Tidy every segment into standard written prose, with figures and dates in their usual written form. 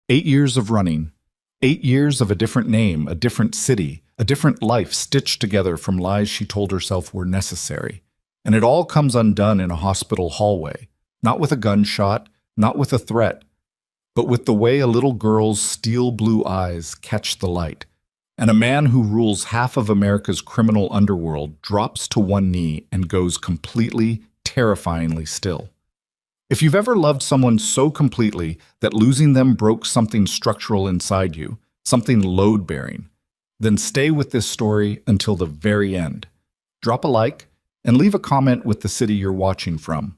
8 years of running. 8 years of a different name, a different city, a different life stitched together from lies she told herself were necessary. And it all comes undone in a hospital hallway, not with a gunshot, not with a threat, but with the way a little girl's steel blue eyes catch the light. And a man who rules half of America's criminal underworld drops to one knee and goes completely, terrifyingly still. If you've ever loved someone so completely that losing them broke something structural inside you, something load-bearing, then stay with this story until the very end. Drop a like and leave a comment with the city you're watching from.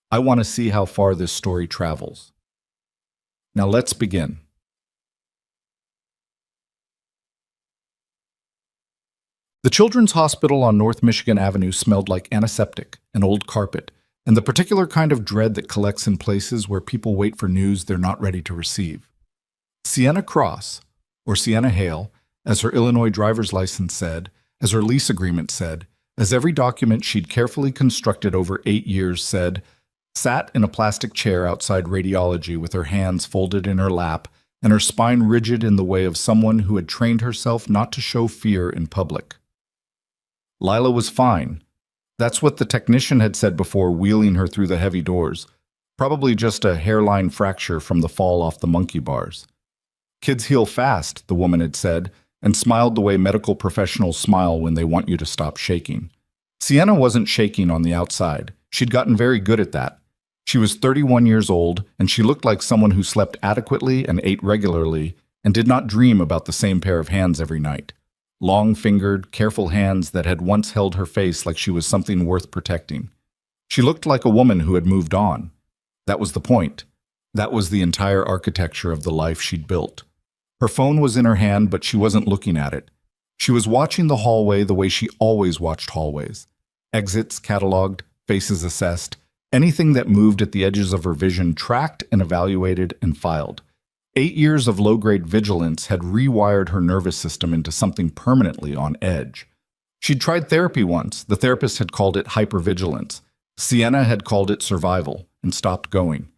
I want to see how far this story travels. Now let's begin. The Children's Hospital on North Michigan Avenue smelled like antiseptic, an old carpet, and the particular kind of dread that collects in places where people wait for news they're not ready to receive. Sienna Cross, or Sienna Hale, as her Illinois driver's license said, as her lease agreement said, as every document she'd carefully constructed over 8 years said, sat in a plastic chair outside radiology with her hands folded in her lap and her spine rigid in the way of someone who had trained herself not to show fear in public. Lila was fine. That's what the technician had said before wheeling her through the heavy doors. Probably just a hairline fracture from the fall off the monkey bars. Kids heal fast, the woman had said, and smiled the way medical professionals smile when they want you to stop shaking. Sienna wasn't shaking on the outside. She'd gotten very good at that. She was 31 years old, and she looked like someone who slept adequately and ate regularly and did not dream about the same pair of hands every night. Long-fingered, careful hands that had once held her face like she was something worth protecting. She looked like a woman who had moved on. That was the point. That was the entire architecture of the life she'd built. Her phone was in her hand, but she wasn't looking at it. She was watching the hallway the way she always watched hallways. Exits cataloged, faces assessed, anything that moved at the edges of her vision tracked and evaluated and filed. 8 years of low-grade vigilance had rewired her nervous system into something permanently on edge. She'd tried therapy once. The therapist had called it hypervigilance. Sienna had called it survival and stopped going.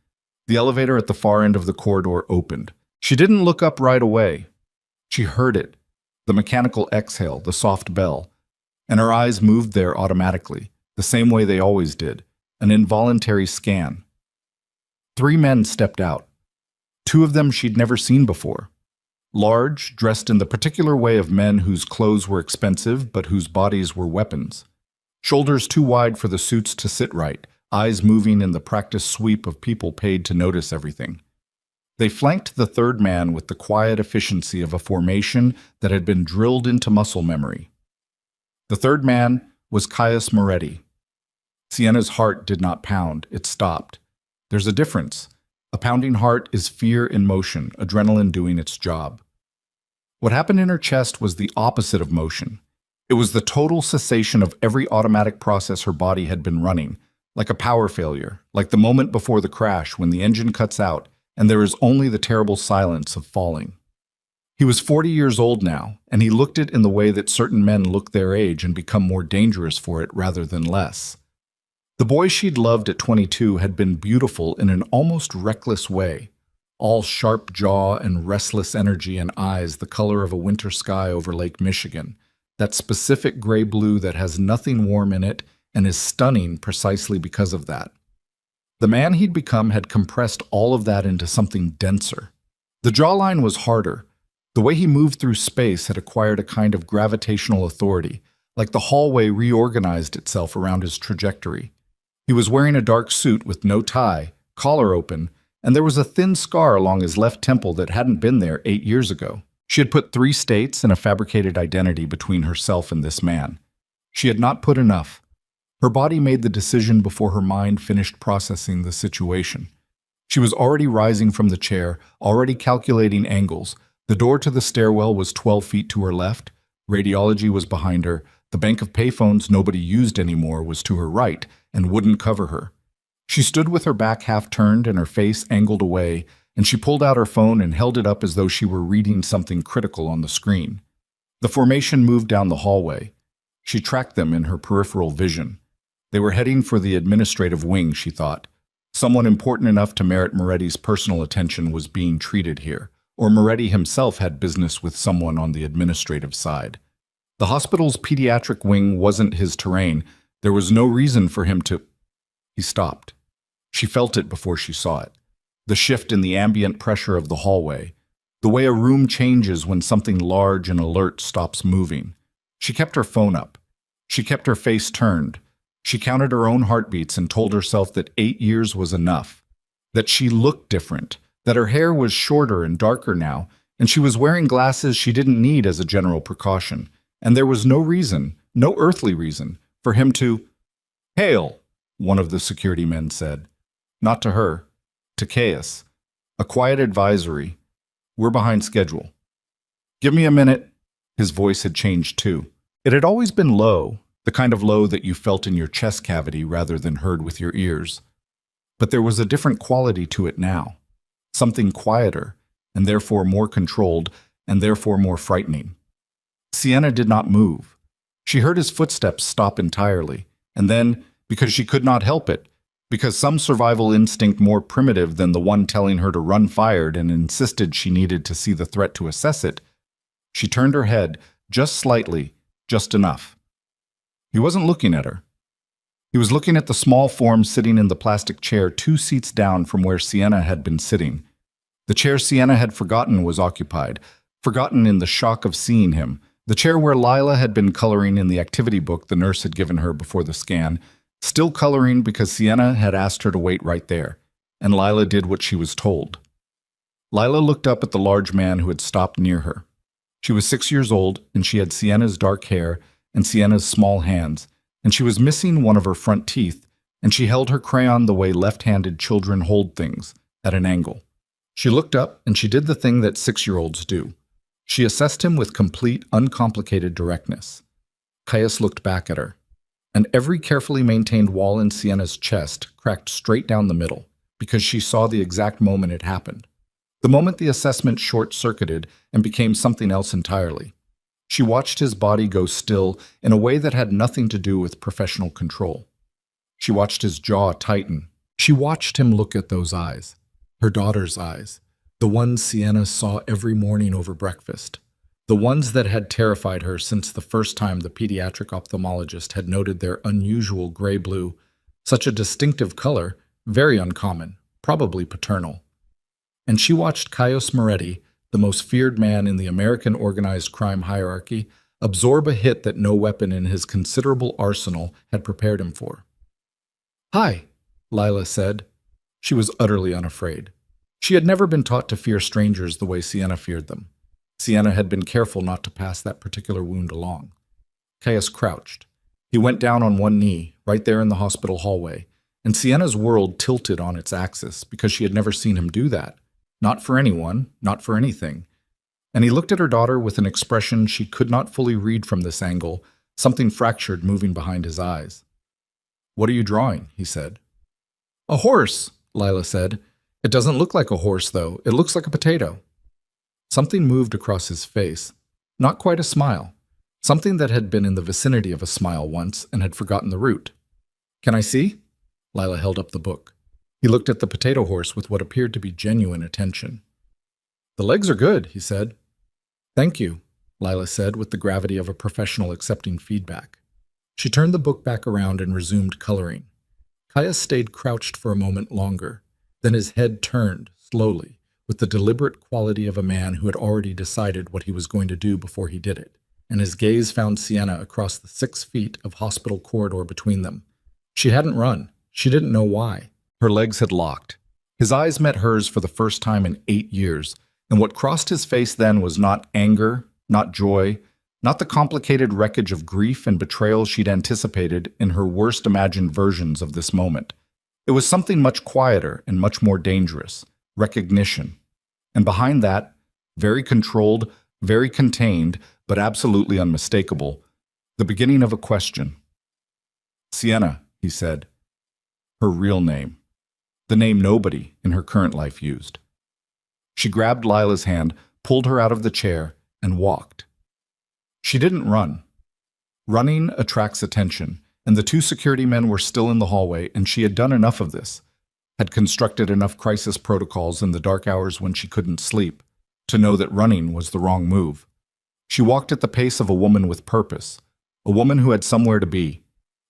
The elevator at the far end of the corridor opened. She didn't look up right away. She heard it, the mechanical exhale, the soft bell, and her eyes moved there automatically, the same way they always did, an involuntary scan. 3 men stepped out. 2 of them she'd never seen before. Large, dressed in the particular way of men whose clothes were expensive but whose bodies were weapons. Shoulders too wide for the suits to sit right, eyes moving in the practiced sweep of people paid to notice everything. They flanked the 3rd man with the quiet efficiency of a formation that had been drilled into muscle memory. The 3rd man was Caius Moretti. Sienna's heart did not pound, it stopped. There's a difference. A pounding heart is fear in motion, adrenaline doing its job. What happened in her chest was the opposite of motion. It was the total cessation of every automatic process her body had been running, like a power failure, like the moment before the crash when the engine cuts out and there is only the terrible silence of falling. He was 40 years old now, and he looked it in the way that certain men look their age and become more dangerous for it rather than less. The boy she'd loved at 22 had been beautiful in an almost reckless way, all sharp jaw and restless energy and eyes the color of a winter sky over Lake Michigan, that specific gray-blue that has nothing warm in it and is stunning precisely because of that. The man he'd become had compressed all of that into something denser. The jawline was harder. The way he moved through space had acquired a kind of gravitational authority, like the hallway reorganized itself around his trajectory. He was wearing a dark suit with no tie, collar open, and there was a thin scar along his left temple that hadn't been there 8 years ago. She had put 3 states and a fabricated identity between herself and this man. She had not put enough. Her body made the decision before her mind finished processing the situation. She was already rising from the chair, already calculating angles. The door to the stairwell was 12 feet to her left. Radiology was behind her. The bank of payphones nobody used anymore was to her right and wouldn't cover her. She stood with her back half turned and her face angled away, and she pulled out her phone and held it up as though she were reading something critical on the screen. The formation moved down the hallway. She tracked them in her peripheral vision. They were heading for the administrative wing, she thought. Someone important enough to merit Moretti's personal attention was being treated here, or Moretti himself had business with someone on the administrative side. The hospital's pediatric wing wasn't his terrain. There was no reason for him to... He stopped. She felt it before she saw it. The shift in the ambient pressure of the hallway. The way a room changes when something large and alert stops moving. She kept her phone up. She kept her face turned. She counted her own heartbeats and told herself that 8 years was enough. That she looked different. That her hair was shorter and darker now, and she was wearing glasses she didn't need as a general precaution. And there was no reason, no earthly reason, for him to... "Hail," one of the security men said. Not to her, to Caius. A quiet advisory. "We're behind schedule." "Give me a minute." His voice had changed too. It had always been low, the kind of low that you felt in your chest cavity rather than heard with your ears. But there was a different quality to it now. Something quieter, and therefore more controlled, and therefore more frightening. Sienna did not move. She heard his footsteps stop entirely, and then, because she could not help it, because some survival instinct more primitive than the one telling her to run fired and insisted she needed to see the threat to assess it, she turned her head, just slightly, just enough. He wasn't looking at her. He was looking at the small form sitting in the plastic chair 2 seats down from where Sienna had been sitting. The chair Sienna had forgotten was occupied, forgotten in the shock of seeing him. The chair where Lila had been coloring in the activity book the nurse had given her before the scan, still coloring because Sienna had asked her to wait right there, and Lila did what she was told. Lila looked up at the large man who had stopped near her. She was 6 years old, and she had Sienna's dark hair and Sienna's small hands, and she was missing one of her front teeth, and she held her crayon the way left-handed children hold things, at an angle. She looked up, and she did the thing that 6-year-olds do. She assessed him with complete, uncomplicated directness. Caius looked back at her, and every carefully maintained wall in Sienna's chest cracked straight down the middle, because she saw the exact moment it happened. The moment the assessment short-circuited and became something else entirely. She watched his body go still in a way that had nothing to do with professional control. She watched his jaw tighten. She watched him look at those eyes, her daughter's eyes, the ones Sienna saw every morning over breakfast, the ones that had terrified her since the first time the pediatric ophthalmologist had noted their unusual gray-blue, such a distinctive color, very uncommon, probably paternal. And she watched Caius Moretti, the most feared man in the American organized crime hierarchy, absorb a hit that no weapon in his considerable arsenal had prepared him for. "Hi," Lila said. She was utterly unafraid. She had never been taught to fear strangers the way Sienna feared them. Sienna had been careful not to pass that particular wound along. Caius crouched. He went down on one knee, right there in the hospital hallway, and Sienna's world tilted on its axis because she had never seen him do that. Not for anyone, not for anything. And he looked at her daughter with an expression she could not fully read from this angle, something fractured moving behind his eyes. "What are you drawing?" he said. "A horse," Lila said. "It doesn't look like a horse, though. It looks like a potato." Something moved across his face. Not quite a smile. Something that had been in the vicinity of a smile once and had forgotten the root. "Can I see?" Lila held up the book. He looked at the potato horse with what appeared to be genuine attention. "The legs are good," he said. "Thank you," Lila said with the gravity of a professional accepting feedback. She turned the book back around and resumed coloring. Caius stayed crouched for a moment longer. Then his head turned, slowly, with the deliberate quality of a man who had already decided what he was going to do before he did it, and his gaze found Sienna across the 6 feet of hospital corridor between them. She hadn't run. She didn't know why. Her legs had locked. His eyes met hers for the first time in 8 years, and what crossed his face then was not anger, not joy, not the complicated wreckage of grief and betrayal she'd anticipated in her worst imagined versions of this moment. It was something much quieter and much more dangerous, recognition. And behind that, very controlled, very contained, but absolutely unmistakable, the beginning of a question. "Sienna," he said. Her real name. The name nobody in her current life used. She grabbed Lila's hand, pulled her out of the chair, and walked. She didn't run. Running attracts attention, and the 2 security men were still in the hallway, and she had done enough of this. had constructed enough crisis protocols in the dark hours when she couldn't sleep to know that running was the wrong move. She walked at the pace of a woman with purpose, a woman who had somewhere to be,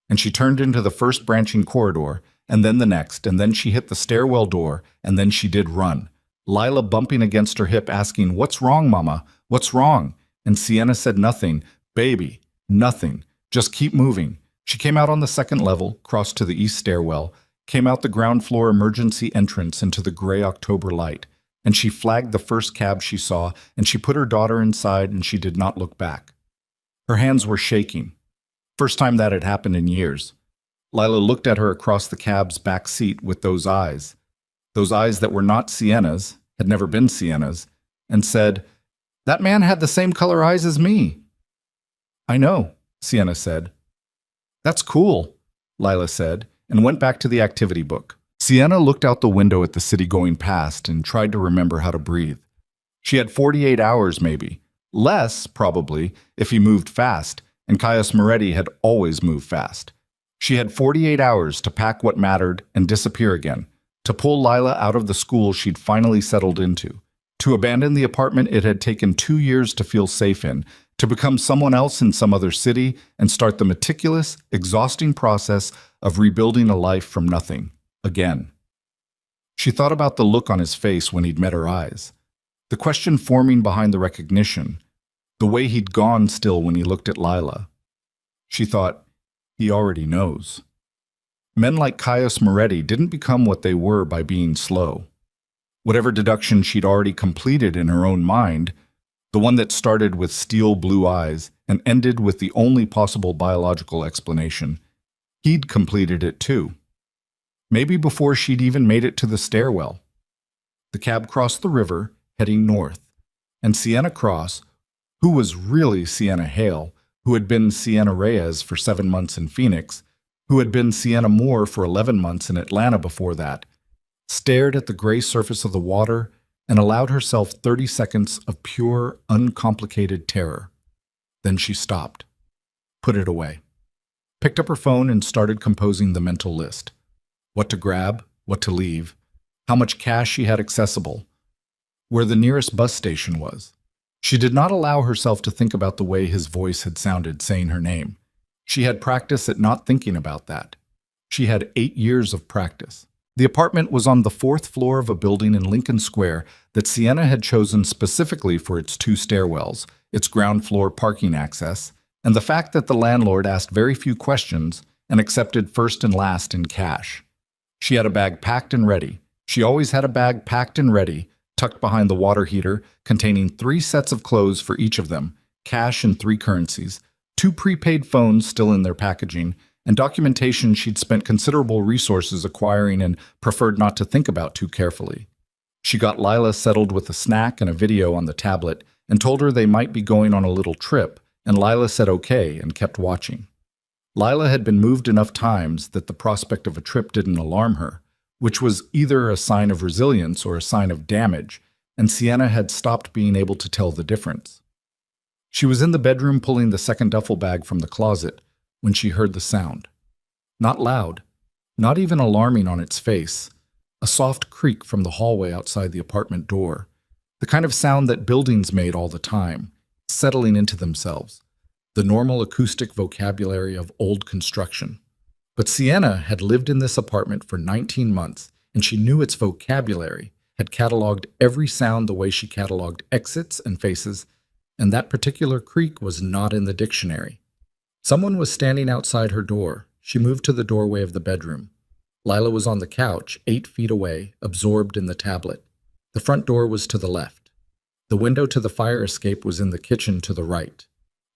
and she turned into the first branching corridor, and then the next, and then she hit the stairwell door, and then she did run. Lila bumping against her hip, asking, "What's wrong, Mama? What's wrong?" And Sienna said nothing. "Baby, nothing. Just keep moving." She came out on the second level, crossed to the east stairwell, came out the ground floor emergency entrance into the gray October light, and she flagged the first cab she saw, and she put her daughter inside, and she did not look back. Her hands were shaking. First time that had happened in years. Lila looked at her across the cab's back seat with those eyes that were not Sienna's, had never been Sienna's, and said, "That man had the same color eyes as me." "I know," Sienna said. "That's cool," Lila said, and went back to the activity book. Sienna looked out the window at the city going past and tried to remember how to breathe. She had 48 hours maybe, less probably if he moved fast, and Caius Moretti had always moved fast. She had 48 hours to pack what mattered and disappear again, to pull Lila out of the school she'd finally settled into, to abandon the apartment it had taken 2 years to feel safe in, to become someone else in some other city and start the meticulous, exhausting process of rebuilding a life from nothing, again. She thought about the look on his face when he'd met her eyes, the question forming behind the recognition, the way he'd gone still when he looked at Lila. She thought, he already knows. Men like Caius Moretti didn't become what they were by being slow. Whatever deduction she'd already completed in her own mind, the one that started with steel blue eyes and ended with the only possible biological explanation, he'd completed it too. Maybe before she'd even made it to the stairwell. The cab crossed the river, heading north, and Sienna Cross, who was really Sienna Hale, who had been Sienna Reyes for 7 months in Phoenix, who had been Sienna Moore for 11 months in Atlanta before that, stared at the gray surface of the water and allowed herself 30 seconds of pure, uncomplicated terror. Then she stopped, put it away, picked up her phone and started composing the mental list. What to grab, what to leave, how much cash she had accessible, where the nearest bus station was. She did not allow herself to think about the way his voice had sounded saying her name. She had practice at not thinking about that. She had 8 years of practice. The apartment was on the 4th floor of a building in Lincoln Square that Sienna had chosen specifically for its 2 stairwells, its ground floor parking access, and the fact that the landlord asked very few questions and accepted first and last in cash. She had a bag packed and ready. She always had a bag packed and ready, tucked behind the water heater, containing 3 sets of clothes for each of them, cash in 3 currencies, 2 prepaid phones still in their packaging, and documentation she'd spent considerable resources acquiring and preferred not to think about too carefully. She got Lila settled with a snack and a video on the tablet and told her they might be going on a little trip, and Lila said okay and kept watching. Lila had been moved enough times that the prospect of a trip didn't alarm her, which was either a sign of resilience or a sign of damage, and Sienna had stopped being able to tell the difference. She was in the bedroom pulling the second duffel bag from the closet when she heard the sound. Not loud, not even alarming on its face, a soft creak from the hallway outside the apartment door, the kind of sound that buildings made all the time, settling into themselves, the normal acoustic vocabulary of old construction. But Sienna had lived in this apartment for 19 months, and she knew its vocabulary, had cataloged every sound the way she cataloged exits and faces, and that particular creak was not in the dictionary. Someone was standing outside her door. She moved to the doorway of the bedroom. Lila was on the couch, 8 feet away, absorbed in the tablet. The front door was to the left. The window to the fire escape was in the kitchen to the right.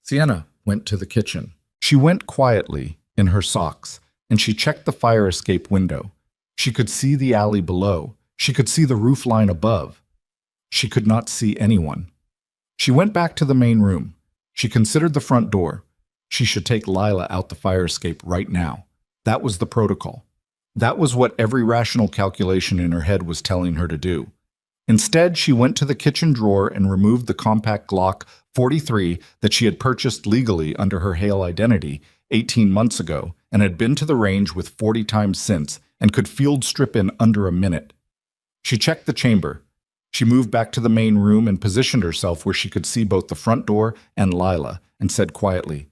Sienna went to the kitchen. She went quietly, in her socks, and she checked the fire escape window. She could see the alley below. She could see the roof line above. She could not see anyone. She went back to the main room. She considered the front door. She should take Lila out the fire escape right now. That was the protocol. That was what every rational calculation in her head was telling her to do. Instead, she went to the kitchen drawer and removed the compact Glock 43 that she had purchased legally under her Hale identity 18 months ago and had been to the range with 40 times since and could field strip in under a minute. She checked the chamber. She moved back to the main room and positioned herself where she could see both the front door and Lila, and said quietly,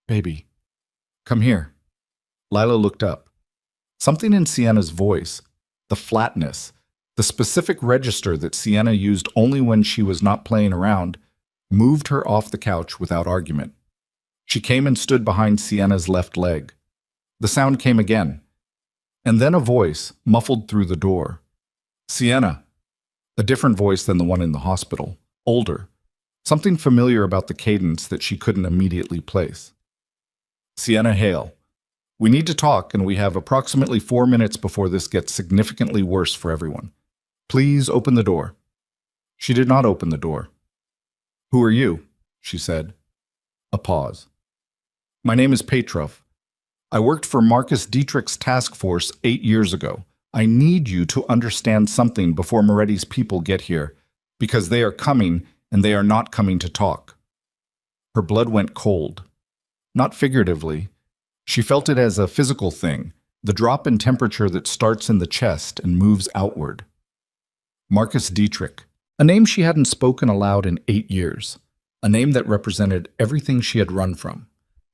"Baby, come here." Lila looked up. Something in Sienna's voice, the flatness, the specific register that Sienna used only when she was not playing around, moved her off the couch without argument. She came and stood behind Sienna's left leg. The sound came again, and then a voice muffled through the door. "Sienna." A different voice than the one in the hospital, older, something familiar about the cadence that she couldn't immediately place. "Sienna Hale, we need to talk, and we have approximately 4 minutes before this gets significantly worse for everyone. Please open the door." She did not open the door. "Who are you?" she said. A pause. "My name is Petrov. I worked for Marcus Dietrich's task force 8 years ago. I need you to understand something before Moretti's people get here, because they are coming, and they are not coming to talk." Her blood went cold. Not figuratively. She felt it as a physical thing, the drop in temperature that starts in the chest and moves outward. Marcus Dietrich, a name she hadn't spoken aloud in 8 years, a name that represented everything she had run from.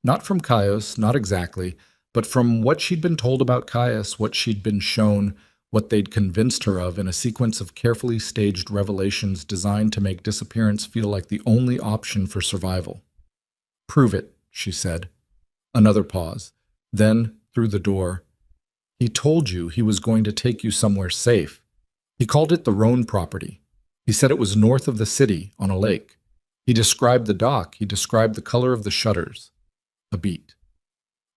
Not from Caius, not exactly, but from what she'd been told about Caius, what she'd been shown, what they'd convinced her of in a sequence of carefully staged revelations designed to make disappearance feel like the only option for survival. "Prove it," she said. Another pause. Then, through the door, "He told you he was going to take you somewhere safe. He called it the Rhone property. He said it was north of the city, on a lake. He described the dock. He described the color of the shutters." A beat.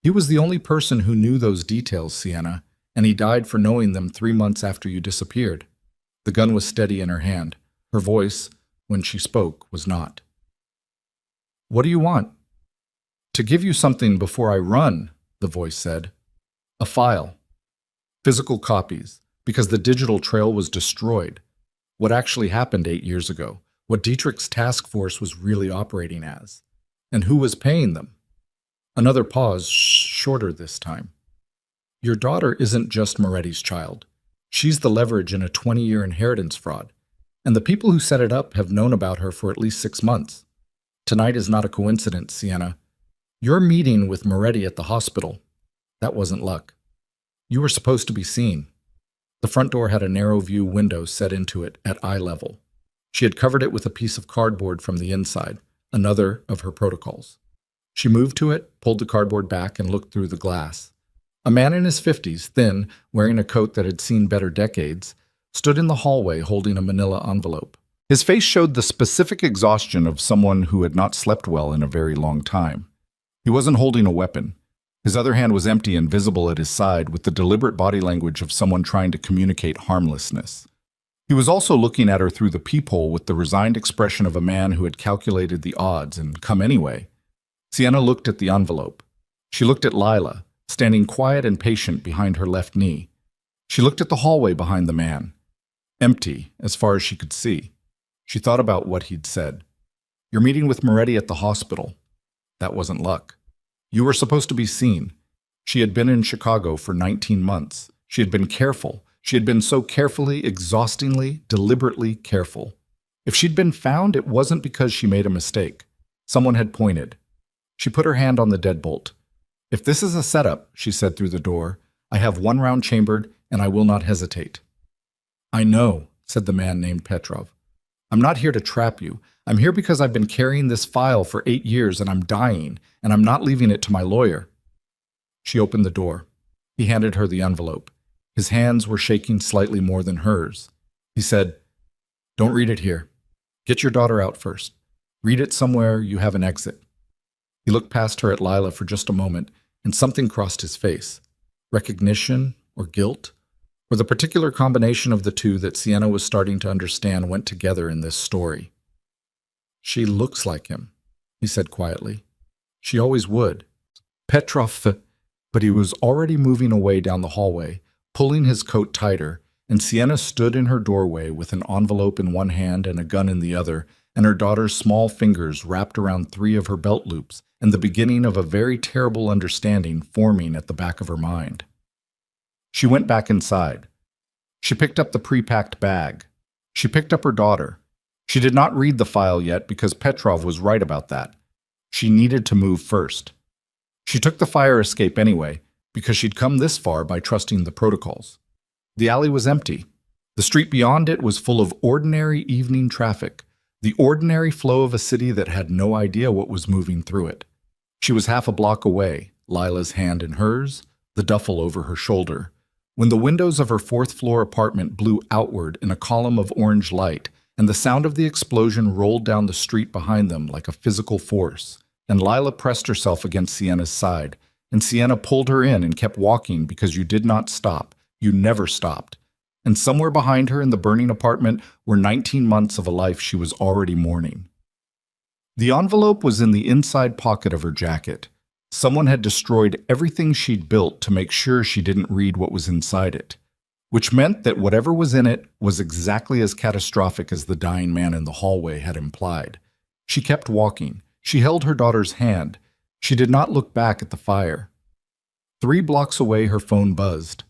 "He was the only person who knew those details, Sienna, and he died for knowing them 3 months after you disappeared." The gun was steady in her hand. Her voice, when she spoke, was not. "What do you want?" "To give you something before I run," the voice said. "A file. Physical copies, because the digital trail was destroyed. What actually happened 8 years ago, what Dietrich's task force was really operating as, and who was paying them." Another pause, shorter this time. "Your daughter isn't just Moretti's child. She's the leverage in a 20-year inheritance fraud, and the people who set it up have known about her for at least 6 months. Tonight is not a coincidence, Sienna. Your meeting with Moretti at the hospital, that wasn't luck. You were supposed to be seen." The front door had a narrow view window set into it at eye level. She had covered it with a piece of cardboard from the inside, another of her protocols. She moved to it, pulled the cardboard back, and looked through the glass. A man in his 50s, thin, wearing a coat that had seen better decades, stood in the hallway holding a manila envelope. His face showed the specific exhaustion of someone who had not slept well in a very long time. He wasn't holding a weapon. His other hand was empty and visible at his side, with the deliberate body language of someone trying to communicate harmlessness. He was also looking at her through the peephole with the resigned expression of a man who had calculated the odds and come anyway. Sienna looked at the envelope. She looked at Lila, standing quiet and patient behind her left knee. She looked at the hallway behind the man. Empty, as far as she could see. She thought about what he'd said. "You're meeting with Moretti at the hospital." That wasn't luck. You were supposed to be seen. She had been in Chicago for 19 months. She had been careful. She had been so carefully, exhaustingly, deliberately careful. If she'd been found, it wasn't because she made a mistake. Someone had pointed. She put her hand on the deadbolt. "If this is a setup," she said through the door, "I have 1 round chambered, and I will not hesitate." "I know," said the man named Petrov. "I'm not here to trap you. I'm here because I've been carrying this file for 8 years, and I'm dying, and I'm not leaving it to my lawyer." She opened the door. He handed her the envelope. His hands were shaking slightly more than hers. He said, "Don't read it here. Get your daughter out first. Read it somewhere you have an exit." He looked past her at Lila for just a moment, and something crossed his face. Recognition or guilt, or the particular combination of the two that Sienna was starting to understand went together in this story. "She looks like him," he said quietly. "She always would." Petrov, but he was already moving away down the hallway, pulling his coat tighter, and Sienna stood in her doorway with an envelope in one hand and a gun in the other, and her daughter's small fingers wrapped around 3 of her belt loops, and the beginning of a very terrible understanding forming at the back of her mind. She went back inside. She picked up the pre-packed bag. She picked up her daughter. She did not read the file yet because Petrov was right about that. She needed to move first. She took the fire escape anyway, because she'd come this far by trusting the protocols. The alley was empty. The street beyond it was full of ordinary evening traffic, the ordinary flow of a city that had no idea what was moving through it. She was half a block away, Lila's hand in hers, the duffel over her shoulder, when the windows of her fourth-floor apartment blew outward in a column of orange light, and the sound of the explosion rolled down the street behind them like a physical force, and Lila pressed herself against Sienna's side, and Sienna pulled her in and kept walking because you did not stop. You never stopped. And somewhere behind her in the burning apartment were 19 months of a life she was already mourning. The envelope was in the inside pocket of her jacket. Someone had destroyed everything she'd built to make sure she didn't read what was inside it, which meant that whatever was in it was exactly as catastrophic as the dying man in the hallway had implied. She kept walking. She held her daughter's hand. She did not look back at the fire. 3 blocks away, her phone buzzed.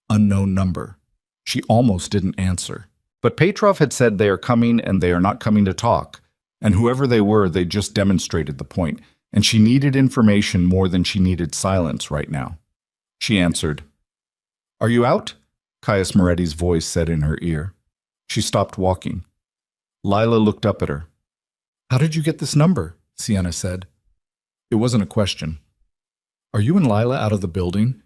Unknown number. She almost didn't answer. But Petrov had said they are coming and they are not coming to talk. And whoever they were, they just demonstrated the point. And she needed information more than she needed silence right now. She answered. "Are you out?" Caius Moretti's voice said in her ear. She stopped walking. Lila looked up at her. "How did you get this number?" Sienna said. It wasn't a question. "Are you and Lila out of the building?"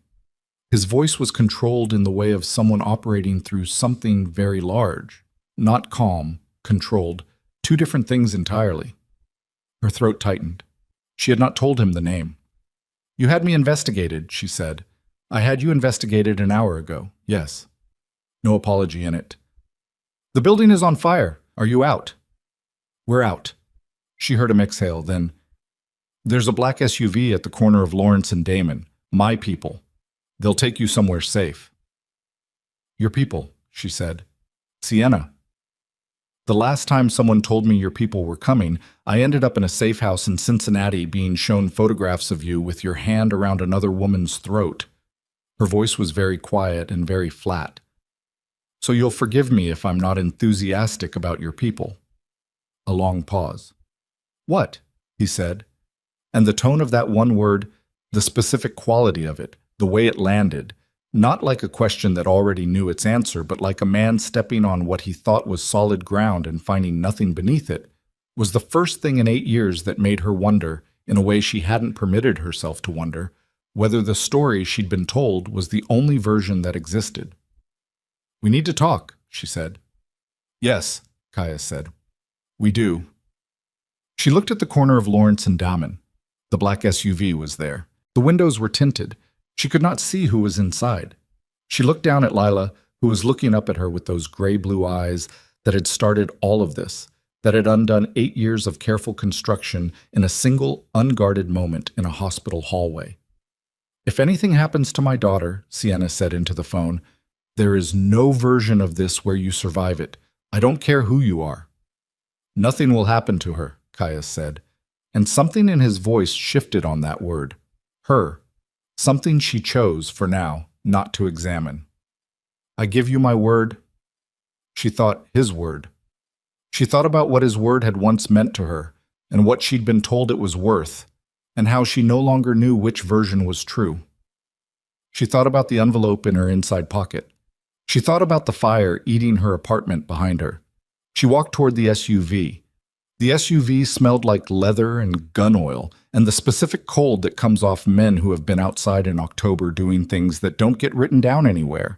His voice was controlled in the way of someone operating through something very large. Not calm, controlled. 2 different things entirely. Her throat tightened. She had not told him the name. "You had me investigated," she said. "I had you investigated an hour ago, yes." No apology in it. "The building is on fire. Are you out?" "We're out." She heard him exhale, then, "There's a black SUV at the corner of Lawrence and Damon. My people. They'll take you somewhere safe." "Your people," she said. "Sienna. The last time someone told me your people were coming, I ended up in a safe house in Cincinnati being shown photographs of you with your hand around another woman's throat." Her voice was very quiet and very flat. "So you'll forgive me if I'm not enthusiastic about your people." A long pause. "What?" he said. And the tone of that one word, the specific quality of it, the way it landed, not like a question that already knew its answer, but like a man stepping on what he thought was solid ground and finding nothing beneath it, was the first thing in 8 years that made her wonder, in a way she hadn't permitted herself to wonder, whether the story she'd been told was the only version that existed. "We need to talk," she said. "Yes," Caius said. "We do." She looked at the corner of Lawrence and Damon. The black SUV was there. The windows were tinted. She could not see who was inside. She looked down at Lila, who was looking up at her with those gray-blue eyes that had started all of this, that had undone 8 years of careful construction in a single, unguarded moment in a hospital hallway. "If anything happens to my daughter," Sienna said into the phone, "there is no version of this where you survive it. I don't care who you are." "Nothing will happen to her," Caius said, and something in his voice shifted on that word. Her. Something she chose, for now, not to examine. "I give you my word." She thought his word. She thought about what his word had once meant to her, and what she'd been told it was worth, and how she no longer knew which version was true. She thought about the envelope in her inside pocket. She thought about the fire eating her apartment behind her. She walked toward the SUV. The SUV smelled like leather and gun oil, and the specific cold that comes off men who have been outside in October doing things that don't get written down anywhere.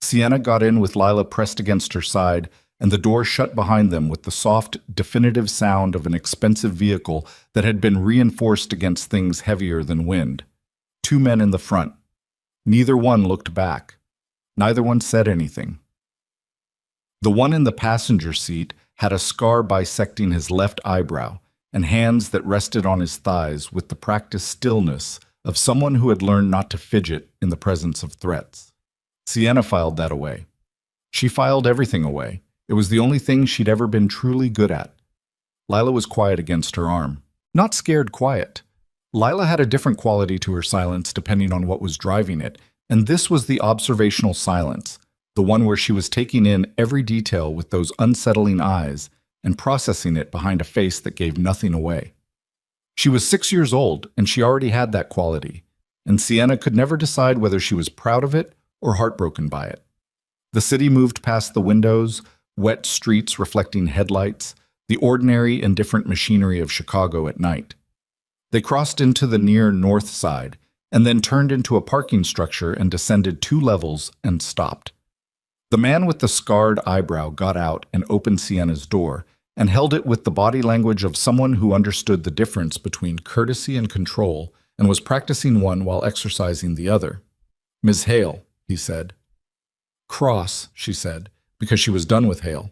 Sienna got in with Lila pressed against her side, and the door shut behind them with the soft, definitive sound of an expensive vehicle that had been reinforced against things heavier than wind. 2 men in the front. Neither one looked back. Neither one said anything. The one in the passenger seat had a scar bisecting his left eyebrow and hands that rested on his thighs with the practiced stillness of someone who had learned not to fidget in the presence of threats. Sienna filed that away. She filed everything away. It was the only thing she'd ever been truly good at. Lila was quiet against her arm. Not scared quiet. Lila had a different quality to her silence depending on what was driving it, And this was the observational silence, the one where she was taking in every detail with those unsettling eyes and processing it behind a face that gave nothing away. She was 6 years old, and she already had that quality, and Sienna could never decide whether she was proud of it or heartbroken by it. The city moved past the windows, wet streets reflecting headlights, the ordinary, indifferent machinery of Chicago at night. They crossed into the near north side, and then turned into a parking structure and descended 2 levels and stopped. The man with the scarred eyebrow got out and opened Sienna's door, and held it with the body language of someone who understood the difference between courtesy and control and was practicing one while exercising the other. "Miss Hale," he said. "Cross," she said, because she was done with Hale.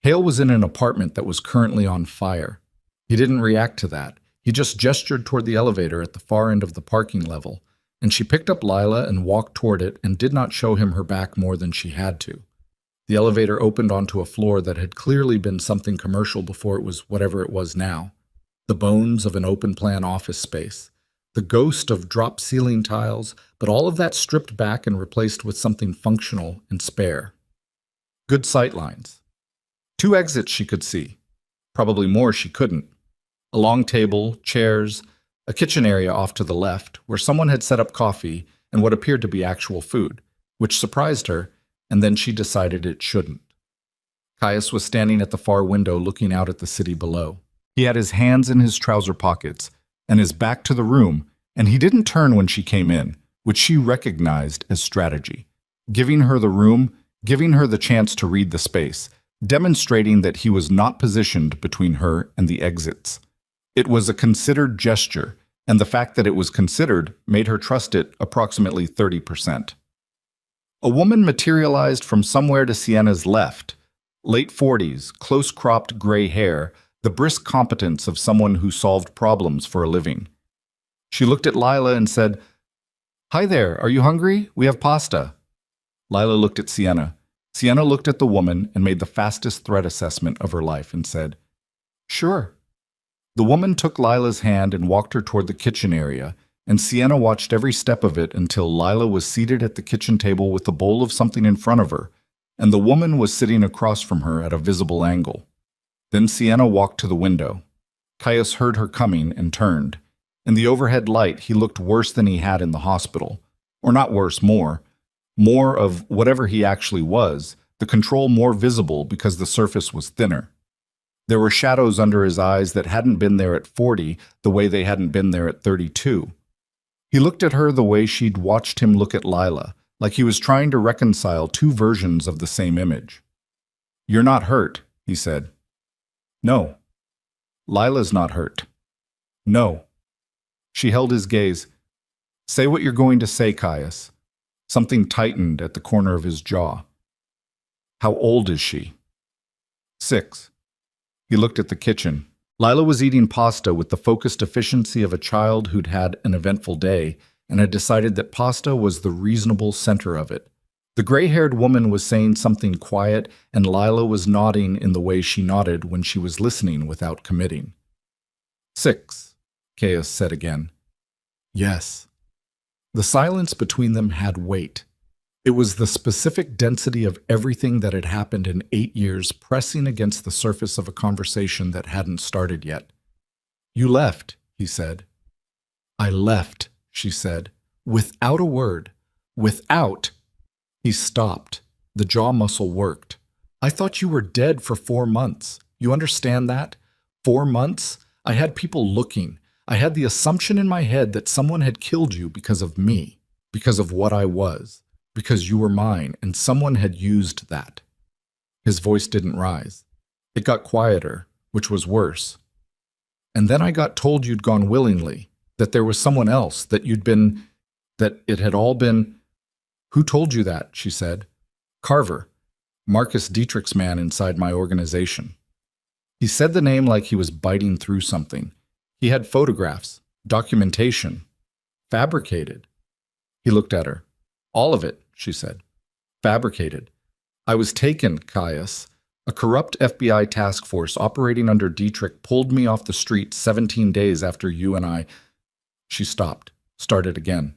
Hale was in an apartment that was currently on fire. He didn't react to that. He just gestured toward the elevator at the far end of the parking level, and she picked up Lila and walked toward it and did not show him her back more than she had to. The elevator opened onto a floor that had clearly been something commercial before it was whatever it was now. The bones of an open-plan office space. The ghost of drop ceiling tiles, but all of that stripped back and replaced with something functional and spare. Good sightlines. 2 exits she could see. Probably more she couldn't. A long table, chairs, a kitchen area off to the left, where someone had set up coffee and what appeared to be actual food, which surprised her, and then she decided it shouldn't. Caius was standing at the far window looking out at the city below. He had his hands in his trouser pockets and his back to the room, and he didn't turn when she came in, which she recognized as strategy, giving her the room, giving her the chance to read the space, demonstrating that he was not positioned between her and the exits. It was a considered gesture, and the fact that it was considered made her trust it approximately 30%. A woman materialized from somewhere to Sienna's left, late 40s, close-cropped gray hair, the brisk competence of someone who solved problems for a living. She looked at Lila and said, "Hi there, are you hungry? We have pasta." Lila looked at Sienna. Sienna looked at the woman and made the fastest threat assessment of her life and said, "Sure." The woman took Lila's hand and walked her toward the kitchen area, and Sienna watched every step of it until Lila was seated at the kitchen table with a bowl of something in front of her, and the woman was sitting across from her at a visible angle. Then Sienna walked to the window. Caius heard her coming and turned. In the overhead light, he looked worse than he had in the hospital. Or not worse, more. More of whatever he actually was, the control more visible because the surface was thinner. There were shadows under his eyes that hadn't been there at 40 the way they hadn't been there at 32. He looked at her the way she'd watched him look at Lila, like he was trying to reconcile 2 versions of the same image. "You're not hurt," he said. "No." "Lila's not hurt." "No." She held his gaze. "Say what you're going to say, Caius." Something tightened at the corner of his jaw. "How old is she?" 6. He looked at the kitchen. Lila was eating pasta with the focused efficiency of a child who'd had an eventful day and had decided that pasta was the reasonable center of it. The gray-haired woman was saying something quiet, and Lila was nodding in the way she nodded when she was listening without committing. 6, Caius said again. "Yes." The silence between them had weight. It was the specific density of everything that had happened in 8 years pressing against the surface of a conversation that hadn't started yet. "You left," he said. "I left," she said, without a word. Without. He stopped. The jaw muscle worked. "I thought you were dead for 4 months. You understand that? 4 months? I had people looking. I had the assumption in my head that someone had killed you because of me, because of what I was, because you were mine, and someone had used that." His voice didn't rise. It got quieter, which was worse. "And then I got told you'd gone willingly, that there was someone else, that it had all been—" "Who told you that?" she said. "Carver, Marcus Dietrich's man inside my organization." He said the name like he was biting through something. He had photographs, documentation, fabricated. He looked at her. "All of it," she said. "Fabricated. I was taken, Caius. A corrupt FBI task force operating under Dietrich pulled me off the street 17 days after you and I—" She stopped, started again.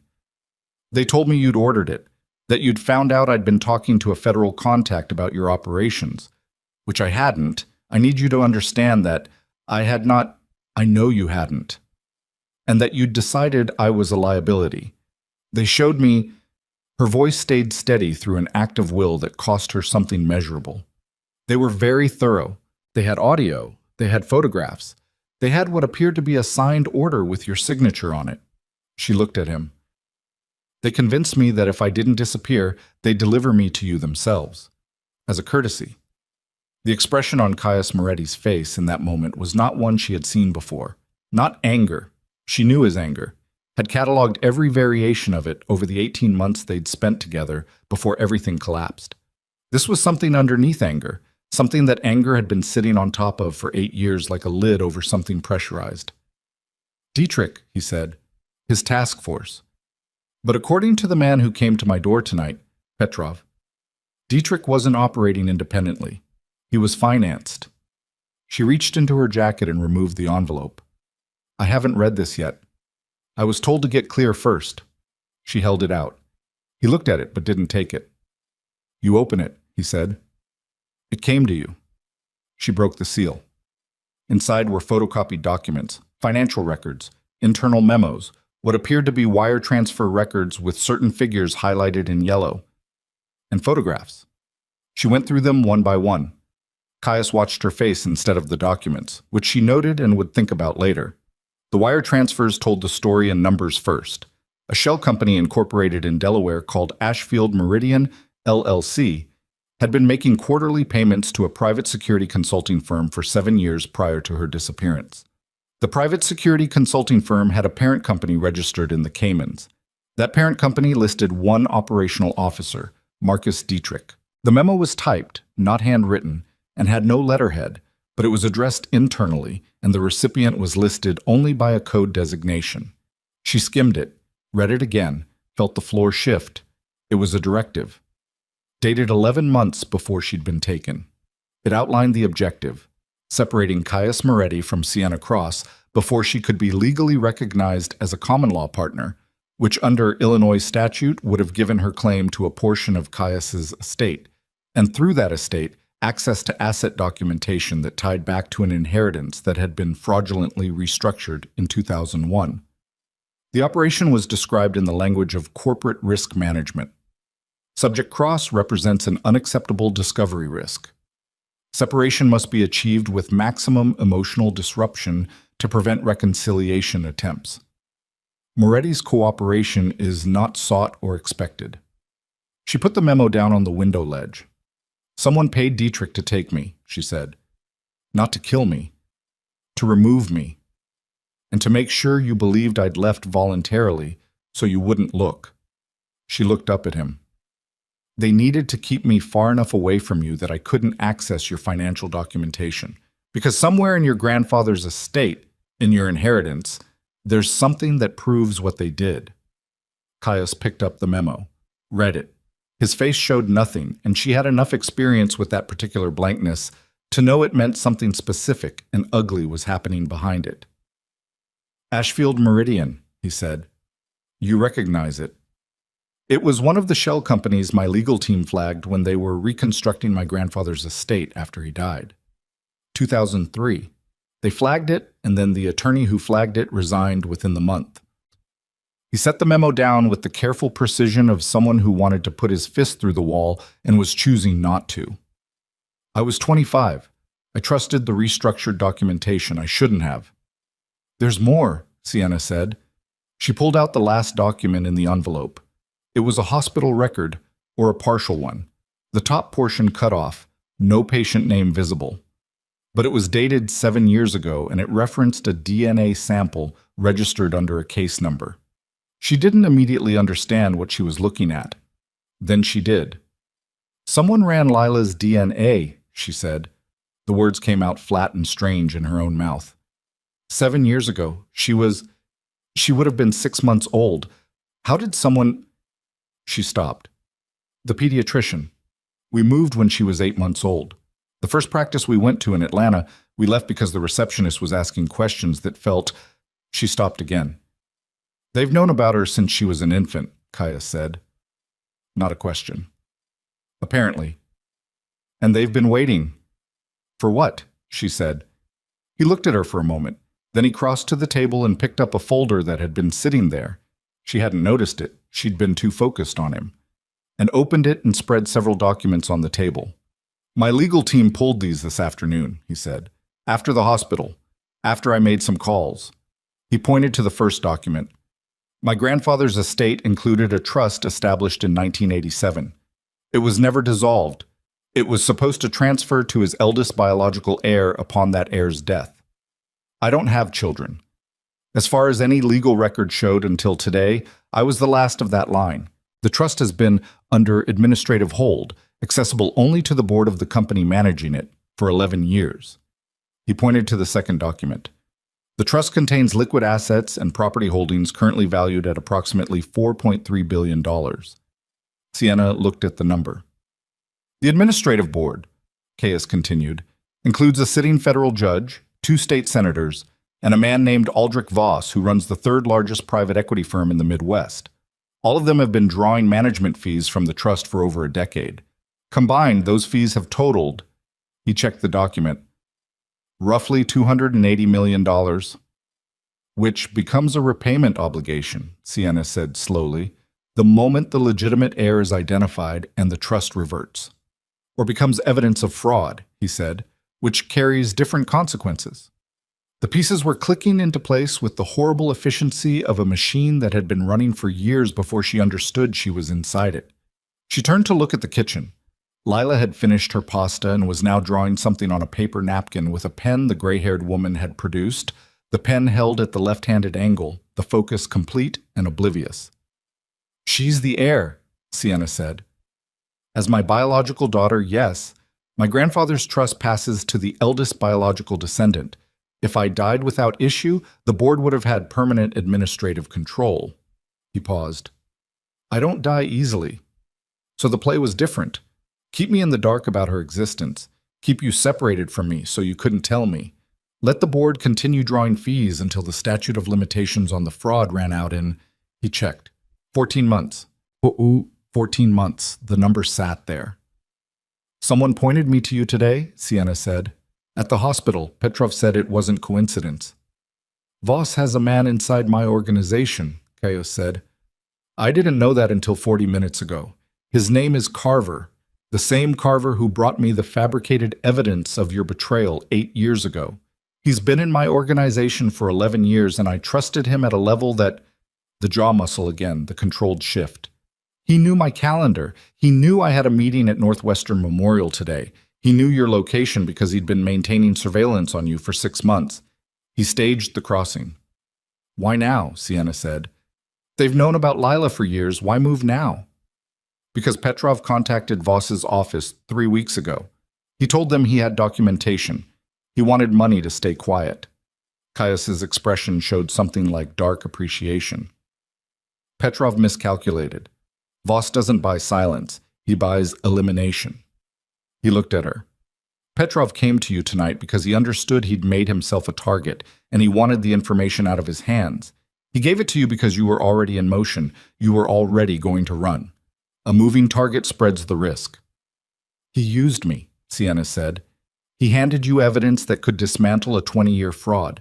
They told me you'd ordered it, that you'd found out I'd been talking to a federal contact about your operations, which I hadn't. I need you to understand that I had not, I know you hadn't, and that you'd decided I was a liability. They showed me, her voice stayed steady through an act of will that cost her something measurable. They were very thorough. They had audio. They had photographs. They had what appeared to be a signed order with your signature on it. She looked at him. They convinced me that if I didn't disappear, they'd deliver me to you themselves, as a courtesy. The expression on Caius Moretti's face in that moment was not one she had seen before. Not anger. She knew his anger, had cataloged every variation of it over the 18 months they'd spent together before everything collapsed. This was something underneath anger, something that anger had been sitting on top of for 8 years like a lid over something pressurized. Dietrich, he said, his task force. But according to the man who came to my door tonight, Petrov, Dietrich wasn't operating independently. He was financed. She reached into her jacket and removed the envelope. I haven't read this yet. I was told to get clear first. She held it out. He looked at it but didn't take it. You open it, he said. It came to you. She broke the seal. Inside were photocopied documents, financial records, internal memos, what appeared to be wire transfer records with certain figures highlighted in yellow, and photographs. She went through them one by one. Caius watched her face instead of the documents, which she noted and would think about later. The wire transfers told the story in numbers first. A shell company incorporated in Delaware called Ashfield Meridian, LLC, had been making quarterly payments to a private security consulting firm for 7 years prior to her disappearance. The private security consulting firm had a parent company registered in the Caymans. That parent company listed one operational officer, Marcus Dietrich. The memo was typed, not handwritten, and had no letterhead, but it was addressed internally, and the recipient was listed only by a code designation. She skimmed it, read it again, felt the floor shift. It was a directive. Dated 11 months before she'd been taken. It outlined the objective, separating Caius Moretti from Sienna Cross before she could be legally recognized as a common law partner, which under Illinois statute would have given her claim to a portion of Caius's estate, and through that estate, access to asset documentation that tied back to an inheritance that had been fraudulently restructured in 2001. The operation was described in the language of corporate risk management. Subject Cross represents an unacceptable discovery risk. Separation must be achieved with maximum emotional disruption to prevent reconciliation attempts. Moretti's cooperation is not sought or expected. She put the memo down on the window ledge. Someone paid Dietrich to take me, she said. Not to kill me, to remove me, and to make sure you believed I'd left voluntarily so you wouldn't look. She looked up at him. They needed to keep me far enough away from you that I couldn't access your financial documentation. Because somewhere in your grandfather's estate, in your inheritance, there's something that proves what they did. Caius picked up the memo, read it. His face showed nothing, and she had enough experience with that particular blankness to know it meant something specific and ugly was happening behind it. Ashfield Meridian, he said. You recognize it. It was one of the shell companies my legal team flagged when they were reconstructing my grandfather's estate after he died. 2003. They flagged it, and then the attorney who flagged it resigned within the month. He set the memo down with the careful precision of someone who wanted to put his fist through the wall and was choosing not to. I was 25. I trusted the restructured documentation. I shouldn't have. There's more, Sienna said. She pulled out the last document in the envelope. It was a hospital record, or a partial one. The top portion cut off, no patient name visible. But it was dated 7 years ago, and it referenced a DNA sample registered under a case number. She didn't immediately understand what she was looking at. Then she did. Someone ran Lila's DNA, she said. The words came out flat and strange in her own mouth. 7 years ago, she would have been 6 months old. How did someone... She stopped. The pediatrician. We moved when she was 8 months old. The first practice we went to in Atlanta, we left because the receptionist was asking questions that felt... She stopped again. They've known about her since she was an infant, Kaya said. Not a question. Apparently. And they've been waiting. For what? She said. He looked at her for a moment. Then he crossed to the table and picked up a folder that had been sitting there. She hadn't noticed it. She'd been too focused on him. And opened it and spread several documents on the table. My legal team pulled these this afternoon, he said. After the hospital. After I made some calls. He pointed to the first document. My grandfather's estate included a trust established in 1987. It was never dissolved. It was supposed to transfer to his eldest biological heir upon that heir's death. I don't have children. As far as any legal record showed until today, I was the last of that line. The trust has been under administrative hold, accessible only to the board of the company managing it, for 11 years. He pointed to the second document. The trust contains liquid assets and property holdings currently valued at approximately $4.3 billion. Sienna looked at the number. The administrative board, Caius continued, includes a sitting federal judge, 2 state senators, and a man named Aldrich Voss, who runs the third largest private equity firm in the Midwest. All of them have been drawing management fees from the trust for over a decade. Combined, those fees have totaled, he checked the document, roughly $280 million, which becomes a repayment obligation, Sienna said slowly, the moment the legitimate heir is identified and the trust reverts. Or becomes evidence of fraud, he said, which carries different consequences. The pieces were clicking into place with the horrible efficiency of a machine that had been running for years before she understood she was inside it. She turned to look at the kitchen. Lila had finished her pasta and was now drawing something on a paper napkin with a pen the gray-haired woman had produced, the pen held at the left-handed angle, the focus complete and oblivious. She's the heir, Sienna said. As my biological daughter, yes. My grandfather's trust passes to the eldest biological descendant. If I died without issue, the board would have had permanent administrative control. He paused. I don't die easily. So the play was different. Keep me in the dark about her existence. Keep you separated from me so you couldn't tell me. Let the board continue drawing fees until the statute of limitations on the fraud ran out in, he checked, 14 months. 14 months. The number sat there. Someone pointed me to you today, Sienna said. At the hospital, Petrov said it wasn't coincidence. Voss has a man inside my organization, Caius said. I didn't know that until 40 minutes ago. His name is Carver, the same Carver who brought me the fabricated evidence of your betrayal 8 years ago. He's been in my organization for 11 years, and I trusted him at a level that... The jaw muscle again, the controlled shift. He knew my calendar. He knew I had a meeting at Northwestern Memorial today. He knew your location because he'd been maintaining surveillance on you for 6 months. He staged the crossing. Why now? Sienna said. They've known about Lila for years. Why move now? Because Petrov contacted Voss's office 3 weeks ago. He told them he had documentation. He wanted money to stay quiet. Caius's expression showed something like dark appreciation. Petrov miscalculated. Voss doesn't buy silence. He buys elimination. He looked at her. Petrov came to you tonight because he understood he'd made himself a target, and he wanted the information out of his hands. He gave it to you because you were already in motion. You were already going to run. A moving target spreads the risk. He used me, Sienna said. He handed you evidence that could dismantle a 20-year fraud.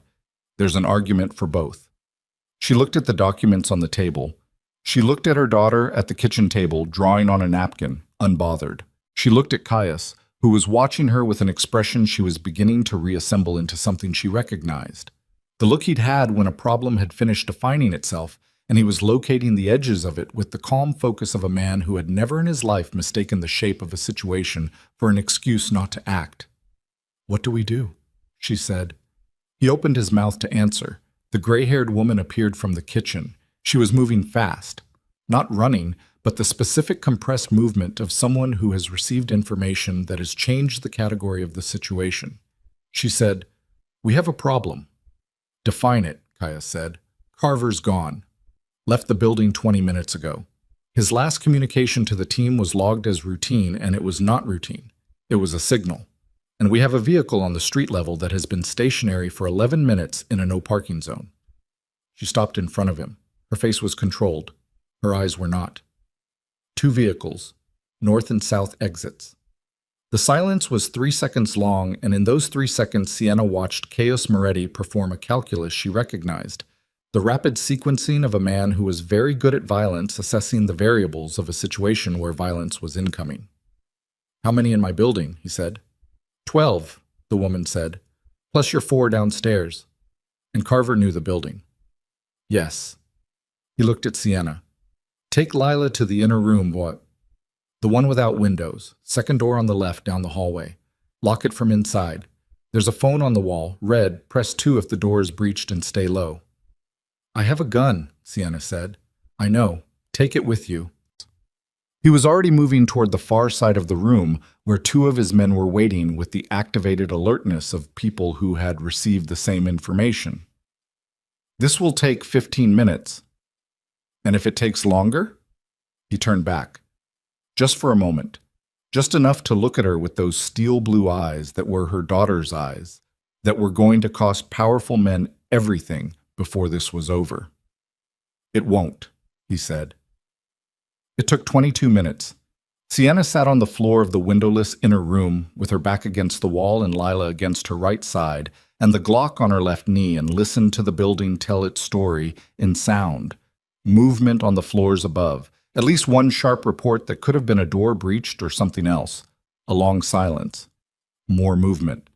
There's an argument for both. She looked at the documents on the table. She looked at her daughter at the kitchen table, drawing on a napkin, unbothered. She looked at Caius, who was watching her with an expression she was beginning to reassemble into something she recognized. The look he'd had when a problem had finished defining itself, and he was locating the edges of it with the calm focus of a man who had never in his life mistaken the shape of a situation for an excuse not to act. What do we do? She said. He opened his mouth to answer. The gray-haired woman appeared from the kitchen. She was moving fast, not running, but the specific compressed movement of someone who has received information that has changed the category of the situation. She said, We have a problem. Define it, Caius said. Carver's gone. Left the building 20 minutes ago. His last communication to the team was logged as routine, and it was not routine. It was a signal. And we have a vehicle on the street level that has been stationary for 11 minutes in a no-parking zone. She stopped in front of him. Her face was controlled. Her eyes were not. Two vehicles, north and south exits. The silence was 3 seconds long, and in those 3 seconds, Sienna watched Caius Moretti perform a calculus she recognized, the rapid sequencing of a man who was very good at violence, assessing the variables of a situation where violence was incoming. "How many in my building?" he said. 12, the woman said, "plus your 4 downstairs." And Carver knew the building. "Yes." He looked at Sienna. "Take Lila to the inner room, what? The one without windows, second door on the left down the hallway. Lock it from inside. There's a phone on the wall, red, press 2 if the door is breached and stay low." "I have a gun," Sienna said. "I know. Take it with you." He was already moving toward the far side of the room, where 2 of his men were waiting with the activated alertness of people who had received the same information. "This will take 15 minutes. And if it takes longer?" He turned back. Just for a moment. Just enough to look at her with those steel blue eyes that were her daughter's eyes, that were going to cost powerful men everything before this was over. "It won't," he said. It took 22 minutes. Sienna sat on the floor of the windowless inner room with her back against the wall and Lila against her right side and the Glock on her left knee, and listened to the building tell its story in sound, movement on the floors above, at least one sharp report that could have been a door breached or something else. A long silence. More movement.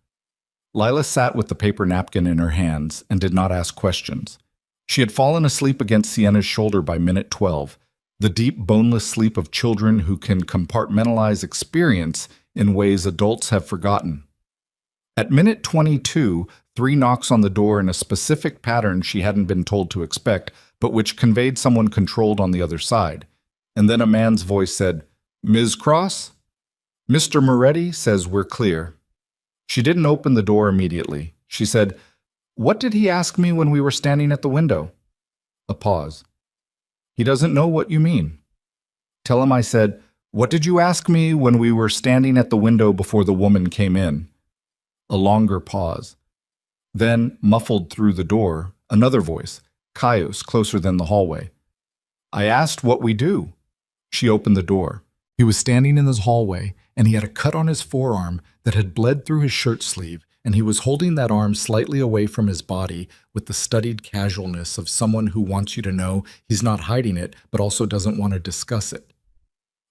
Lila sat with the paper napkin in her hands and did not ask questions. She had fallen asleep against Sienna's shoulder by minute 12, the deep, boneless sleep of children who can compartmentalize experience in ways adults have forgotten. At minute 22, 3 knocks on the door in a specific pattern she hadn't been told to expect, but which conveyed someone controlled on the other side. And then a man's voice said, "Ms. Cross?" "Mr. Moretti says we're clear." She didn't open the door immediately. She said, "What did he ask me when we were standing at the window?" A pause. "He doesn't know what you mean." "Tell him I said, 'What did you ask me when we were standing at the window before the woman came in?'" A longer pause. Then, muffled through the door, another voice, Caius, closer than the hallway. "I asked what we do." She opened the door. He was standing in his hallway, and he had a cut on his forearm that had bled through his shirt sleeve, and he was holding that arm slightly away from his body with the studied casualness of someone who wants you to know he's not hiding it, but also doesn't want to discuss it.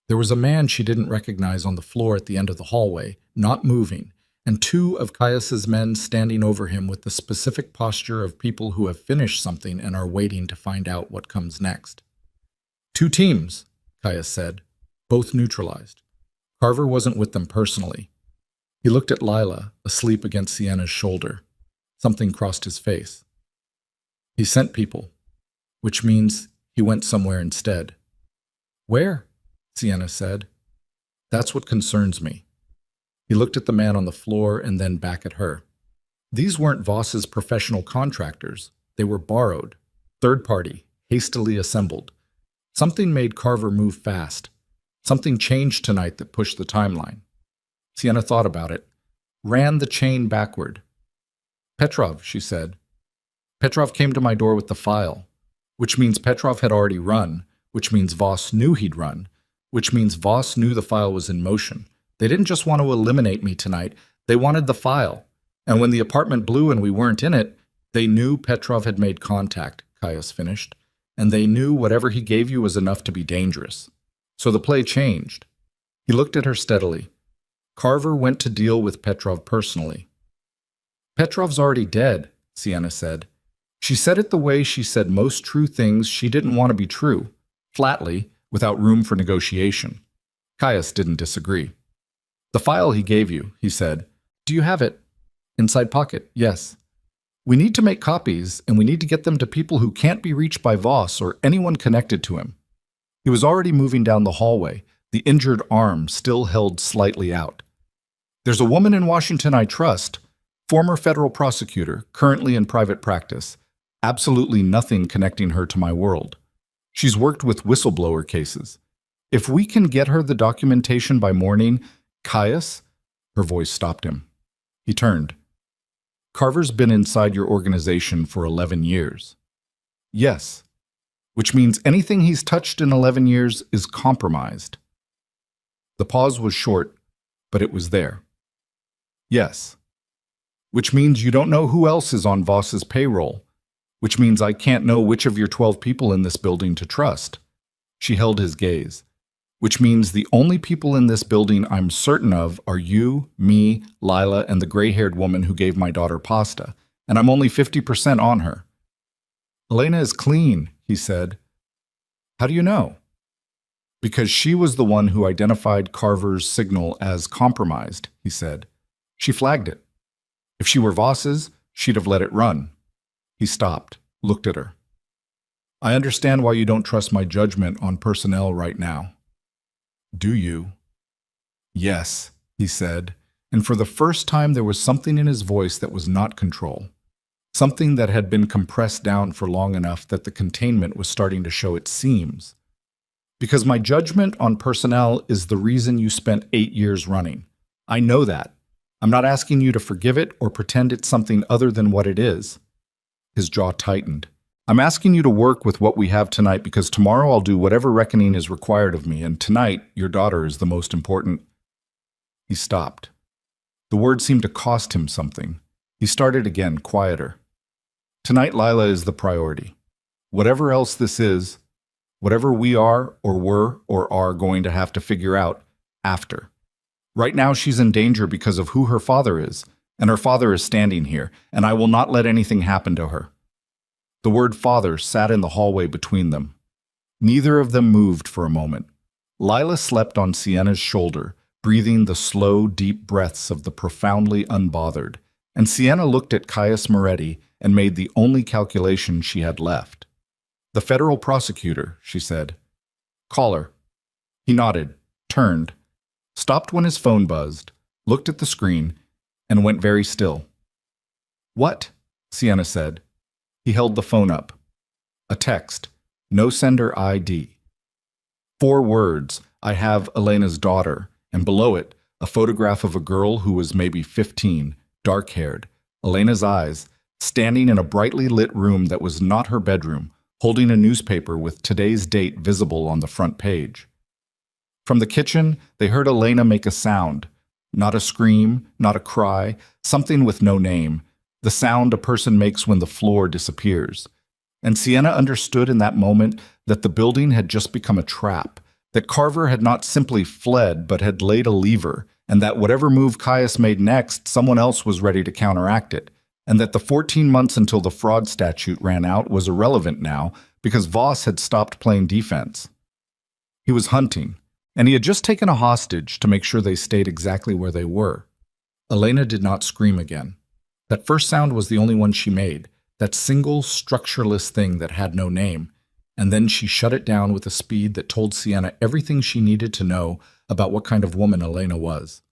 There was a man she didn't recognize on the floor at the end of the hallway, not moving, and 2 of Caius's men standing over him with the specific posture of people who have finished something and are waiting to find out what comes next. "2 teams, Caius said, both neutralized. Carver wasn't with them personally. He looked at Lila, asleep against Sienna's shoulder. Something crossed his face. "He sent people, which means he went somewhere instead." "Where?" Sienna said. "That's what concerns me." He looked at the man on the floor and then back at her. These weren't Voss's professional contractors. They were borrowed, third party, hastily assembled. Something made Carver move fast. Something changed tonight that pushed the timeline. Sienna thought about it, ran the chain backward. "Petrov," she said. "Petrov came to my door with the file, which means Petrov had already run, which means Voss knew he'd run, which means Voss knew the file was in motion. They didn't just want to eliminate me tonight, they wanted the file. And when the apartment blew and we weren't in it, they knew Petrov had made contact," Caius finished, "and they knew whatever he gave you was enough to be dangerous. So the play changed." He looked at her steadily. "Carver went to deal with Petrov personally." "Petrov's already dead," Sienna said. She said it the way she said most true things she didn't want to be true, flatly, without room for negotiation. Caius didn't disagree. "The file he gave you," he said. "Do you have it?" "Inside pocket, yes." "We need to make copies, and we need to get them to people who can't be reached by Voss or anyone connected to him." He was already moving down the hallway, the injured arm still held slightly out. "There's a woman in Washington I trust, former federal prosecutor, currently in private practice. Absolutely nothing connecting her to my world. She's worked with whistleblower cases. If we can get her the documentation by morning, Caius," her voice stopped him. He turned. "Carver's been inside your organization for 11 years. "Yes." which means anything he's touched in 11 years is compromised. The pause was short, but it was there. Yes. Which means you don't know who else is on Voss's payroll, which means I can't know which of your 12 people in this building to trust. She held his gaze. Which means the only people in this building I'm certain of are you, me, Lila, and the gray-haired woman who gave my daughter pasta, and I'm only 50% on her. Elena is clean, he said. How do you know? Because she was the one who identified Carver's signal as compromised, he said. She flagged it. If she were Voss's, she'd have let it run. He stopped, looked at her. I understand why you don't trust my judgment on personnel right now. Do you? Yes, he said, and for the first time there was something in his voice that was not control. Something that had been compressed down for long enough that the containment was starting to show its seams. Because my judgment on personnel is the reason you spent 8 years running. I know that. I'm not asking you to forgive it or pretend it's something other than what it is. His jaw tightened. I'm asking you to work with what we have tonight because tomorrow I'll do whatever reckoning is required of me, and tonight your daughter is the most important. He stopped. The word seemed to cost him something. He started again, quieter. Tonight Lila is the priority. Whatever else this is, whatever we are or were or are going to have to figure out after. Right now she's in danger because of who her father is, and her father is standing here, and I will not let anything happen to her. The word father sat in the hallway between them. Neither of them moved for a moment. Lila slept on Sienna's shoulder, breathing the slow, deep breaths of the profoundly unbothered, and Sienna looked at Caius Moretti and made the only calculation she had left. The federal prosecutor, she said. Call her. He nodded, turned, stopped when his phone buzzed, looked at the screen, and went very still. What? Sienna said. He held the phone up. A text. No sender ID. 4 words. I have Elena's daughter. And below it, a photograph of a girl who was maybe 15, dark-haired, Elena's eyes, standing in a brightly lit room that was not her bedroom, holding a newspaper with today's date visible on the front page. From the kitchen, they heard Elena make a sound. Not a scream, not a cry, something with no name. The sound a person makes when the floor disappears. And Sienna understood in that moment that the building had just become a trap, that Carver had not simply fled but had laid a lever, and that whatever move Caius made next, someone else was ready to counteract it, and that the 14 months until the fraud statute ran out was irrelevant now because Voss had stopped playing defense. He was hunting, and he had just taken a hostage to make sure they stayed exactly where they were. Elena did not scream again. That first sound was the only one she made, that single, structureless thing that had no name, and then she shut it down with a speed that told Sienna everything she needed to know about what kind of woman Elena was.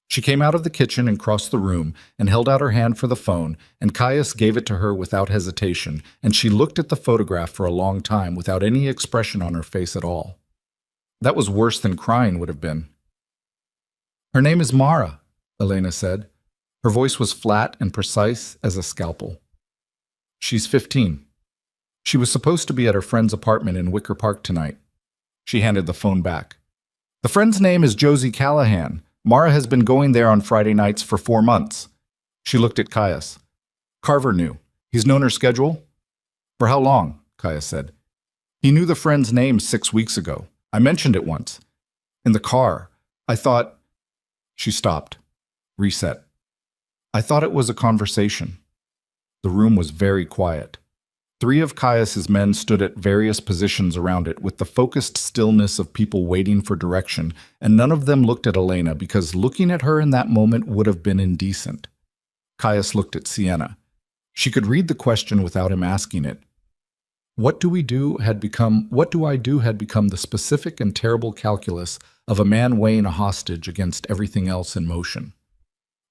She came out of the kitchen and crossed the room and held out her hand for the phone, and Caius gave it to her without hesitation, and she looked at the photograph for a long time without any expression on her face at all. That was worse than crying would have been. Her name is Mara, Elena said. Her voice was flat and precise as a scalpel. She's 15. She was supposed to be at her friend's apartment in Wicker Park tonight. She handed the phone back. The friend's name is Josie Callahan. Mara has been going there on Friday nights for 4 months. She looked at Caius. Carver knew. He's known her schedule? For how long? Caius said. He knew the friend's name 6 weeks ago. I mentioned it once. In the car. I thought... She stopped. Reset. I thought it was a conversation. The room was very quiet. 3 of Caius's men stood at various positions around it with the focused stillness of people waiting for direction, and none of them looked at Elena because looking at her in that moment would have been indecent. Caius looked at Sienna. She could read the question without him asking it. What do I do had become the specific and terrible calculus of a man weighing a hostage against everything else in motion.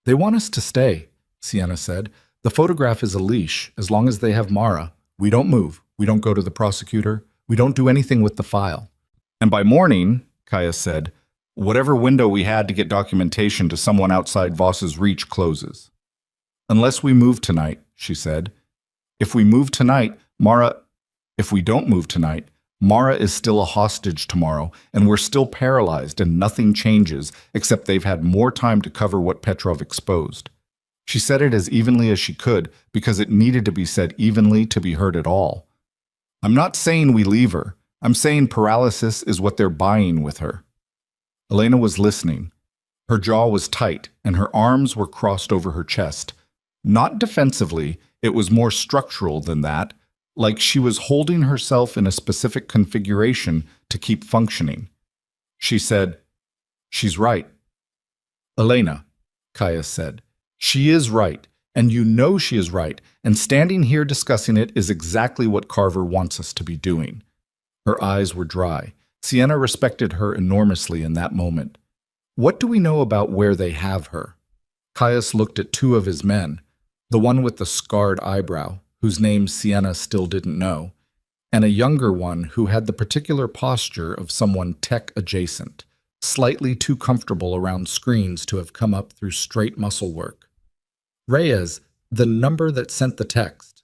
They want us to stay, Sienna said. The photograph is a leash. As long as they have Mara, we don't move. We don't go to the prosecutor. We don't do anything with the file. And by morning, Caius said, whatever window we had to get documentation to someone outside Voss's reach closes. Unless we move tonight, she said. If we move tonight, Mara... If we don't move tonight, Mara is still a hostage tomorrow, and we're still paralyzed and nothing changes except they've had more time to cover what Petrov exposed. She said it as evenly as she could because it needed to be said evenly to be heard at all. I'm not saying we leave her. I'm saying paralysis is what they're buying with her. Elena was listening. Her jaw was tight, and her arms were crossed over her chest. Not defensively, it was more structural than that, like she was holding herself in a specific configuration to keep functioning. She said, "She's right." "Elena," Caius said, "she is right, and you know she is right, and standing here discussing it is exactly what Carver wants us to be doing." Her eyes were dry. Sienna respected her enormously in that moment. "What do we know about where they have her?" Caius looked at two of his men, the one with the scarred eyebrow, whose name Sienna still didn't know, and a younger one who had the particular posture of someone tech-adjacent, slightly too comfortable around screens to have come up through straight muscle work. "Reyes, the number that sent the text."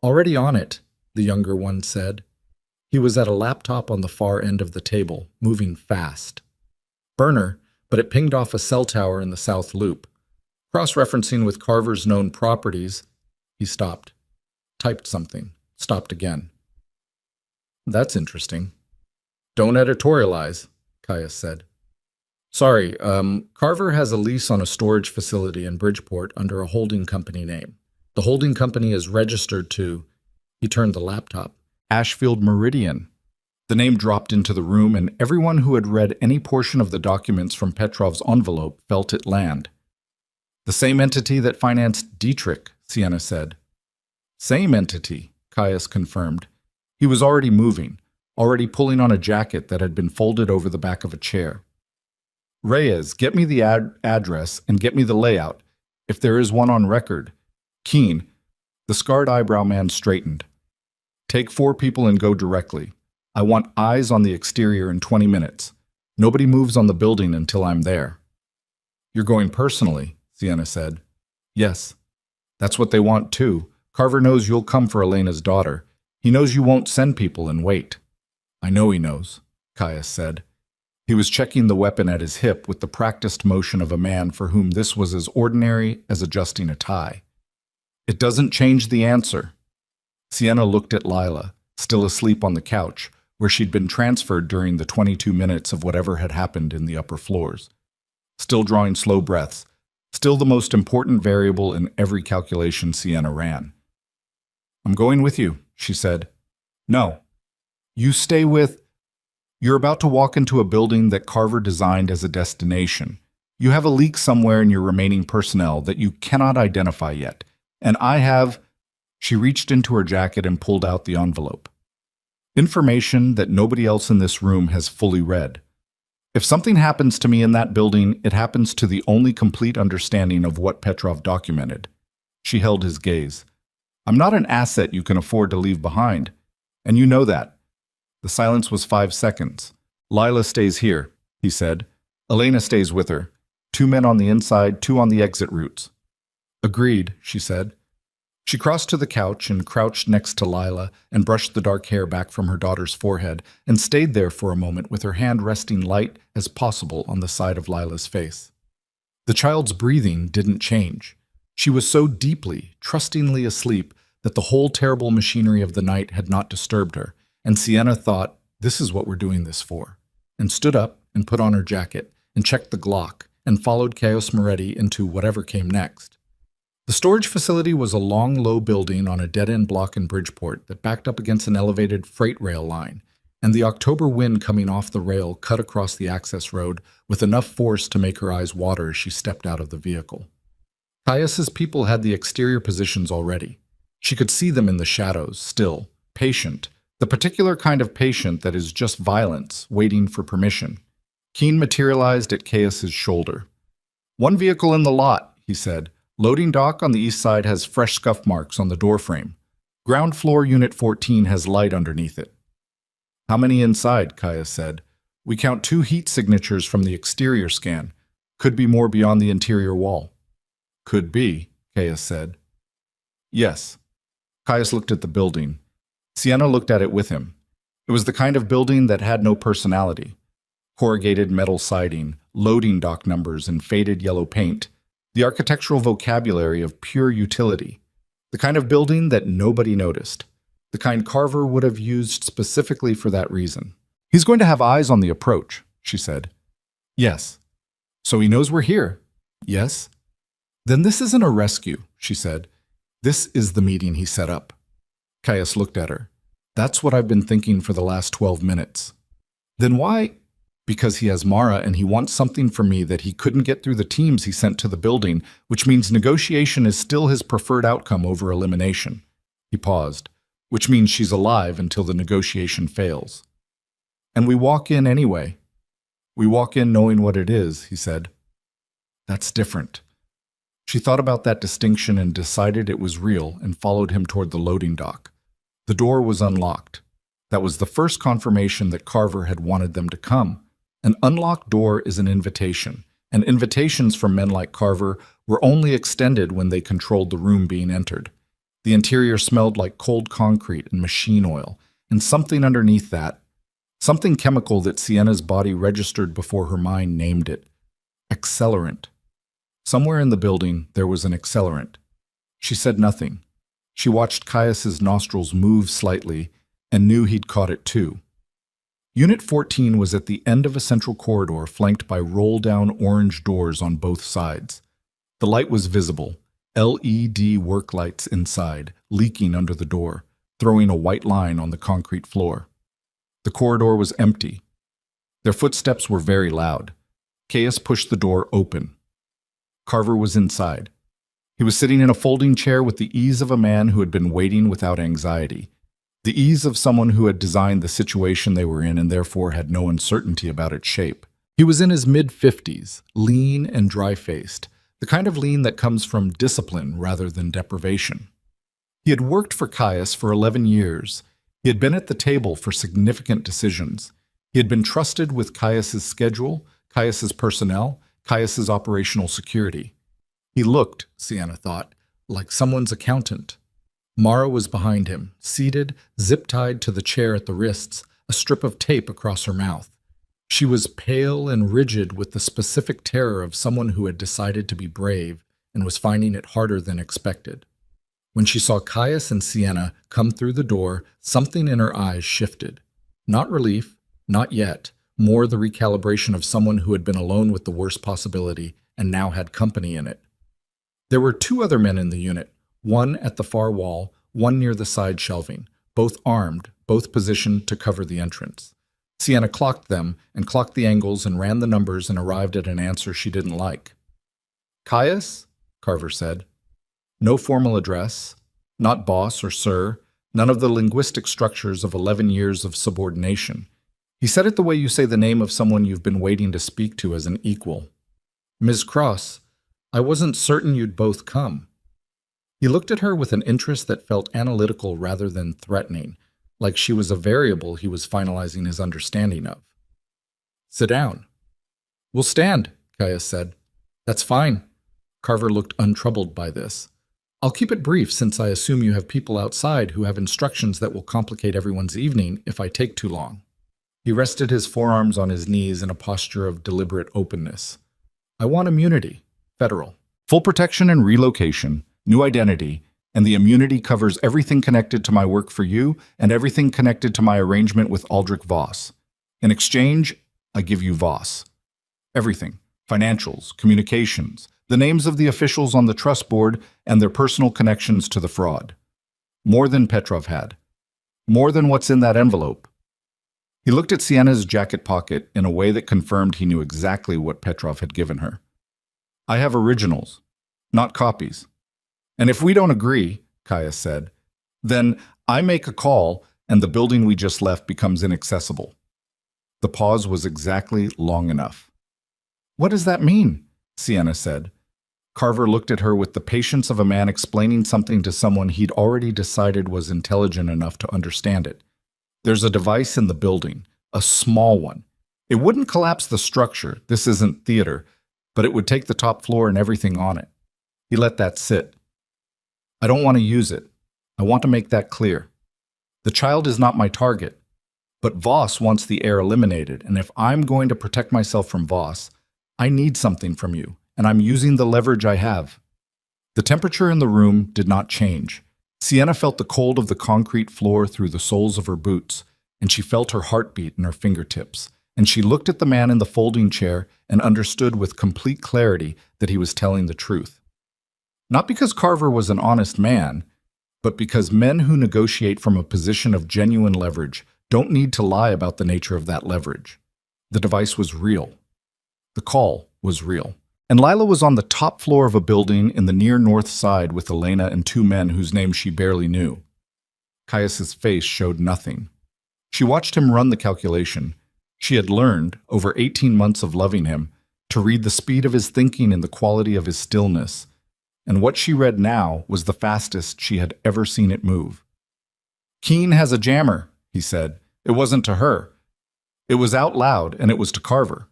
"Already on it," the younger one said. He was at a laptop on the far end of the table, moving fast. "Burner, but it pinged off a cell tower in the South Loop. Cross-referencing with Carver's known properties." He stopped, typed something, stopped again. "That's interesting." "Don't editorialize," Caius said. "Sorry, Carver has a lease on a storage facility in Bridgeport under a holding company name. The holding company is registered to," he turned the laptop, "Ashfield Meridian." The name dropped into the room, and everyone who had read any portion of the documents from Petrov's envelope felt it land. "The same entity that financed Dietrich," Sienna said. "Same entity," Caius confirmed. He was already moving, already pulling on a jacket that had been folded over the back of a chair. "Reyes, get me the address and get me the layout, if there is one on record. Keen." The scarred eyebrow man straightened. "Take 4 people and go directly. I want eyes on the exterior in 20 minutes. Nobody moves on the building until I'm there." "You're going personally," Sienna said. "Yes. That's what they want too. Carver knows you'll come for Elena's daughter. He knows you won't send people and wait." "I know he knows," Caius said. He was checking the weapon at his hip with the practiced motion of a man for whom this was as ordinary as adjusting a tie. "It doesn't change the answer." Sienna looked at Lila, still asleep on the couch, where she'd been transferred during the 22 minutes of whatever had happened in the upper floors. Still drawing slow breaths, still the most important variable in every calculation Sienna ran. "I'm going with you," she said. "No. You stay with—" "You're about to walk into a building that Carver designed as a destination. You have a leak somewhere in your remaining personnel that you cannot identify yet. And I have—" She reached into her jacket and pulled out the envelope. "Information that nobody else in this room has fully read. If something happens to me in that building, it happens to the only complete understanding of what Petrov documented." She held his gaze. "I'm not an asset you can afford to leave behind. And you know that." The silence was 5 seconds. "Lila stays here," he said. "Elena stays with her. 2 men on the inside, 2 on the exit routes." "Agreed," she said. She crossed to the couch and crouched next to Lila and brushed the dark hair back from her daughter's forehead and stayed there for a moment with her hand resting light as possible on the side of Lila's face. The child's breathing didn't change. She was so deeply, trustingly asleep that the whole terrible machinery of the night had not disturbed her, and Sienna thought, "This is what we're doing this for," and stood up and put on her jacket and checked the Glock and followed Caius Moretti into whatever came next. The storage facility was a long, low building on a dead-end block in Bridgeport that backed up against an elevated freight rail line, and the October wind coming off the rail cut across the access road with enough force to make her eyes water as she stepped out of the vehicle. Caius's people had the exterior positions already. She could see them in the shadows, still, patient, the particular kind of patient that is just violence, waiting for permission. Keen materialized at Caius's shoulder. "One vehicle in the lot," he said. "Loading dock on the east side has fresh scuff marks on the doorframe. Ground floor Unit 14 has light underneath it." "How many inside?" Caius said. "We count 2 heat signatures from the exterior scan. Could be more beyond the interior wall." "Could be," Caius said. "Yes." Caius looked at the building. Sienna looked at it with him. It was the kind of building that had no personality. Corrugated metal siding, loading dock numbers, and faded yellow paint. The architectural vocabulary of pure utility. The kind of building that nobody noticed. The kind Carver would have used specifically for that reason. He's going to have eyes on the approach, she said. Yes. So he knows we're here. Yes. Then this isn't a rescue, she said. This is the meeting he set up. Caius looked at her. That's what I've been thinking for the last 12 minutes. Then why? Because he has Mara and he wants something from me that he couldn't get through the teams he sent to the building, which means negotiation is still his preferred outcome over elimination. He paused, which means she's alive until the negotiation fails. And we walk in anyway. We walk in knowing what it is, he said. That's different. She thought about that distinction and decided it was real and followed him toward the loading dock. The door was unlocked. That was the first confirmation that Carver had wanted them to come. An unlocked door is an invitation, and invitations from men like Carver were only extended when they controlled the room being entered. The interior smelled like cold concrete and machine oil, and something underneath that, something chemical that Sienna's body registered before her mind named it. Accelerant. Somewhere in the building there was an accelerant. She said nothing. She watched Caius's nostrils move slightly and knew he'd caught it too. Unit 14 was at the end of a central corridor flanked by roll-down orange doors on both sides. The light was visible, LED work lights inside, leaking under the door, throwing a white line on the concrete floor. The corridor was empty. Their footsteps were very loud. Caius pushed the door open. Carver was inside. He was sitting in a folding chair with the ease of a man who had been waiting without anxiety. The ease of someone who had designed the situation they were in and therefore had no uncertainty about its shape. He was in his mid-50s, lean and dry-faced, the kind of lean that comes from discipline rather than deprivation. He had worked for Caius for 11 years. He had been at the table for significant decisions. He had been trusted with Caius's schedule, Caius's personnel, Caius's operational security. He looked, Sienna thought, like someone's accountant. Mara was behind him, seated, zip-tied to the chair at the wrists, a strip of tape across her mouth. She was pale and rigid with the specific terror of someone who had decided to be brave and was finding it harder than expected. When she saw Caius and Sienna come through the door, something in her eyes shifted. Not relief, not yet, more the recalibration of someone who had been alone with the worst possibility and now had company in it. There were two other men in the unit, one at the far wall, one near the side shelving, both armed, both positioned to cover the entrance. Sienna clocked them and clocked the angles and ran the numbers and arrived at an answer she didn't like. Caius? Carver said. No formal address, not boss or sir, none of the linguistic structures of 11 years of subordination. He said it the way you say the name of someone you've been waiting to speak to as an equal. Ms. Cross, I wasn't certain you'd both come. He looked at her with an interest that felt analytical rather than threatening, like she was a variable he was finalizing his understanding of. Sit down. We'll stand, Caius said. That's fine. Carver looked untroubled by this. I'll keep it brief since I assume you have people outside who have instructions that will complicate everyone's evening if I take too long. He rested his forearms on his knees in a posture of deliberate openness. I want immunity, federal. Full protection and relocation, new identity, and the immunity covers everything connected to my work for you and everything connected to my arrangement with Aldrich Voss. In exchange, I give you Voss. Everything. Financials, communications, the names of the officials on the trust board, and their personal connections to the fraud. More than Petrov had. More than what's in that envelope. He looked at Sienna's jacket pocket in a way that confirmed he knew exactly what Petrov had given her. I have originals, not copies. And if we don't agree, Caius said, then I make a call and the building we just left becomes inaccessible. The pause was exactly long enough. What does that mean? Sienna said. Carver looked at her with the patience of a man explaining something to someone he'd already decided was intelligent enough to understand it. There's a device in the building, a small one. It wouldn't collapse the structure, this isn't theater, but it would take the top floor and everything on it. He let that sit. I don't want to use it. I want to make that clear. The child is not my target. But Voss wants the heir eliminated, and if I'm going to protect myself from Voss, I need something from you, and I'm using the leverage I have. The temperature in the room did not change. Sienna felt the cold of the concrete floor through the soles of her boots, and she felt her heartbeat in her fingertips. And she looked at the man in the folding chair and understood with complete clarity that he was telling the truth. Not because Carver was an honest man, but because men who negotiate from a position of genuine leverage don't need to lie about the nature of that leverage. The device was real. The call was real. And Lila was on the top floor of a building in the near north side with Elena and two men whose names she barely knew. Caius's face showed nothing. She watched him run the calculation. She had learned, over 18 months of loving him, to read the speed of his thinking and the quality of his stillness. And what she read now was the fastest she had ever seen it move. "Keene has a jammer," he said. It wasn't to her. It was out loud, and it was to Carver.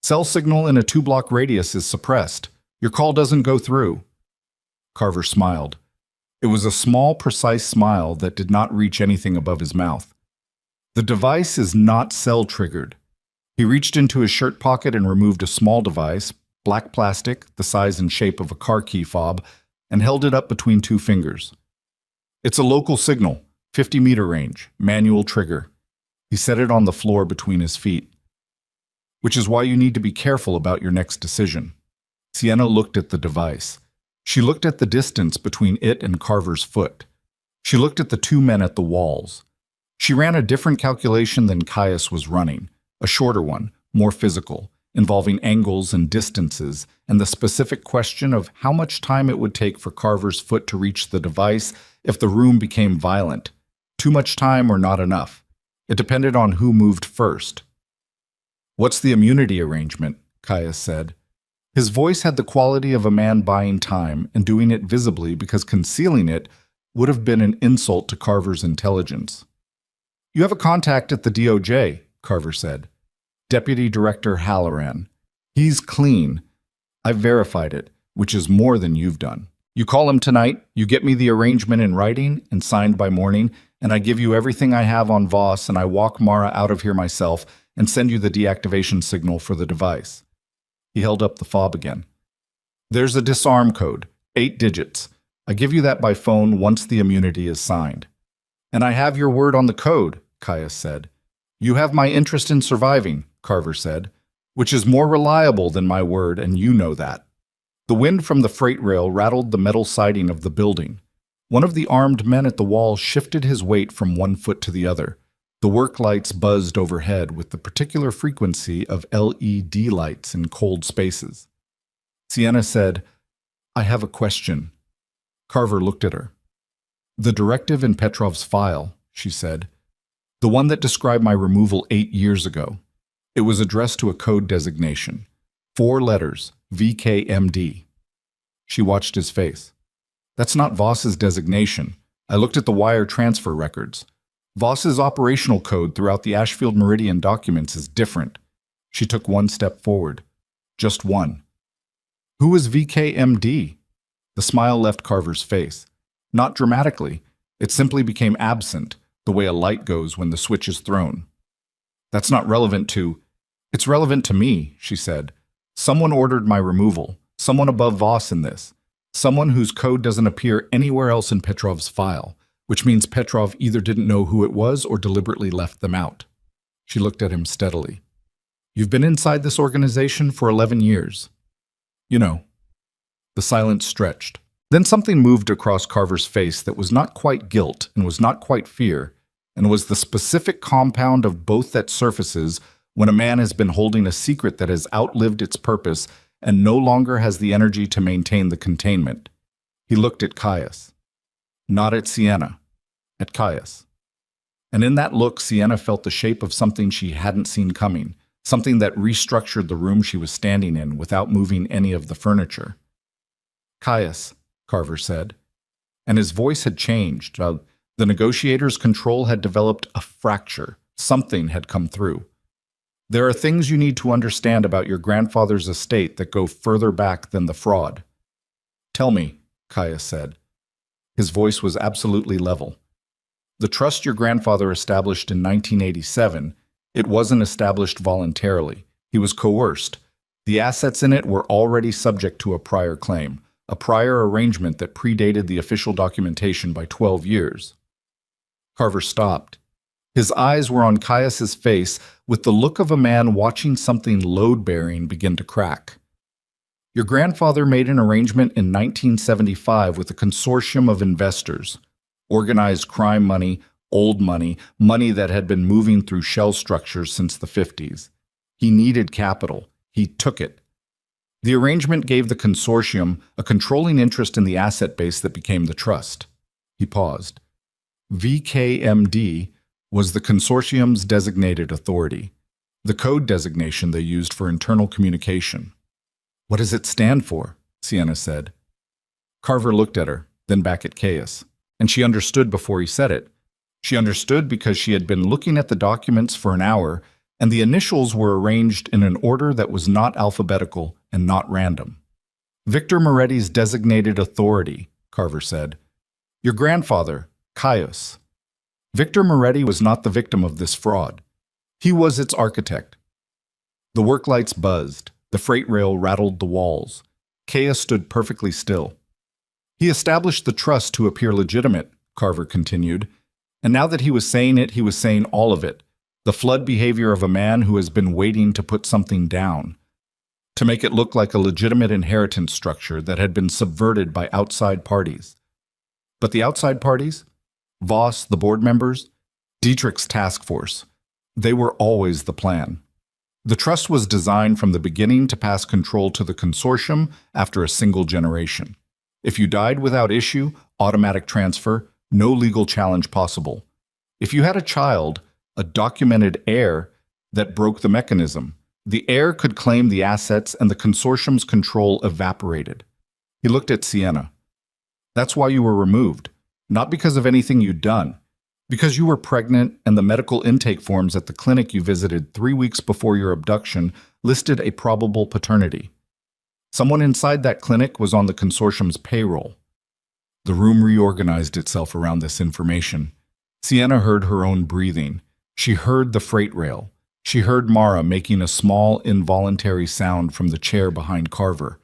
"Cell signal in a 2-block radius is suppressed. Your call doesn't go through." Carver smiled. It was a small, precise smile that did not reach anything above his mouth. "The device is not cell-triggered." He reached into his shirt pocket and removed a small device, black plastic, the size and shape of a car key fob, and held it up between two fingers. "It's a local signal. 50-meter range, manual trigger." He set it on the floor between his feet. "Which is why you need to be careful about your next decision." Sienna looked at the device. She looked at the distance between it and Carver's foot. She looked at the two men at the walls. She ran a different calculation than Caius was running, a shorter one, more physical, involving angles and distances, and the specific question of how much time it would take for Carver's foot to reach the device if the room became violent. Too much time or not enough. It depended on who moved first. "What's the immunity arrangement?" Caius said. His voice had the quality of a man buying time and doing it visibly because concealing it would have been an insult to Carver's intelligence. "You have a contact at the DOJ, Carver said. "Deputy Director Halloran. He's clean. I've verified it, which is more than you've done. You call him tonight, you get me the arrangement in writing and signed by morning, and I give you everything I have on Voss, and I walk Mara out of here myself and send you the deactivation signal for the device." He held up the fob again. "There's a disarm code, 8 digits. I give you that by phone once the immunity is signed." "And I have your word on the code," Caius said. "You have my interest in surviving," Carver said, "which is more reliable than my word, and you know that." The wind from the freight rail rattled the metal siding of the building. One of the armed men at the wall shifted his weight from one foot to the other. The work lights buzzed overhead with the particular frequency of LED lights in cold spaces. Sienna said, "I have a question." Carver looked at her. "The directive in Petrov's file," she said. "The one that described my removal 8 years ago. It was addressed to a code designation. 4 letters, VKMD. She watched his face. "That's not Voss's designation. I looked at the wire transfer records. Voss's operational code throughout the Ashfield Meridian documents is different." She took one step forward. Just one. "Who is VKMD? The smile left Carver's face. Not dramatically. It simply became absent, the way a light goes when the switch is thrown. "That's not relevant to—" "It's relevant to me," she said. "Someone ordered my removal. Someone above Voss in this. Someone whose code doesn't appear anywhere else in Petrov's file, which means Petrov either didn't know who it was or deliberately left them out." She looked at him steadily. "You've been inside this organization for 11 years. You know." The silence stretched. Then something moved across Carver's face that was not quite guilt and was not quite fear, and was the specific compound of both that surfaces when a man has been holding a secret that has outlived its purpose and no longer has the energy to maintain the containment. He looked at Caius. Not at Sienna, at Caius. And in that look, Sienna felt the shape of something she hadn't seen coming, something that restructured the room she was standing in without moving any of the furniture. "Caius," Carver said. And his voice had changed. The negotiator's control had developed a fracture. Something had come through. "There are things you need to understand about your grandfather's estate that go further back than the fraud." "Tell me," Caius said. His voice was absolutely level. The trust your grandfather established in 1987, it wasn't established voluntarily. He was coerced. The assets in it were already subject to a prior claim, a prior arrangement that predated the official documentation by 12 years. Carver stopped. His eyes were on Caius's face with the look of a man watching something load-bearing begin to crack. Your grandfather made an arrangement in 1975 with a consortium of investors, organized crime money, old money, money that had been moving through shell structures since the 50s. He needed capital. He took it. The arrangement gave the consortium a controlling interest in the asset base that became the trust. He paused. VKMD was the consortium's designated authority, the code designation they used for internal communication. What does it stand for? Sienna said. Carver looked at her, then back at Caius, and she understood before he said it. She understood because she had been looking at the documents for an hour, and the initials were arranged in an order that was not alphabetical and not random. Victor Moretti's designated authority, Carver said. Your grandfather, Caius. Victor Moretti was not the victim of this fraud. He was its architect. The work lights buzzed. The freight rail rattled the walls. Caius stood perfectly still. He established the trust to appear legitimate, Carver continued, and now that he was saying it, he was saying all of it, the flood behavior of a man who has been waiting to put something down, to make it look like a legitimate inheritance structure that had been subverted by outside parties. But the outside parties? Voss, the board members, Dietrich's task force. They were always the plan. The trust was designed from the beginning to pass control to the consortium after a single generation. If you died without issue, automatic transfer, no legal challenge possible. If you had a child, a documented heir, that broke the mechanism, the heir could claim the assets and the consortium's control evaporated. He looked at Sienna. That's why you were removed. Not because of anything you'd done. Because you were pregnant and the medical intake forms at the clinic you visited 3 weeks before your abduction listed a probable paternity. Someone inside that clinic was on the consortium's payroll. The room reorganized itself around this information. Sienna heard her own breathing. She heard the freight rail. She heard Mara making a small, involuntary sound from the chair behind Carver.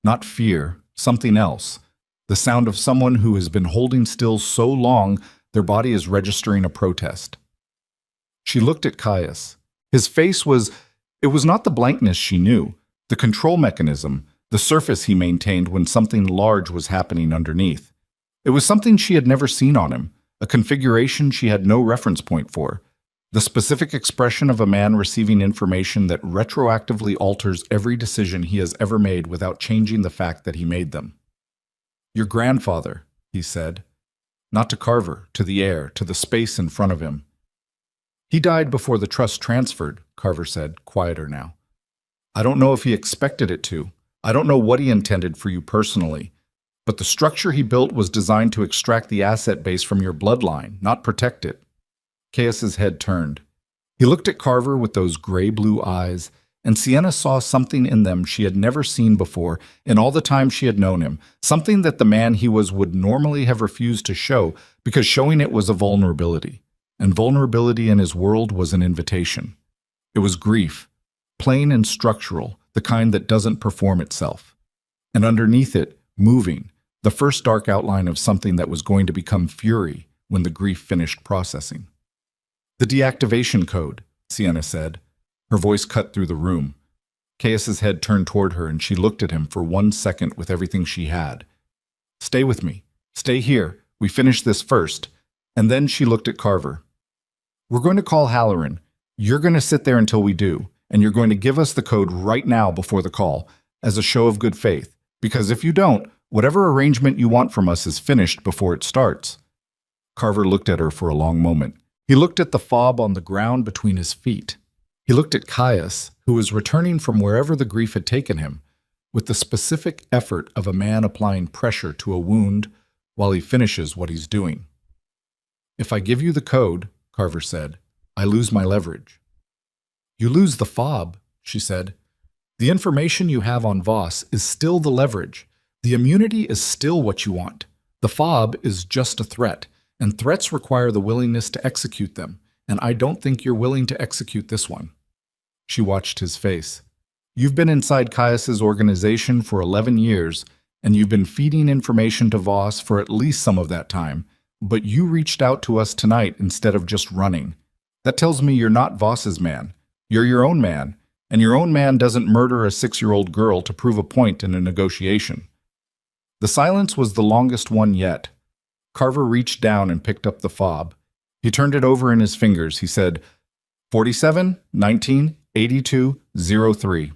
Not fear, something else. The sound of someone who has been holding still so long their body is registering a protest. She looked at Caius. His face was not the blankness she knew, the control mechanism, the surface he maintained when something large was happening underneath. It was something she had never seen on him, a configuration she had no reference point for, the specific expression of a man receiving information that retroactively alters every decision he has ever made without changing the fact that he made them. Your grandfather, he said. Not to Carver, to the air, to the space in front of him. He died before the trust transferred, Carver said, quieter now. I don't know if he expected it to. I don't know what he intended for you personally. But the structure he built was designed to extract the asset base from your bloodline, not protect it. Caius's head turned. He looked at Carver with those gray-blue eyes, and Sienna saw something in them she had never seen before in all the time she had known him, something that the man he was would normally have refused to show because showing it was a vulnerability, and vulnerability in his world was an invitation. It was grief, plain and structural, the kind that doesn't perform itself. And underneath it, moving, the first dark outline of something that was going to become fury when the grief finished processing. The deactivation code, Sienna said. Her voice cut through the room. Caius's head turned toward her and she looked at him for 1 second with everything she had. Stay with me. Stay here. We finish this first. And then she looked at Carver. We're going to call Halloran. You're going to sit there until we do, and you're going to give us the code right now before the call, as a show of good faith. Because if you don't, whatever arrangement you want from us is finished before it starts. Carver looked at her for a long moment. He looked at the fob on the ground between his feet. He looked at Caius, who was returning from wherever the grief had taken him, with the specific effort of a man applying pressure to a wound while he finishes what he's doing. If I give you the code, Carver said, I lose my leverage. You lose the fob, she said. The information you have on Voss is still the leverage. The immunity is still what you want. The fob is just a threat, and threats require the willingness to execute them, and I don't think you're willing to execute this one." She watched his face. "You've been inside Caius's organization for 11 years, and you've been feeding information to Voss for at least some of that time, but you reached out to us tonight instead of just running. That tells me you're not Voss's man. You're your own man, and your own man doesn't murder a 6-year-old girl to prove a point in a negotiation." The silence was the longest one yet. Carver reached down and picked up the fob. He turned it over in his fingers. He said, 47 19 82 03.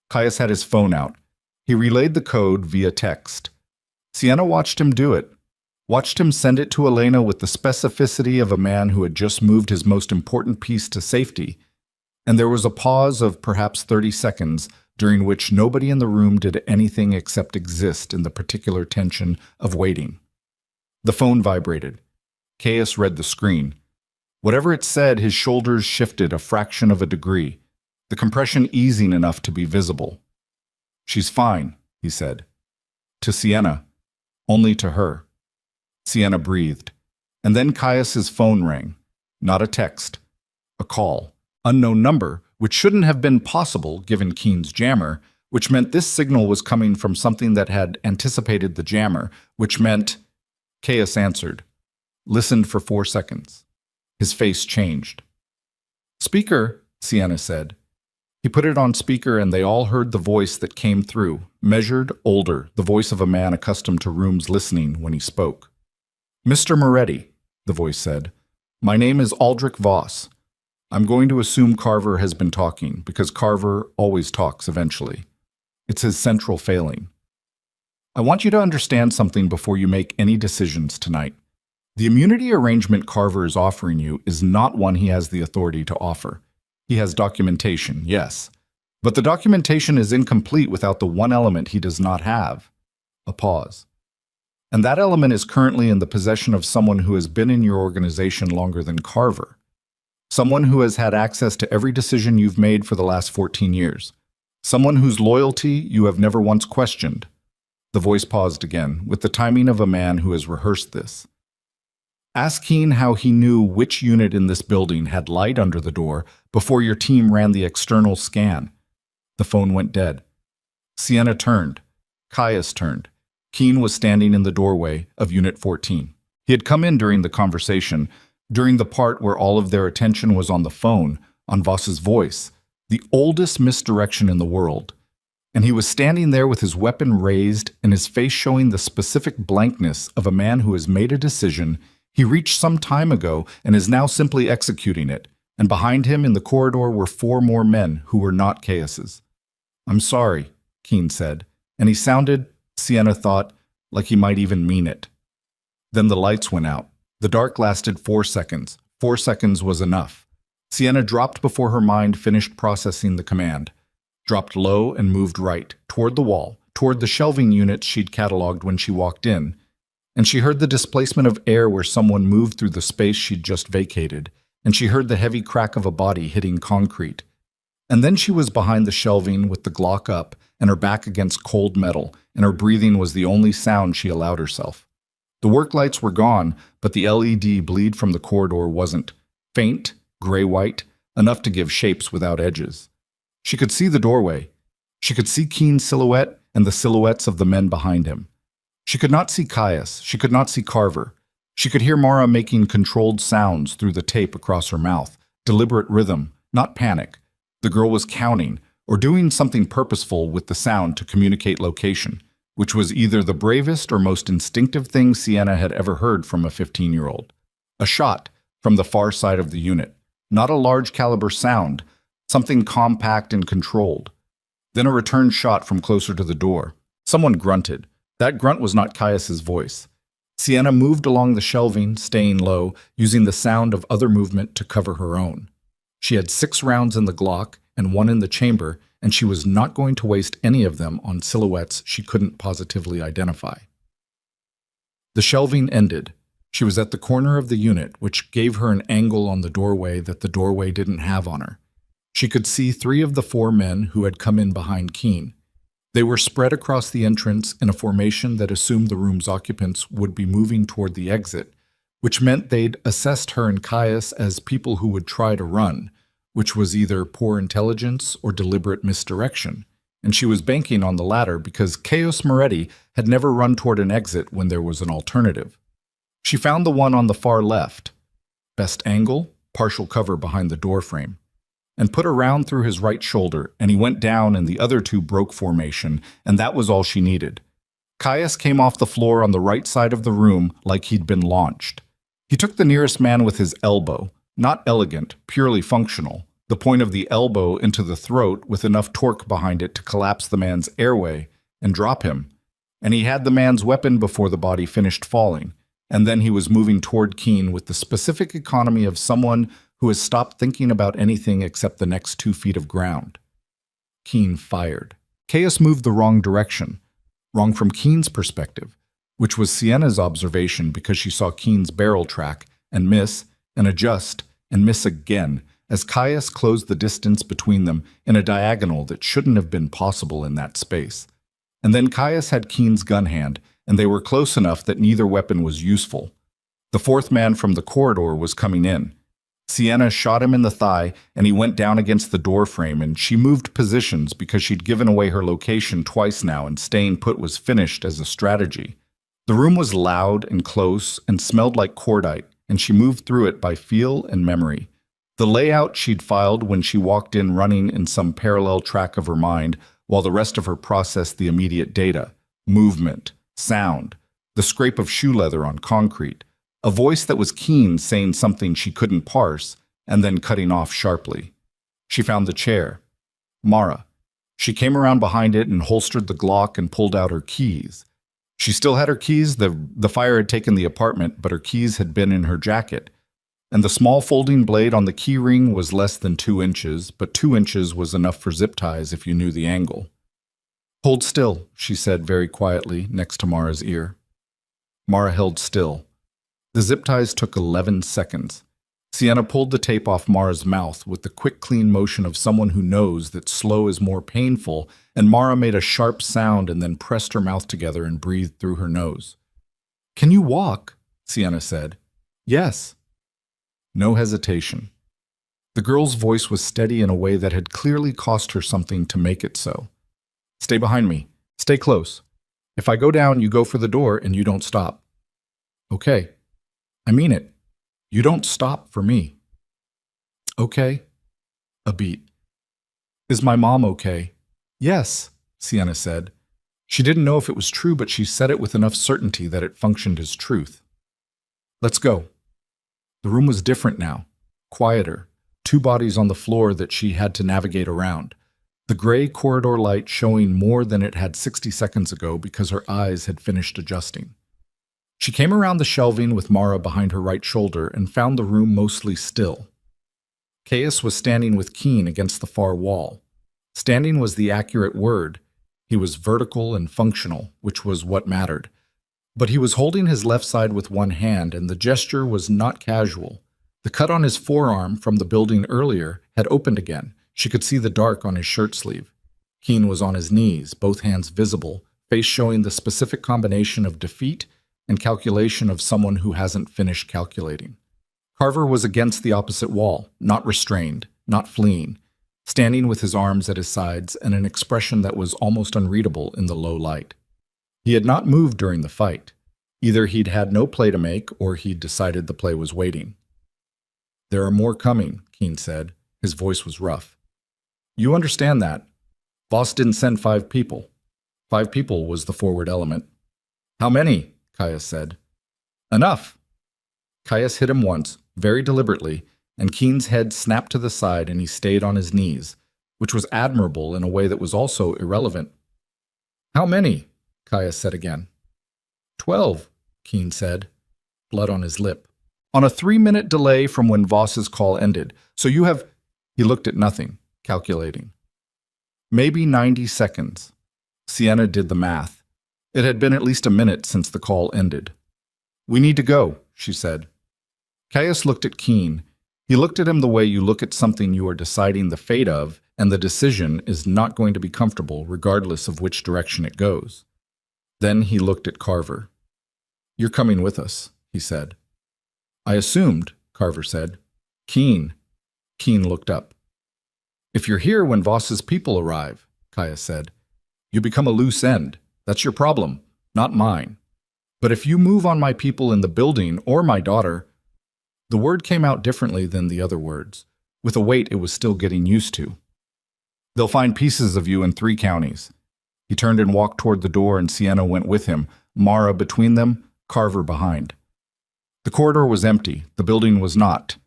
Caius had his phone out. He relayed the code via text. Sienna watched him do it, watched him send it to Elena with the specificity of a man who had just moved his most important piece to safety, and there was a pause of perhaps 30 seconds during which nobody in the room did anything except exist in the particular tension of waiting. The phone vibrated. Caius read the screen. Whatever it said, his shoulders shifted a fraction of a degree, the compression easing enough to be visible. "She's fine," he said. To Sienna, only to her. Sienna breathed. And then Caius's phone rang. Not a text. A call. Unknown number, which shouldn't have been possible given Keen's jammer, which meant this signal was coming from something that had anticipated the jammer, which meant... Caius answered. Listened for 4 seconds. His face changed. "Speaker," Sienna said. He put it on speaker and they all heard the voice that came through, measured, older, the voice of a man accustomed to rooms listening when he spoke. "Mr. Moretti," the voice said, "my name is Aldrich Voss. I'm going to assume Carver has been talking, because Carver always talks eventually. It's his central failing. I want you to understand something before you make any decisions tonight. The immunity arrangement Carver is offering you is not one he has the authority to offer. He has documentation, yes, but the documentation is incomplete without the one element he does not have. A pause. And that element is currently in the possession of someone who has been in your organization longer than Carver. Someone who has had access to every decision you've made for the last 14 years. Someone whose loyalty you have never once questioned." The voice paused again, with the timing of a man who has rehearsed this. "Ask Keen how he knew which unit in this building had light under the door before your team ran the external scan." The phone went dead. Sienna turned. Caius turned. Keen was standing in the doorway of Unit 14. He had come in during the conversation, during the part where all of their attention was on the phone, on Voss's voice, the oldest misdirection in the world. And he was standing there with his weapon raised and his face showing the specific blankness of a man who has made a decision he reached some time ago and is now simply executing it, and behind him in the corridor were 4 more men who were not Caius's. "I'm sorry," Keen said, and he sounded, Sienna thought, like he might even mean it. Then the lights went out. The dark lasted 4 seconds. 4 seconds was enough. Sienna dropped before her mind finished processing the command, dropped low and moved right, toward the wall, toward the shelving units she'd cataloged when she walked in, and she heard the displacement of air where someone moved through the space she'd just vacated, and she heard the heavy crack of a body hitting concrete. And then she was behind the shelving with the Glock up and her back against cold metal, and her breathing was the only sound she allowed herself. The work lights were gone, but the LED bleed from the corridor wasn't. Faint, gray-white, enough to give shapes without edges. She could see the doorway. She could see Keen's silhouette and the silhouettes of the men behind him. She could not see Caius. She could not see Carver. She could hear Mara making controlled sounds through the tape across her mouth, deliberate rhythm, not panic. The girl was counting, or doing something purposeful with the sound to communicate location, which was either the bravest or most instinctive thing Sienna had ever heard from a 15-year-old. A shot from the far side of the unit, not a large caliber sound, something compact and controlled. Then a return shot from closer to the door. Someone grunted. That grunt was not Caius's voice. Sienna moved along the shelving, staying low, using the sound of other movement to cover her own. She had 6 rounds in the Glock and 1 in the chamber, and she was not going to waste any of them on silhouettes she couldn't positively identify. The shelving ended. She was at the corner of the unit, which gave her an angle on the doorway that the doorway didn't have on her. She could see 3 of the 4 men who had come in behind Keen. They were spread across the entrance in a formation that assumed the room's occupants would be moving toward the exit, which meant they'd assessed her and Caius as people who would try to run, which was either poor intelligence or deliberate misdirection, and she was banking on the latter because Caius Moretti had never run toward an exit when there was an alternative. She found the one on the far left, best angle, partial cover behind the doorframe, and put a round through his right shoulder, and he went down and the other two broke formation, and that was all she needed. Caius came off the floor on the right side of the room like he'd been launched. He took the nearest man with his elbow, not elegant, purely functional, the point of the elbow into the throat with enough torque behind it to collapse the man's airway and drop him. And he had the man's weapon before the body finished falling, and then he was moving toward Keene with the specific economy of someone who has stopped thinking about anything except the next 2 feet of ground. Keene fired. Caius moved the wrong direction, wrong from Keene's perspective, which was Sienna's observation because she saw Keene's barrel track and miss and adjust and miss again as Caius closed the distance between them in a diagonal that shouldn't have been possible in that space. And then Caius had Keene's gun hand, and they were close enough that neither weapon was useful. The fourth man from the corridor was coming in. Sienna shot him in the thigh, and he went down against the doorframe, and she moved positions because she'd given away her location twice now, and staying put was finished as a strategy. The room was loud and close and smelled like cordite, and she moved through it by feel and memory. The layout she'd filed when she walked in running in some parallel track of her mind, while the rest of her processed the immediate data, movement, sound, the scrape of shoe leather on concrete, a voice that was Keene saying something she couldn't parse, and then cutting off sharply. She found the chair. Mara. She came around behind it and holstered the Glock and pulled out her keys. She still had her keys. The fire had taken the apartment, but her keys had been in her jacket. And the small folding blade on the key ring was less than 2 inches, but 2 inches was enough for zip ties if you knew the angle. "Hold still," she said very quietly next to Mara's ear. Mara held still. The zip ties took 11 seconds. Sienna pulled the tape off Mara's mouth with the quick, clean motion of someone who knows that slow is more painful, and Mara made a sharp sound and then pressed her mouth together and breathed through her nose. "Can you walk?" Sienna said. "Yes." No hesitation. The girl's voice was steady in a way that had clearly cost her something to make it so. "Stay behind me. Stay close. If I go down, you go for the door and you don't stop." "Okay. I mean it. You don't stop for me." "Okay." A beat. "Is my mom okay?" "Yes," Sienna said. She didn't know if it was true, but she said it with enough certainty that it functioned as truth. "Let's go." The room was different now, quieter, 2 bodies on the floor that she had to navigate around. The gray corridor light showing more than it had 60 seconds ago because her eyes had finished adjusting. She came around the shelving with Mara behind her right shoulder and found the room mostly still. Caius was standing with Keene against the far wall. Standing was the accurate word. He was vertical and functional, which was what mattered. But he was holding his left side with one hand, and the gesture was not casual. The cut on his forearm from the building earlier had opened again. She could see the dark on his shirt sleeve. Keene was on his knees, both hands visible, face showing the specific combination of defeat and calculation of someone who hasn't finished calculating. Carver was against the opposite wall, not restrained, not fleeing, standing with his arms at his sides and an expression that was almost unreadable in the low light. He had not moved during the fight. Either he'd had no play to make or he'd decided the play was waiting. "There are more coming," Keene said. His voice was rough. "You understand that. Voss didn't send 5 people. 5 people was the forward element." "How many?" Caius said. "Enough." Caius hit him once, very deliberately, and Keene's head snapped to the side and he stayed on his knees, which was admirable in a way that was also irrelevant. "How many?" Caius said again. 12, Keene said, blood on his lip. "On a 3-minute delay from when Voss's call ended. So you have—" He looked at nothing, calculating. "Maybe 90 seconds. Sienna did the math. It had been at least a minute since the call ended. "We need to go," she said. Caius looked at Keene. He looked at him the way you look at something you are deciding the fate of, and the decision is not going to be comfortable regardless of which direction it goes. Then he looked at Carver. "You're coming with us," he said. I assumed, Carver said. Keen. Keen looked up. If you're here when Voss's people arrive, Kaya said, you become a loose end. That's your problem, not mine. But if you move on my people in the building or my daughter, the word came out differently than the other words, with a weight it was still getting used to. They'll find pieces of you in 3 counties. He turned and walked toward the door, and Sienna went with him, Mara between them, Carver behind. The corridor was empty. The building was not.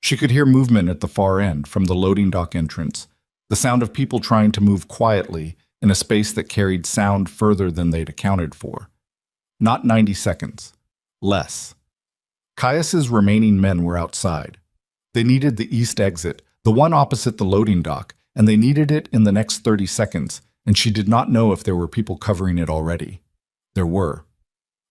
She could hear movement at the far end, from the loading dock entrance, the sound of people trying to move quietly in a space that carried sound further than they'd accounted for. Not 90 seconds. Less. Caius's remaining men were outside. They needed the east exit, the one opposite the loading dock, and they needed it in the next 30 seconds, and she did not know if there were people covering it already. There were.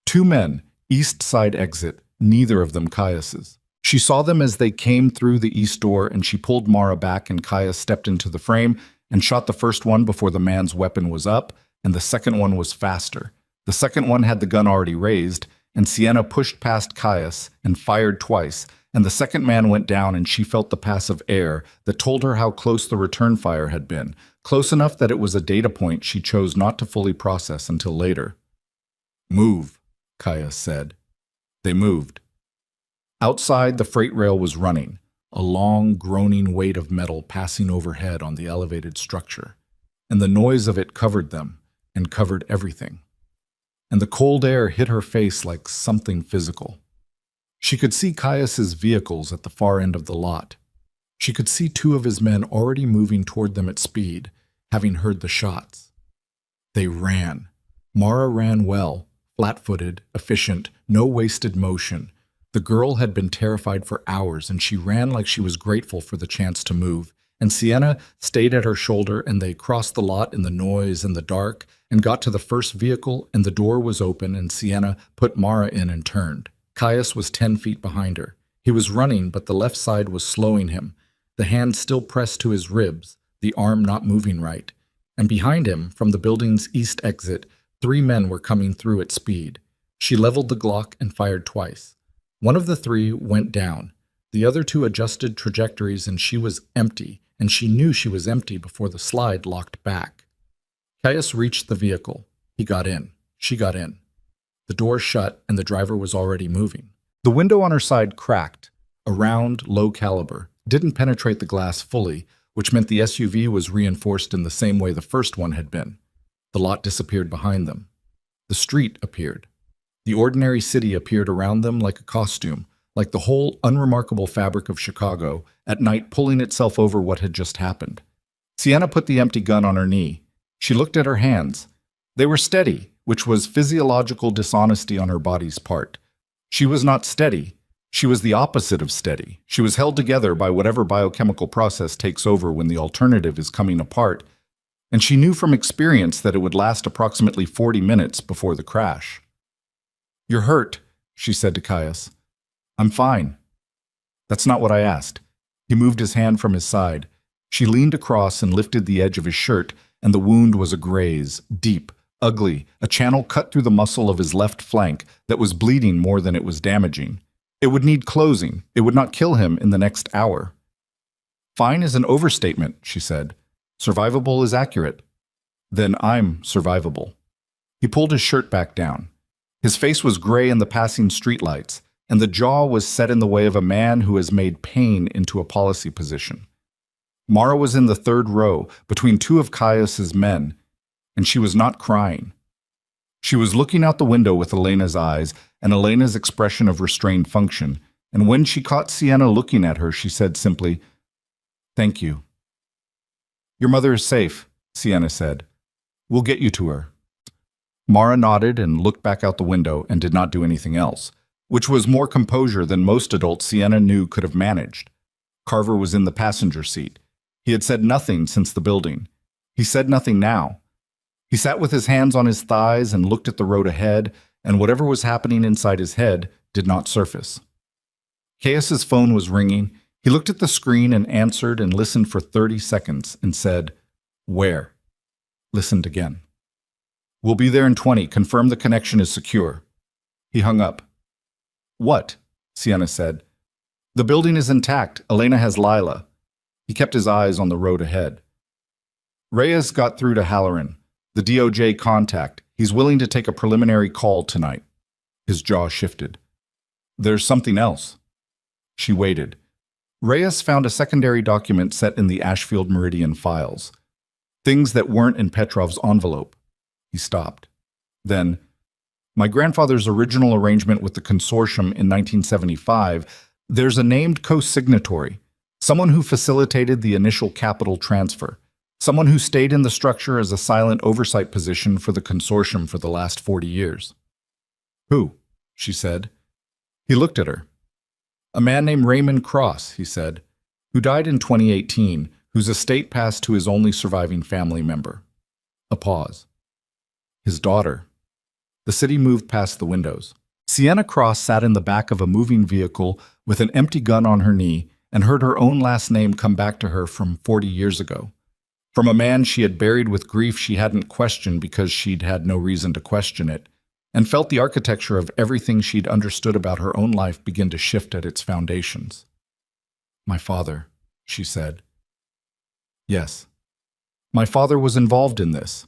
2 men, east side exit, neither of them Caius's. She saw them as they came through the east door, and she pulled Mara back, and Caius stepped into the frame and shot the first one before the man's weapon was up, and the second one was faster. The second one had the gun already raised, and Sienna pushed past Caius and fired twice, and the second man went down, and she felt the pass of air that told her how close the return fire had been, close enough that it was a data point she chose not to fully process until later. Move, Caius said. They moved. Outside, the freight rail was running, a long, groaning weight of metal passing overhead on the elevated structure, and the noise of it covered them and covered everything. And the cold air hit her face like something physical. She could see Caius's vehicles at the far end of the lot. She could see 2 of his men already moving toward them at speed, having heard the shots. They ran. Mara ran well, flat-footed, efficient, no wasted motion. The girl had been terrified for hours, and she ran like she was grateful for the chance to move. And Sienna stayed at her shoulder, and they crossed the lot in the noise and the dark, and got to the first vehicle, and the door was open, and Sienna put Mara in and turned. Caius was 10 feet behind her. He was running, but the left side was slowing him, the hand still pressed to his ribs, the arm not moving right. And behind him, from the building's east exit, 3 men were coming through at speed. She leveled the Glock and fired twice. One of the 3 went down. The other 2 adjusted trajectories, and she was empty, and she knew she was empty before the slide locked back. Caius reached the vehicle. He got in. She got in. The door shut, and the driver was already moving. The window on her side cracked, a round, low caliber, didn't penetrate the glass fully, which meant the SUV was reinforced in the same way the first one had been. The lot disappeared behind them. The street appeared. The ordinary city appeared around them like a costume, like the whole unremarkable fabric of Chicago, at night pulling itself over what had just happened. Sienna put the empty gun on her knee. She looked at her hands. They were steady, which was physiological dishonesty on her body's part. She was not steady. She was the opposite of steady. She was held together by whatever biochemical process takes over when the alternative is coming apart, and she knew from experience that it would last approximately 40 minutes before the crash. "You're hurt," she said to Caius. "I'm fine." "That's not what I asked." He moved his hand from his side. She leaned across and lifted the edge of his shirt, and the wound was a graze, deep, ugly, a channel cut through the muscle of his left flank that was bleeding more than it was damaging. It would need closing. It would not kill him in the next hour. "Fine is an overstatement," she said. "Survivable is accurate." "Then I'm survivable." He pulled his shirt back down. His face was gray in the passing streetlights, and the jaw was set in the way of a man who has made pain into a policy position. Mara was in the third row, between 2 of Caius's men, and she was not crying. She was looking out the window with Elena's eyes and Elena's expression of restrained function, and when she caught Sienna looking at her, she said simply, "Thank you." "Your mother is safe," Sienna said. "We'll get you to her." Mara nodded and looked back out the window and did not do anything else, which was more composure than most adults Sienna knew could have managed. Carver was in the passenger seat. He had said nothing since the building. He said nothing now. He sat with his hands on his thighs and looked at the road ahead, and whatever was happening inside his head did not surface. Caius's phone was ringing. He looked at the screen and answered and listened for 30 seconds and said, "Where?" Listened again. "We'll be there in 20. Confirm the connection is secure." He hung up. "What?" Sienna said. The building is intact. Elena has Lila. He kept his eyes on the road ahead. Reyes got through to Halloran, the DOJ contact. He's willing to take a preliminary call tonight. His jaw shifted. There's something else. She waited. Reyes found a secondary document set in the Ashfield Meridian files. Things that weren't in Petrov's envelope. He stopped. Then, my grandfather's original arrangement with the consortium in 1975, there's a named co-signatory, someone who facilitated the initial capital transfer, someone who stayed in the structure as a silent oversight position for the consortium for the last 40 years. Who? She said. He looked at her. A man named Raymond Cross, he said, who died in 2018, whose estate passed to his only surviving family member. A pause. His daughter. The city moved past the windows. Sienna Cross sat in the back of a moving vehicle with an empty gun on her knee and heard her own last name come back to her from 40 years ago. From a man she had buried with grief she hadn't questioned because she'd had no reason to question it, and felt the architecture of everything she'd understood about her own life begin to shift at its foundations. My father, she said. Yes. My father was involved in this.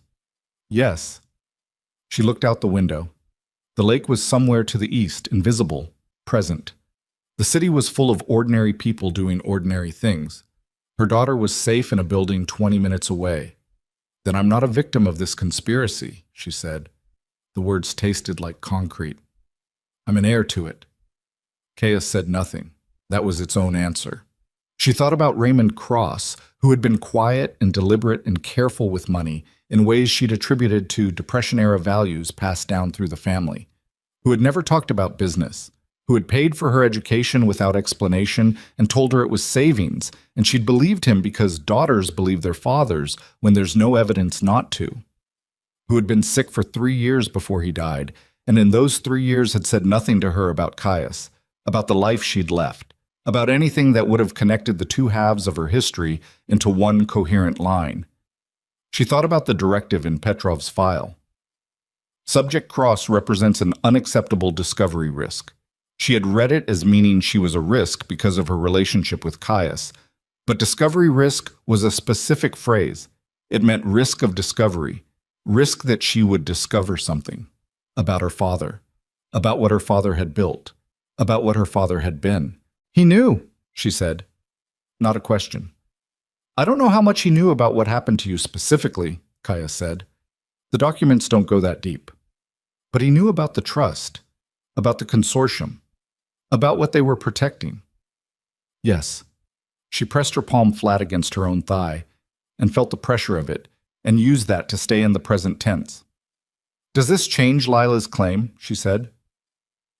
Yes. She looked out the window. The lake was somewhere to the east, invisible, present. The city was full of ordinary people doing ordinary things. Her daughter was safe in a building 20 minutes away. Then I'm not a victim of this conspiracy, she said. The words tasted like concrete. I'm an heir to it. Kea said nothing. That was its own answer. She thought about Raymond Cross, who had been quiet and deliberate and careful with money in ways she'd attributed to Depression-era values passed down through the family, who had never talked about business, who had paid for her education without explanation and told her it was savings, and she'd believed him because daughters believe their fathers when there's no evidence not to, who had been sick for 3 years before he died, and in those 3 years had said nothing to her about Caius, about the life she'd left, about anything that would have connected the two halves of her history into one coherent line. She thought about the directive in Petrov's file. Subject Cross represents an unacceptable discovery risk. She had read it as meaning she was a risk because of her relationship with Caius, but discovery risk was a specific phrase. It meant risk of discovery, risk that she would discover something about her father, about what her father had built, about what her father had been. He knew, she said. Not a question. I don't know how much he knew about what happened to you specifically, Caius said. The documents don't go that deep. But he knew about the trust, about the consortium, about what they were protecting. Yes. She pressed her palm flat against her own thigh and felt the pressure of it and used that to stay in the present tense. Does this change Lila's claim? She said.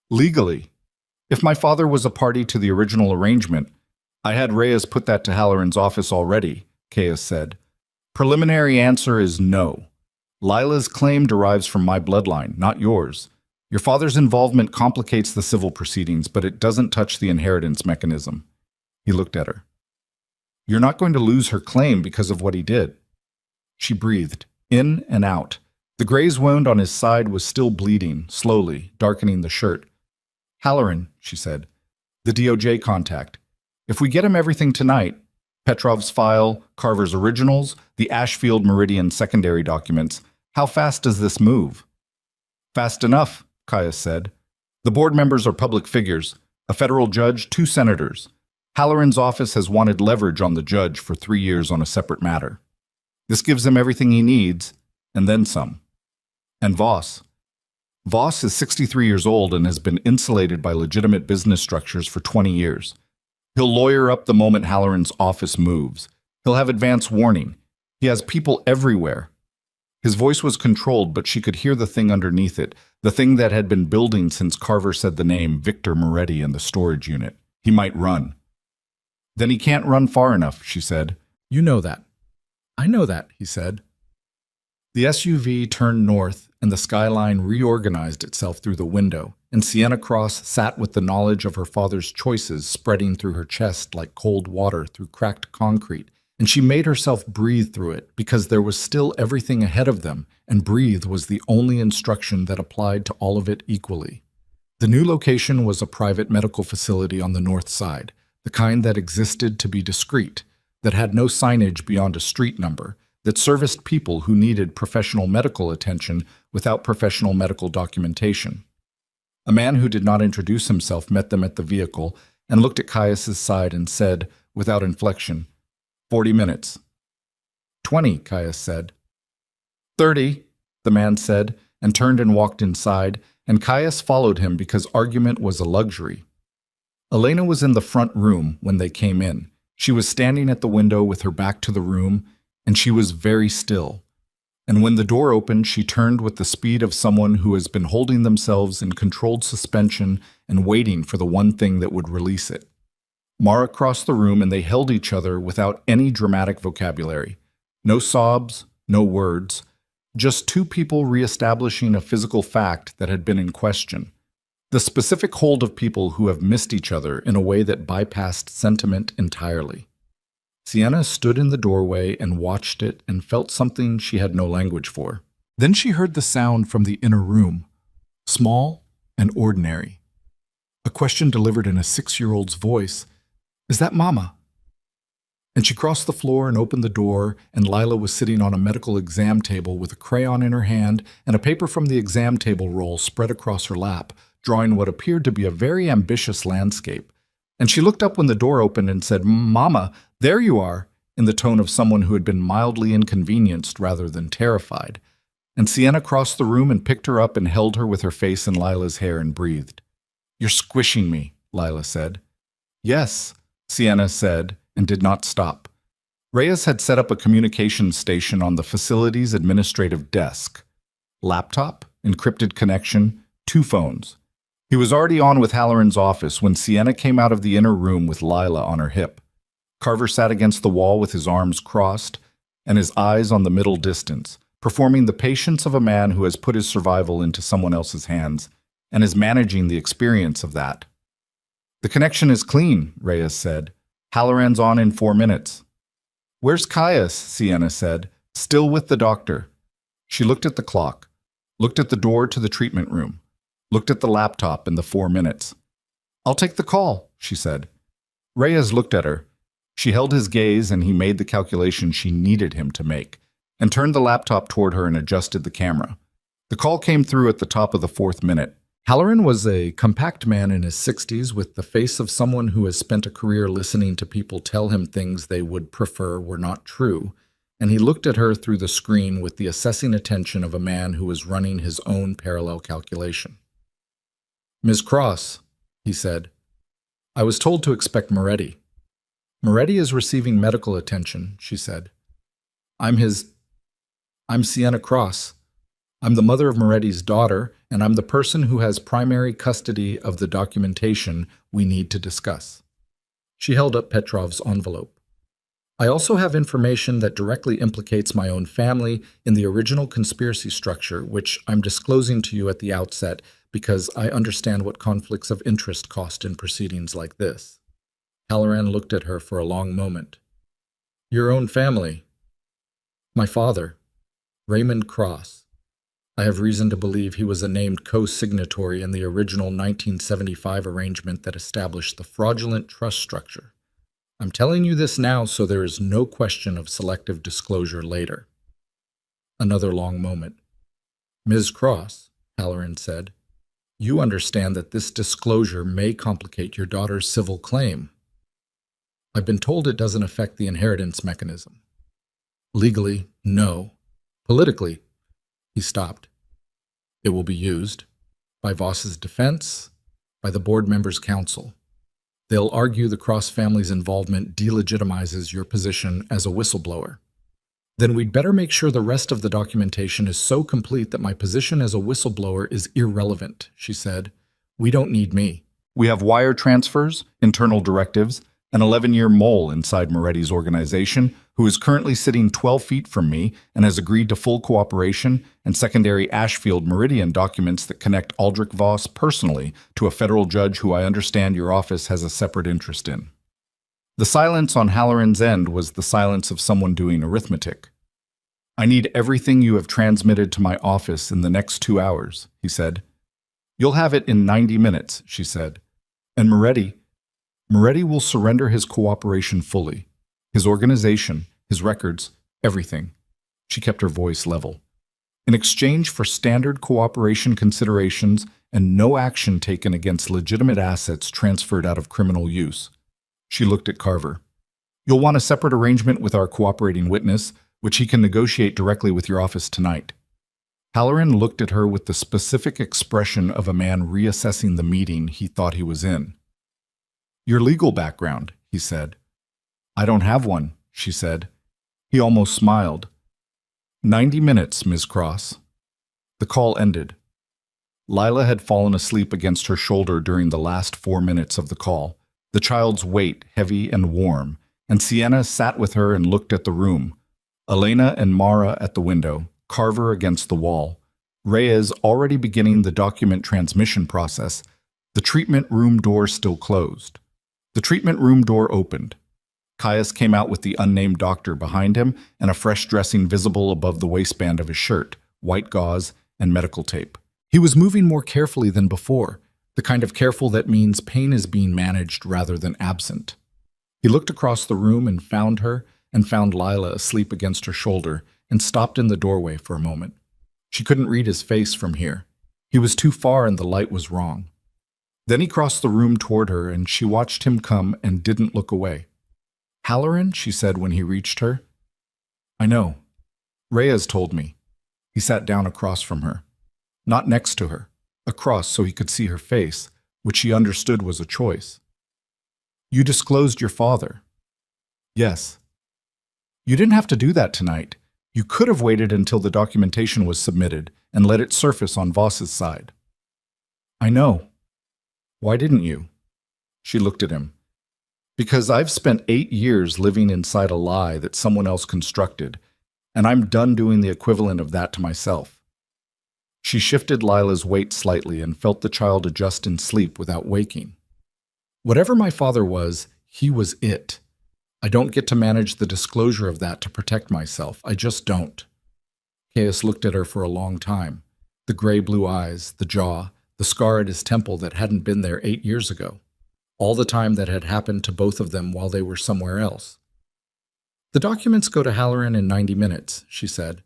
Legally. If my father was a party to the original arrangement, I had Reyes put that to Halloran's office already, Caius said. Preliminary answer is no. Lila's claim derives from my bloodline, not yours. Your father's involvement complicates the civil proceedings, but it doesn't touch the inheritance mechanism. He looked at her. You're not going to lose her claim because of what he did. She breathed, in and out. The graze wound on his side was still bleeding, slowly, darkening the shirt. Halloran, she said, the DOJ contact. If we get him everything tonight, Petrov's file, Carver's originals, the Ashfield Meridian secondary documents, how fast does this move? Fast enough, Caius said. The board members are public figures, a federal judge, 2 senators. Halloran's office has wanted leverage on the judge for 3 years on a separate matter. This gives him everything he needs, and then some. And Voss. Voss is 63 years old and has been insulated by legitimate business structures for 20 years. He'll lawyer up the moment Halloran's office moves. He'll have advance warning. He has people everywhere. His voice was controlled, but she could hear the thing underneath it, the thing that had been building since Carver said the name Victor Moretti in the storage unit. He might run. Then he can't run far enough, she said. You know that. I know that, he said. The SUV turned north, and the skyline reorganized itself through the window, and Sienna Cross sat with the knowledge of her father's choices spreading through her chest like cold water through cracked concrete, and she made herself breathe through it because there was still everything ahead of them, and breathe was the only instruction that applied to all of it equally. The new location was a private medical facility on the north side, the kind that existed to be discreet, that had no signage beyond a street number, that serviced people who needed professional medical attention without professional medical documentation. A man who did not introduce himself met them at the vehicle and looked at Caius's side and said, without inflection, 40 minutes. 20, Caius said. 30, the man said, and turned and walked inside, and Caius followed him because argument was a luxury. Elena was in the front room when they came in. She was standing at the window with her back to the room, and she was very still. And when the door opened, she turned with the speed of someone who has been holding themselves in controlled suspension and waiting for the one thing that would release it. Mara crossed the room and they held each other without any dramatic vocabulary. No sobs, no words, just two people reestablishing a physical fact that had been in question. The specific hold of people who have missed each other in a way that bypassed sentiment entirely. Sienna stood in the doorway and watched it and felt something she had no language for. Then she heard the sound from the inner room, small and ordinary. A question delivered in a 6-year-old's voice, "Is that Mama?" And she crossed the floor and opened the door, and Lila was sitting on a medical exam table with a crayon in her hand and a paper from the exam table roll spread across her lap, drawing what appeared to be a very ambitious landscape. And she looked up when the door opened and said, "Mama, there you are," in the tone of someone who had been mildly inconvenienced rather than terrified. And Sienna crossed the room and picked her up and held her with her face in Lila's hair and breathed. "You're squishing me," Lila said. "Yes," Sienna said, and did not stop. Reyes had set up a communications station on the facility's administrative desk. Laptop, encrypted connection, 2 phones. He was already on with Halloran's office when Sienna came out of the inner room with Lila on her hip. Carver sat against the wall with his arms crossed and his eyes on the middle distance, performing the patience of a man who has put his survival into someone else's hands and is managing the experience of that. "The connection is clean," Reyes said. "Halloran's on in 4 minutes." "Where's Caius?" Sienna said, still with the doctor. She looked at the clock, looked at the door to the treatment room, looked at the laptop and the 4 minutes. "I'll take the call," she said. Reyes looked at her. She held his gaze and he made the calculation she needed him to make, and turned the laptop toward her and adjusted the camera. The call came through at the top of the 4th minute. Halloran was a compact man in his 60s with the face of someone who has spent a career listening to people tell him things they would prefer were not true, and he looked at her through the screen with the assessing attention of a man who was running his own parallel calculation. "Ms. Cross," he said, "I was told to expect Moretti." "Moretti is receiving medical attention," she said. I'm Sienna Cross. I'm the mother of Moretti's daughter, and I'm the person who has primary custody of the documentation we need to discuss." She held up Petrov's envelope. "I also have information that directly implicates my own family in the original conspiracy structure, which I'm disclosing to you at the outset because I understand what conflicts of interest cost in proceedings like this." Halloran looked at her for a long moment. "Your own family?" "My father, Raymond Cross. I have reason to believe he was a named co-signatory in the original 1975 arrangement that established the fraudulent trust structure. I'm telling you this now so there is no question of selective disclosure later." Another long moment. "Ms. Cross," Halloran said, "you understand that this disclosure may complicate your daughter's civil claim." "I've been told it doesn't affect the inheritance mechanism." "Legally, no. Politically," he stopped, "it will be used by Voss's defense, by the board members' council. They'll argue the Cross family's involvement delegitimizes your position as a whistleblower. Then we'd better make sure the rest of the documentation is so complete that my position as a whistleblower is irrelevant," she said. "We don't need me. We have wire transfers, internal directives, an 11-year mole inside Moretti's organization who is currently sitting 12 feet from me and has agreed to full cooperation, and secondary Ashfield Meridian documents that connect Aldrich Voss personally to a federal judge who I understand your office has a separate interest in." The silence on Halloran's end was the silence of someone doing arithmetic. "I need everything you have transmitted to my office in the next 2 hours," he said. You'll have it in 90 minutes, she said. And Moretti will surrender his cooperation fully. His organization, his records, everything. She kept her voice level. In exchange for standard cooperation considerations and no action taken against legitimate assets transferred out of criminal use. She looked at Carver. You'll want a separate arrangement with our cooperating witness, which he can negotiate directly with your office tonight. Halloran looked at her with the specific expression of a man reassessing the meeting he thought he was in. Your legal background, he said. I don't have one, she said. He almost smiled. 90 minutes, Ms. Cross. The call ended. Lila had fallen asleep against her shoulder during the last 4 minutes of the call, the child's weight heavy and warm, and Sienna sat with her and looked at the room. Elena and Mara at the window, Carver against the wall, Reyes already beginning the document transmission process, the treatment room door still closed. The treatment room door opened. Caius came out with the unnamed doctor behind him and a fresh dressing visible above the waistband of his shirt, white gauze, and medical tape. He was moving more carefully than before, the kind of careful that means pain is being managed rather than absent. He looked across the room and found Lila asleep against her shoulder, and stopped in the doorway for a moment. She couldn't read his face from here. He was too far and the light was wrong. Then he crossed the room toward her, and she watched him come and didn't look away. Halloran, she said when he reached her. I know. Reyes told me. He sat down across from her. Not next to her. Across so he could see her face, which she understood was a choice. You disclosed your father. Yes. You didn't have to do that tonight. You could have waited until the documentation was submitted and let it surface on Voss's side. I know. Why didn't you? She looked at him. Because I've spent 8 years living inside a lie that someone else constructed, and I'm done doing the equivalent of that to myself. She shifted Lila's weight slightly and felt the child adjust in sleep without waking. Whatever my father was, he was it. I don't get to manage the disclosure of that to protect myself. I just don't. Caius looked at her for a long time. The gray-blue eyes, the jaw, the scar at his temple that hadn't been there 8 years ago. All the time that had happened to both of them while they were somewhere else. The documents go to Halloran in 90 minutes, she said.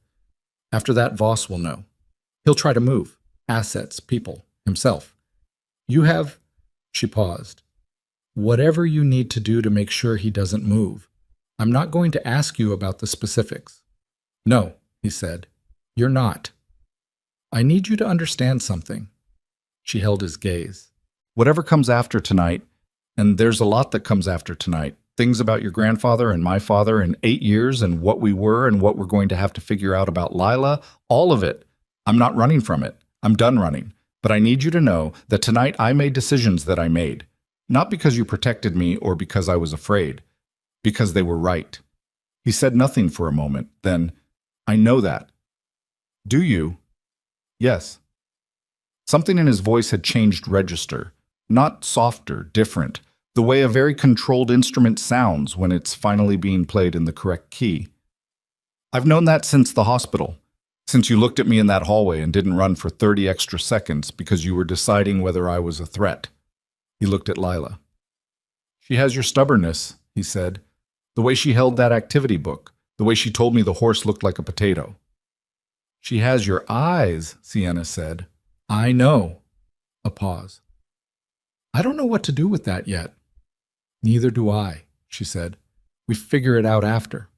After that, Voss will know. He'll try to move. Assets, people, himself. You have... She paused. Whatever you need to do to make sure he doesn't move. I'm not going to ask you about the specifics. No, he said. You're not. I need you to understand something. She held his gaze. Whatever comes after tonight, and there's a lot that comes after tonight, things about your grandfather and my father in 8 years and what we were and what we're going to have to figure out about Lila, all of it. I'm not running from it. I'm done running. But I need you to know that tonight I made decisions that I made. Not because you protected me or because I was afraid. Because they were right. He said nothing for a moment. Then, I know that. Do you? Yes. Something in his voice had changed register. Not softer, different. The way a very controlled instrument sounds when it's finally being played in the correct key. I've known that since the hospital. Since you looked at me in that hallway and didn't run for 30 extra seconds because you were deciding whether I was a threat. He looked at Lila. She has your stubbornness, he said. The way she held that activity book. The way she told me the horse looked like a potato. She has your eyes, Sienna said. I know. A pause. I don't know what to do with that yet. Neither do I, she said. We figure it out after.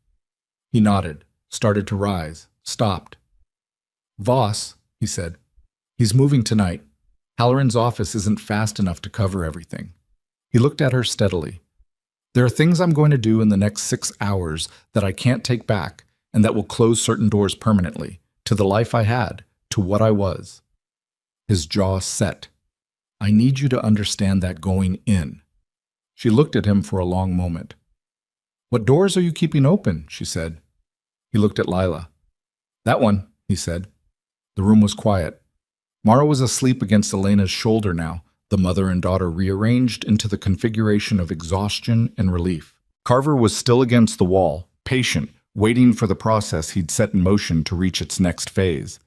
He nodded, started to rise, stopped. Voss, he said. He's moving tonight. Halloran's office isn't fast enough to cover everything. He looked at her steadily. There are things I'm going to do in the next 6 hours that I can't take back and that will close certain doors permanently, to the life I had, to what I was. His jaw set. I need you to understand that going in. She looked at him for a long moment. What doors are you keeping open? She said. He looked at Lila. That one, he said. The room was quiet. Mara was asleep against Elena's shoulder now, the mother and daughter rearranged into the configuration of exhaustion and relief. Carver was still against the wall, patient, waiting for the process he'd set in motion to reach its next phase.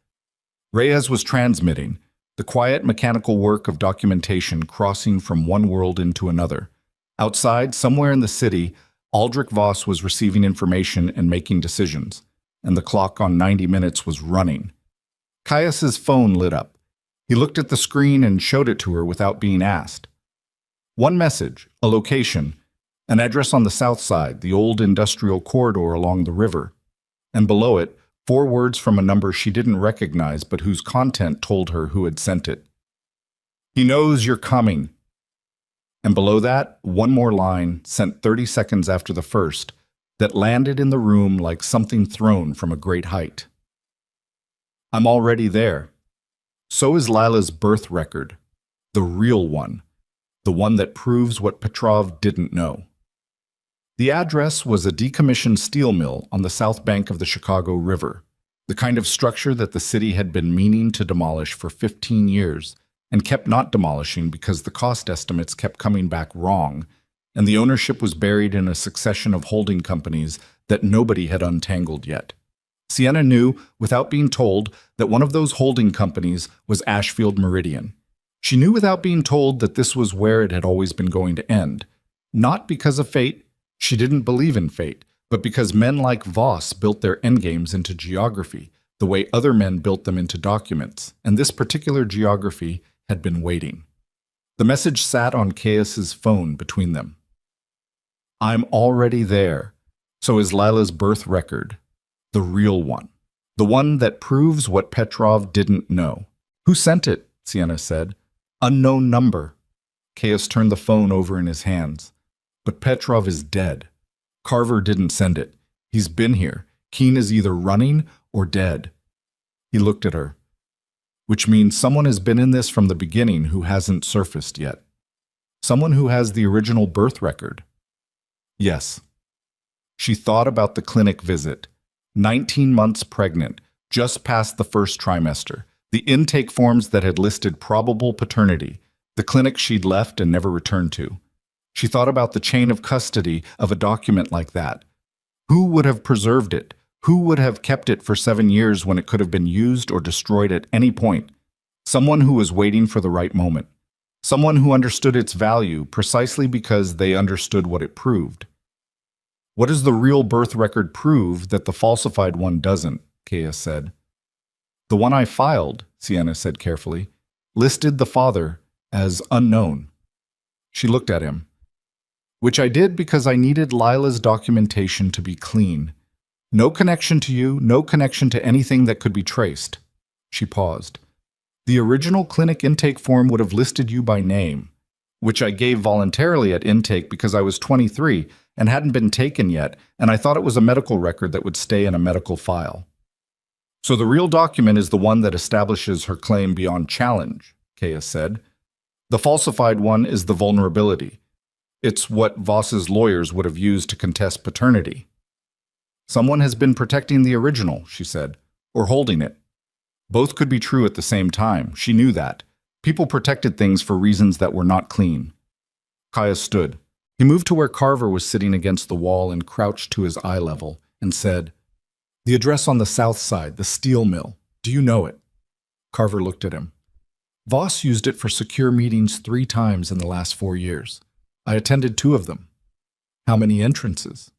Reyes was transmitting, The quiet mechanical work of documentation crossing from one world into another. Outside, somewhere in the city, Aldrich Voss was receiving information and making decisions, and the clock on 90 minutes was running. Caius's phone lit up. He looked at the screen and showed it to her without being asked. One message, a location, an address on the south side, the old industrial corridor along the river, and below it, 4 words from a number she didn't recognize but whose content told her who had sent it. "He knows you're coming." And below that, one more line, sent 30 seconds after the first, that landed in the room like something thrown from a great height. "I'm already there. So is Lila's birth record, the real one, the one that proves what Petrov didn't know." The address was a decommissioned steel mill on the south bank of the Chicago River, the kind of structure that the city had been meaning to demolish for 15 years and kept not demolishing because the cost estimates kept coming back wrong, and the ownership was buried in a succession of holding companies that nobody had untangled yet. Sienna knew, without being told, that one of those holding companies was Ashfield Meridian. She knew without being told that this was where it had always been going to end, not because of fate. She didn't believe in fate, but because men like Voss built their endgames into geography, the way other men built them into documents, and this particular geography had been waiting. The message sat on Caius's phone between them. "I'm already there. So is Lila's birth record, the real one, the one that proves what Petrov didn't know." "Who sent it?" Sienna said. "Unknown number." Caius turned the phone over in his hands. "But Petrov is dead. Carver didn't send it. He's been here. Keen is either running or dead." He looked at her. "Which means someone has been in this from the beginning who hasn't surfaced yet. Someone who has the original birth record." "Yes." She thought about the clinic visit. 19 months pregnant, just past the first trimester. The intake forms that had listed probable paternity. The clinic she'd left and never returned to. She thought about the chain of custody of a document like that. Who would have preserved it? Who would have kept it for 7 years when it could have been used or destroyed at any point? Someone who was waiting for the right moment. Someone who understood its value precisely because they understood what it proved. "What does the real birth record prove that the falsified one doesn't?" Caius said. "The one I filed," Sienna said carefully, "listed the father as unknown." She looked at him. "Which I did because I needed Lila's documentation to be clean. No connection to you, no connection to anything that could be traced." She paused. "The original clinic intake form would have listed you by name, which I gave voluntarily at intake because I was 23 and hadn't been taken yet, and I thought it was a medical record that would stay in a medical file." "So the real document is the one that establishes her claim beyond challenge," Caius said. "The falsified one is the vulnerability. It's what Voss's lawyers would have used to contest paternity." "Someone has been protecting the original," she said, "or holding it." Both could be true at the same time. She knew that. People protected things for reasons that were not clean. Caius stood. He moved to where Carver was sitting against the wall and crouched to his eye level and said, "The address on the south side, the steel mill. Do you know it?" Carver looked at him. "Voss used it for secure meetings 3 times in the last 4 years. I attended 2 of them." "How many entrances?"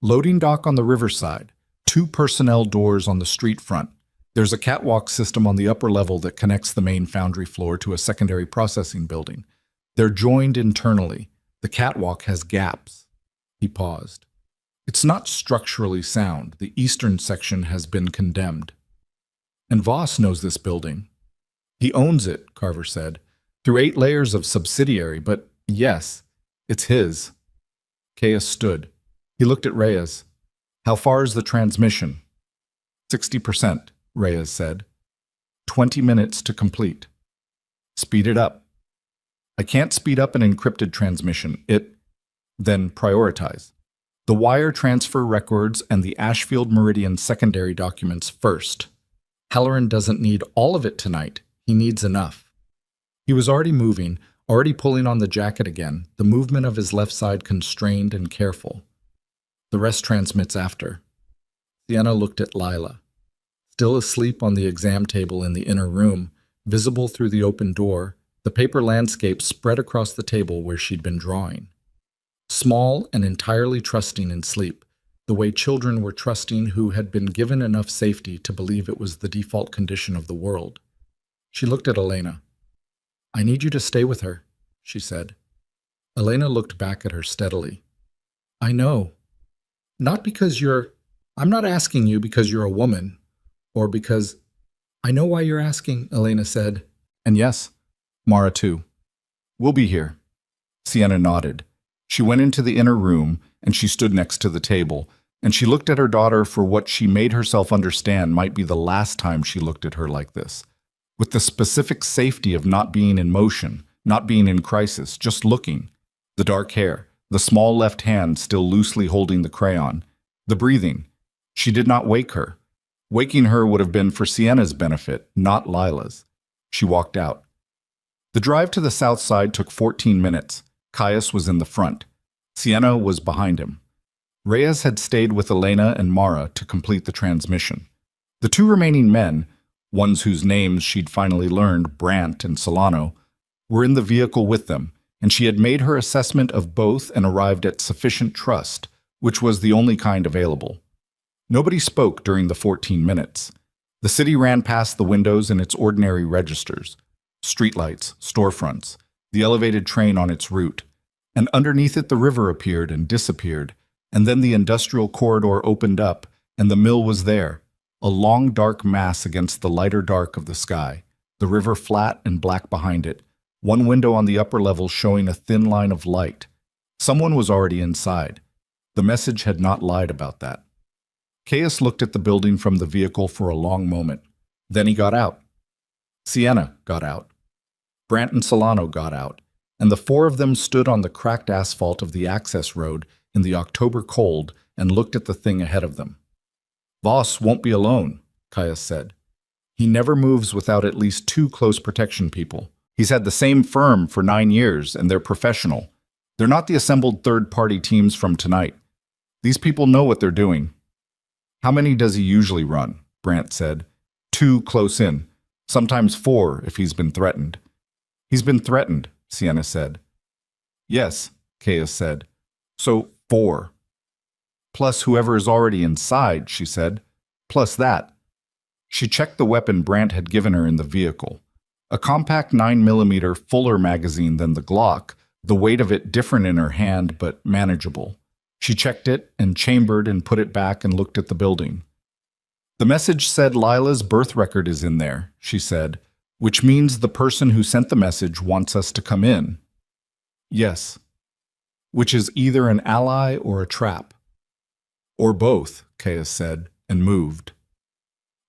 "Loading dock on the riverside, 2 personnel doors on the street front. There's a catwalk system on the upper level that connects the main foundry floor to a secondary processing building. They're joined internally. The catwalk has gaps." He paused. "It's not structurally sound. The eastern section has been condemned." "And Voss knows this building." "He owns it," Carver said, "through 8 layers of subsidiary, but yes, it's his." Caius stood. He looked at Reyes. "How far is the transmission?" 60%, Reyes said. 20 minutes to complete." "Speed it up." "I can't speed up an encrypted transmission. Then prioritize. The wire transfer records and the Ashfield Meridian secondary documents first. Halloran doesn't need all of it tonight. He needs enough." He was already moving, already pulling on the jacket again, the movement of his left side constrained and careful. "The rest transmits after." Sienna looked at Lila. Still asleep on the exam table in the inner room, Visible through the open door, the paper landscape spread across the table where she'd been drawing. Small and entirely trusting in sleep, the way children were trusting who had been given enough safety to believe it was the default condition of the world. She looked at Elena. "I need you to stay with her," she said. Elena looked back at her steadily. "I know. Not because I'm not asking you because you're a woman, or because—" "I know why you're asking," Elena said. "And yes, Mara too. We'll be here." Sienna nodded. She went into the inner room, and she stood next to the table, and she looked at her daughter for what she made herself understand might be the last time she looked at her like this, with the specific safety of not being in motion, not being in crisis, just looking. The dark hair, the small left hand still loosely holding the crayon, the breathing. She did not wake her. Waking her would have been for Sienna's benefit, not Lila's. She walked out. The drive to the south side took 14 minutes. Caius was in the front. Sienna was behind him. Reyes had stayed with Elena and Mara to complete the transmission. The two remaining men, ones whose names she'd finally learned, Brandt and Solano, were in the vehicle with them, and she had made her assessment of both and arrived at sufficient trust, which was the only kind available. Nobody spoke during the 14 minutes. The city ran past the windows in its ordinary registers, streetlights, storefronts, the elevated train on its route, and underneath it the river appeared and disappeared, and then the industrial corridor opened up, and the mill was there, a long dark mass against the lighter dark of the sky, the river flat and black behind it, one window on the upper level showing a thin line of light. Someone was already inside. The message had not lied about that. Caius looked at the building from the vehicle for a long moment. Then he got out. Sienna got out. Brandt and Solano got out, and the four of them stood on the cracked asphalt of the access road in the October cold and looked at the thing ahead of them. "Voss won't be alone," Caius said. "He never moves without at least 2 close protection people. He's had the same firm for 9 years, and they're professional. They're not the assembled third-party teams from tonight. These people know what they're doing." "How many does he usually run?" Brandt said. 2 close in, sometimes 4 if he's been threatened." "He's been threatened," Sienna said. "Yes," Caius said. "So 4. Plus whoever is already inside," she said. "Plus that." She checked the weapon Brandt had given her in the vehicle. A compact 9mm fuller magazine than the Glock, the weight of it different in her hand but manageable. She checked it and chambered and put it back and looked at the building. "The message said Lila's birth record is in there," she said, "which means the person who sent the message wants us to come in." "Yes." "Which is either an ally or a trap." "Or both," Caius said, and moved.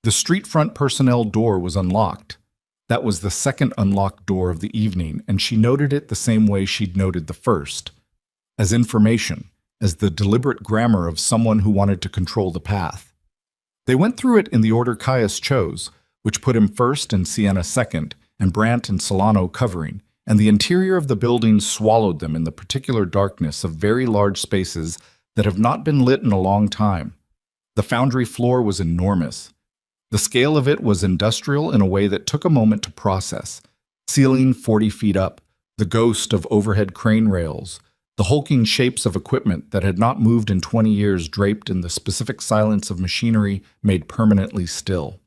The street front personnel door was unlocked. That was the second unlocked door of the evening, and she noted it the same way she'd noted the first, as information, as the deliberate grammar of someone who wanted to control the path. They went through it in the order Caius chose, which put him first and Sienna second, and Brandt and Solano covering, and the interior of the building swallowed them in the particular darkness of very large spaces that have not been lit in a long time. The foundry floor was enormous. The scale of it was industrial in a way that took a moment to process. Ceiling 40 feet up, the ghost of overhead crane rails, the hulking shapes of equipment that had not moved in 20 years draped in the specific silence of machinery made permanently still.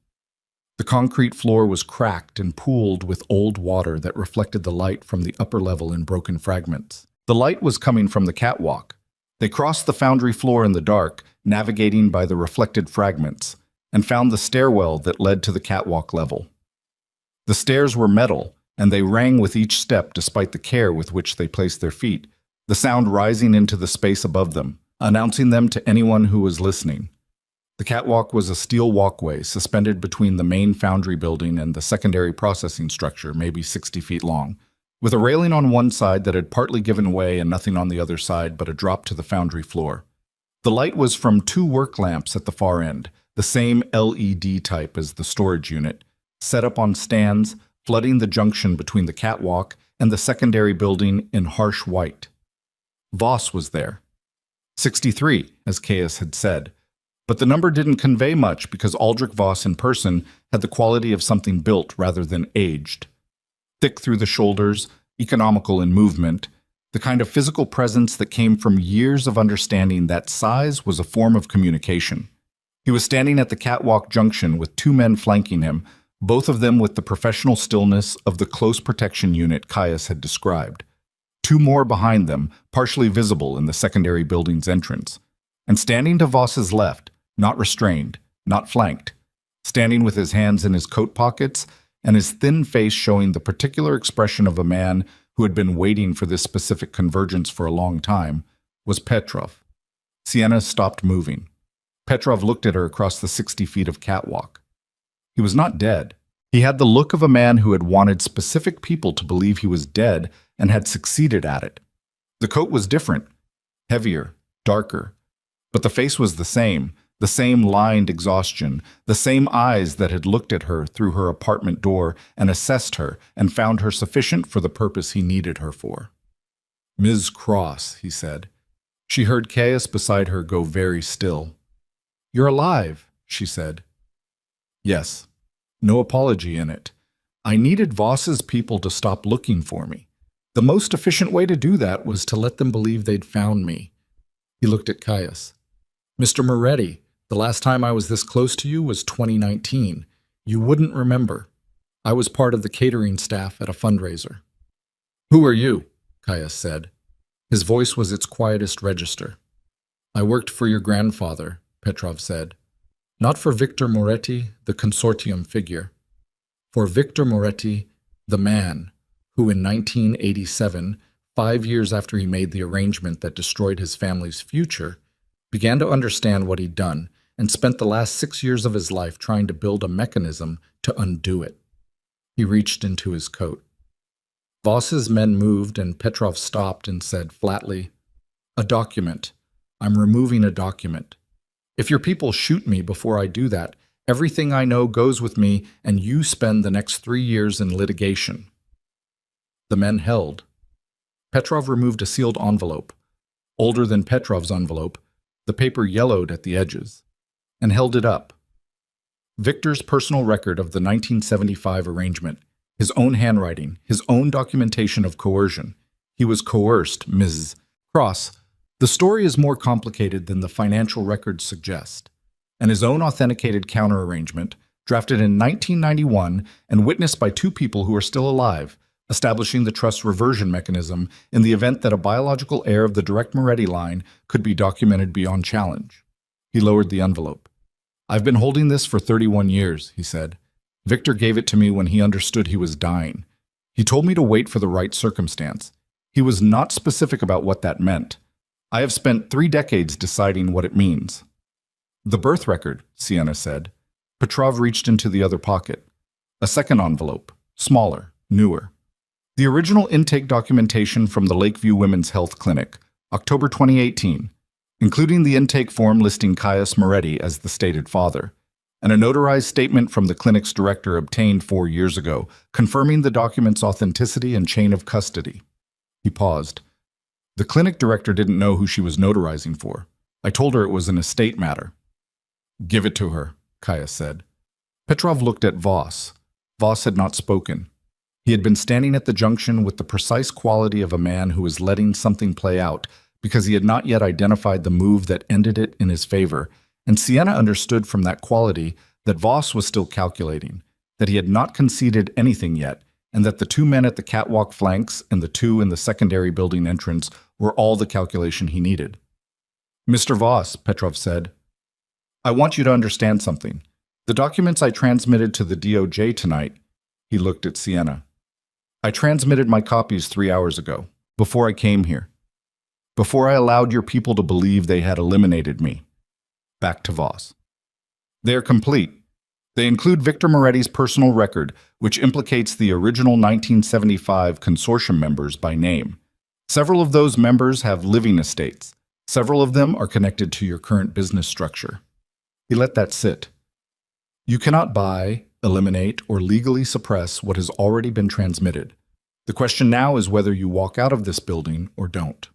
The concrete floor was cracked and pooled with old water that reflected the light from the upper level in broken fragments. The light was coming from the catwalk. They crossed the foundry floor in the dark, navigating by the reflected fragments, and found the stairwell that led to the catwalk level. The stairs were metal, and they rang with each step despite the care with which they placed their feet, the sound rising into the space above them, announcing them to anyone who was listening. The catwalk was a steel walkway suspended between the main foundry building and the secondary processing structure, maybe 60 feet long, with a railing on one side that had partly given way and nothing on the other side but a drop to the foundry floor. The light was from 2 work lamps at the far end, the same LED type as the storage unit, set up on stands, flooding the junction between the catwalk and the secondary building in harsh white. Voss was there. 63, as Caius had said, But the number didn't convey much because Aldrich Voss in person had the quality of something built rather than aged. Thick through the shoulders, economical in movement, the kind of physical presence that came from years of understanding that size was a form of communication. He was standing at the catwalk junction with two men flanking him, both of them with the professional stillness of the close protection unit Caius had described. Two more behind them, partially visible in the secondary building's entrance. And standing to Voss's left, not restrained, not flanked, standing with his hands in his coat pockets and his thin face showing the particular expression of a man who had been waiting for this specific convergence for a long time, was Petrov. Sienna stopped moving. Petrov looked at her across the 60 feet of catwalk. He was not dead. He had the look of a man who had wanted specific people to believe he was dead and had succeeded at it. The coat was different, heavier, darker, but the face was the same lined exhaustion, the same eyes that had looked at her through her apartment door and assessed her and found her sufficient for the purpose he needed her for. "Ms. Cross," he said. She heard Caius beside her go very still. "You're alive," she said. "Yes. No apology in it. I needed Voss's people to stop looking for me. The most efficient way to do that was to let them believe they'd found me." He looked at Caius. "Mr. Moretti, the last time I was this close to you was 2019. You wouldn't remember. I was part of the catering staff at a fundraiser." "Who are you?" Caius said. His voice was its quietest register. "I worked for your grandfather," Petrov said. "Not for Victor Moretti, the consortium figure. For Victor Moretti, the man, who in 1987, 5 years after he made the arrangement that destroyed his family's future, began to understand what he'd done and spent the last 6 years of his life trying to build a mechanism to undo it." He reached into his coat. Voss's men moved and Petrov stopped and said flatly, "A document. I'm removing a document. If your people shoot me before I do that, everything I know goes with me and you spend the next 3 years in litigation." The men held. Petrov removed a sealed envelope, older than Petrov's envelope, the paper yellowed at the edges, and held it up. Victor's personal record of the 1975 arrangement, his own handwriting, his own documentation of coercion. He was coerced, Ms. Cross. The story is more complicated than the financial records suggest. And his own authenticated counter-arrangement, drafted in 1991 and witnessed by two people who are still alive, establishing the trust reversion mechanism in the event that a biological heir of the direct Moretti line could be documented beyond challenge. He lowered the envelope. "I've been holding this for 31 years, he said. "Victor gave it to me when he understood he was dying. He told me to wait for the right circumstance. He was not specific about what that meant. I have spent 3 decades deciding what it means." "The birth record," Sienna said. Petrov reached into the other pocket. A second envelope, smaller, newer. The original intake documentation from the Lakeview Women's Health Clinic, October 2018, including the intake form listing Caius Moretti as the stated father, and a notarized statement from the clinic's director obtained 4 years ago, confirming the document's authenticity and chain of custody. He paused. The clinic director didn't know who she was notarizing for. I told her it was an estate matter. "Give it to her," Caius said. Petrov looked at Voss. Voss had not spoken. He had been standing at the junction with the precise quality of a man who was letting something play out because he had not yet identified the move that ended it in his favor, and Sienna understood from that quality that Voss was still calculating, that he had not conceded anything yet, and that the 2 men at the catwalk flanks and the 2 in the secondary building entrance were all the calculation he needed. "Mr. Voss," Petrov said, "I want you to understand something. The documents I transmitted to the DOJ tonight," he looked at Sienna. "I transmitted my copies 3 hours ago, before I came here. Before I allowed your people to believe they had eliminated me." Back to Voss. "They are complete. They include Victor Moretti's personal record, which implicates the original 1975 consortium members by name. Several of those members have living estates. Several of them are connected to your current business structure." He let that sit. "You cannot buy, eliminate, or legally suppress what has already been transmitted. The question now is whether you walk out of this building or don't."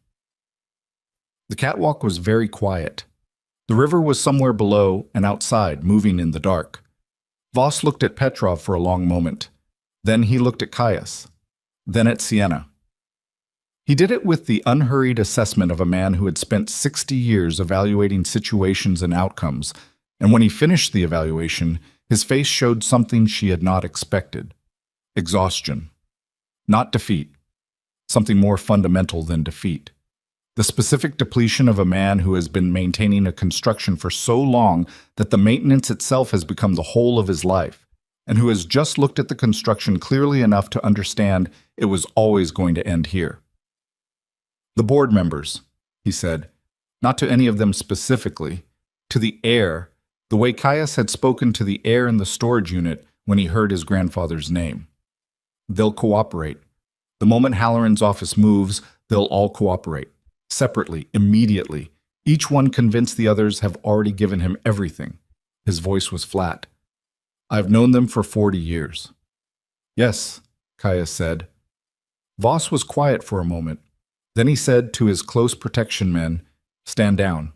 The catwalk was very quiet. The river was somewhere below and outside, moving in the dark. Voss looked at Petrov for a long moment. Then he looked at Caius. Then at Sienna. He did it with the unhurried assessment of a man who had spent 60 years evaluating situations and outcomes, and when he finished the evaluation, his face showed something she had not expected. Exhaustion. Not defeat. Something more fundamental than defeat. The specific depletion of a man who has been maintaining a construction for so long that the maintenance itself has become the whole of his life, and who has just looked at the construction clearly enough to understand it was always going to end here. The board members, he said, not to any of them specifically, to the air, the way Caius had spoken to the air in the storage unit when he heard his grandfather's name. They'll cooperate. The moment Halloran's office moves, they'll all cooperate. Separately, immediately. Each one convinced the others have already given him everything. His voice was flat. I've known them for 40 years. Yes, Caius said. Voss was quiet for a moment. Then he said to his close protection men, stand down.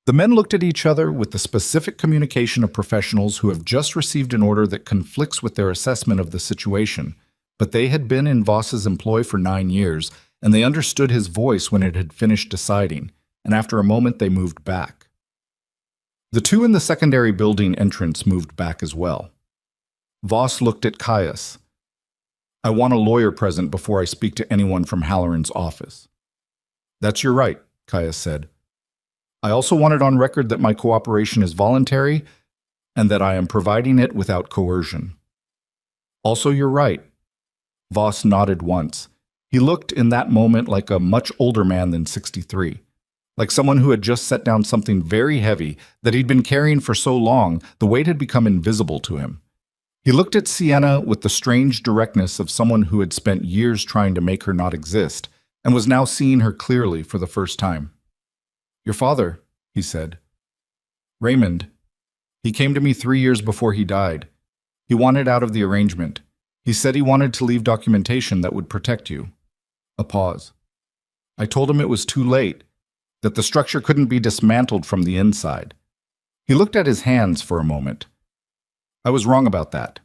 The men looked at each other with the specific communication of professionals who have just received an order that conflicts with their assessment of the situation, but they had been in Voss's employ for 9 years, and they understood his voice when it had finished deciding, and after a moment they moved back. The two in the secondary building entrance moved back as well. Voss looked at Caius. I want a lawyer present before I speak to anyone from Halloran's office. That's your right, Caius said. I also want it on record that my cooperation is voluntary and that I am providing it without coercion. Also, you're right. Voss nodded once. He looked in that moment like a much older man than 63, like someone who had just set down something very heavy that he'd been carrying for so long the weight had become invisible to him. He looked at Sienna with the strange directness of someone who had spent years trying to make her not exist and was now seeing her clearly for the first time. Your father, he said. Raymond. He came to me 3 years before he died. He wanted out of the arrangement. He said he wanted to leave documentation that would protect you. A pause. I told him it was too late, that the structure couldn't be dismantled from the inside. He looked at his hands for a moment. I was wrong about that.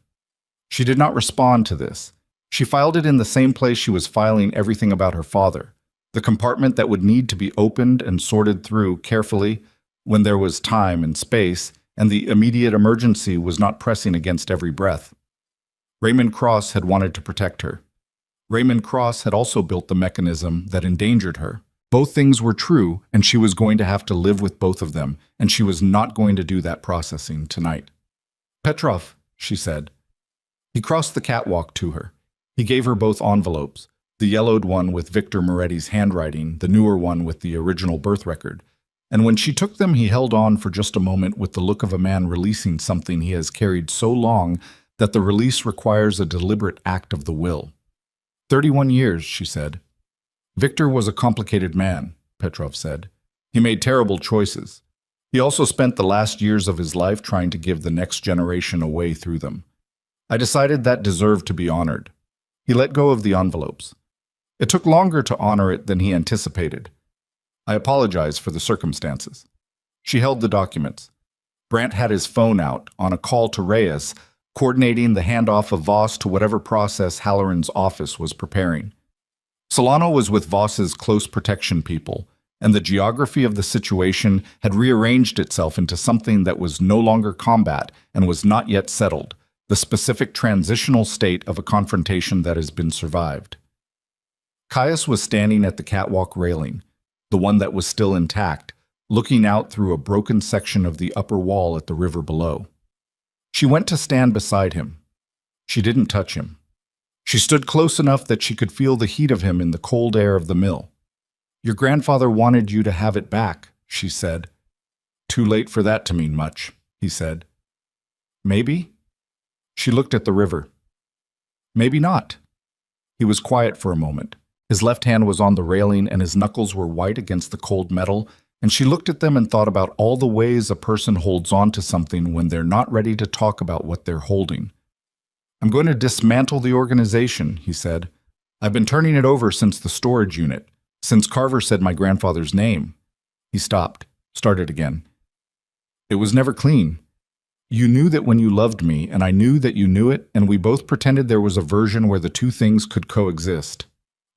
She did not respond to this. She filed it in the same place she was filing everything about her father, the compartment that would need to be opened and sorted through carefully when there was time and space, and the immediate emergency was not pressing against every breath. Raymond Cross had wanted to protect her. Raymond Cross had also built the mechanism that endangered her. Both things were true, and she was going to have to live with both of them, and she was not going to do that processing tonight. Petrov, she said. He crossed the catwalk to her. He gave her both envelopes, the yellowed one with Victor Moretti's handwriting, the newer one with the original birth record. And when she took them, he held on for just a moment with the look of a man releasing something he has carried so long that the release requires a deliberate act of the will. 31 years, she said. Victor was a complicated man, Petrov said. He made terrible choices. He also spent the last years of his life trying to give the next generation a way through them. I decided that deserved to be honored. He let go of the envelopes. It took longer to honor it than he anticipated. I apologize for the circumstances. She held the documents. Brandt had his phone out, on a call to Reyes, coordinating the handoff of Voss to whatever process Halloran's office was preparing. Solano was with Voss's close protection people, and the geography of the situation had rearranged itself into something that was no longer combat and was not yet settled, the specific transitional state of a confrontation that has been survived. Caius was standing at the catwalk railing, the one that was still intact, looking out through a broken section of the upper wall at the river below. She went to stand beside him. She didn't touch him. She stood close enough that she could feel the heat of him in the cold air of the mill. Your grandfather wanted you to have it back, she said. Too late for that to mean much, he said. Maybe? She looked at the river. Maybe not. He was quiet for a moment. His left hand was on the railing and his knuckles were white against the cold metal, and she looked at them and thought about all the ways a person holds on to something when they're not ready to talk about what they're holding. I'm going to dismantle the organization, he said. I've been turning it over since the storage unit, since Carver said my grandfather's name. He stopped, started again. It was never clean. You knew that when you loved me, and I knew that you knew it, and we both pretended there was a version where the two things could coexist.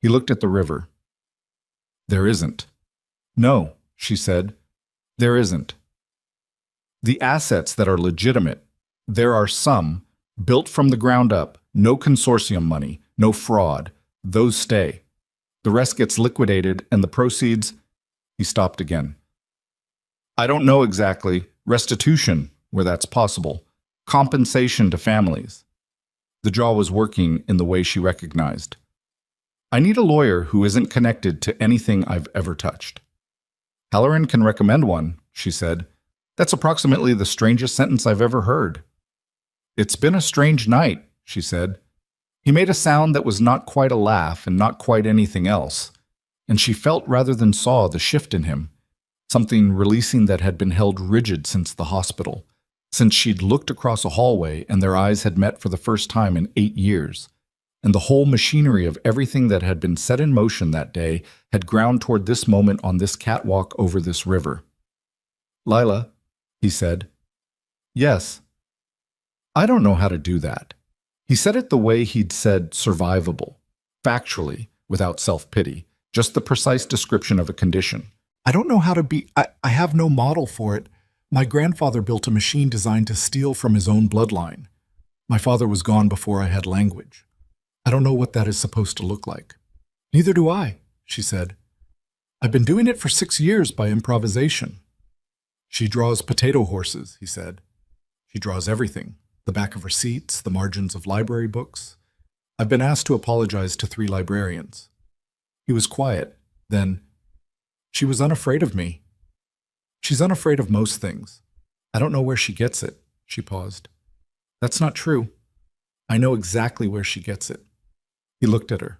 He looked at the river. There isn't. No, she said. There isn't. The assets that are legitimate, there are some, built from the ground up, no consortium money, no fraud. Those stay. The rest gets liquidated, and the proceeds... He stopped again. I don't know exactly. Restitution, where that's possible. Compensation to families. The jaw was working in the way she recognized. I need a lawyer who isn't connected to anything I've ever touched. Halloran can recommend one, she said. That's approximately the strangest sentence I've ever heard. It's been a strange night, she said. He made a sound that was not quite a laugh and not quite anything else, and she felt rather than saw the shift in him, something releasing that had been held rigid since the hospital, since she'd looked across a hallway and their eyes had met for the first time in 8 years, and the whole machinery of everything that had been set in motion that day had ground toward this moment on this catwalk over this river. Lila, he said. Yes. I don't know how to do that. He said it the way he'd said survivable, factually, without self-pity, just the precise description of a condition. I don't know how to be... I have no model for it. My grandfather built a machine designed to steal from his own bloodline. My father was gone before I had language. I don't know what that is supposed to look like. Neither do I, she said. I've been doing it for 6 years by improvisation. She draws potato horses, he said. She draws everything. The back of receipts, the margins of library books. I've been asked to apologize to 3 librarians. He was quiet. Then, she was unafraid of me. She's unafraid of most things. I don't know where she gets it, she paused. That's not true. I know exactly where she gets it. He looked at her.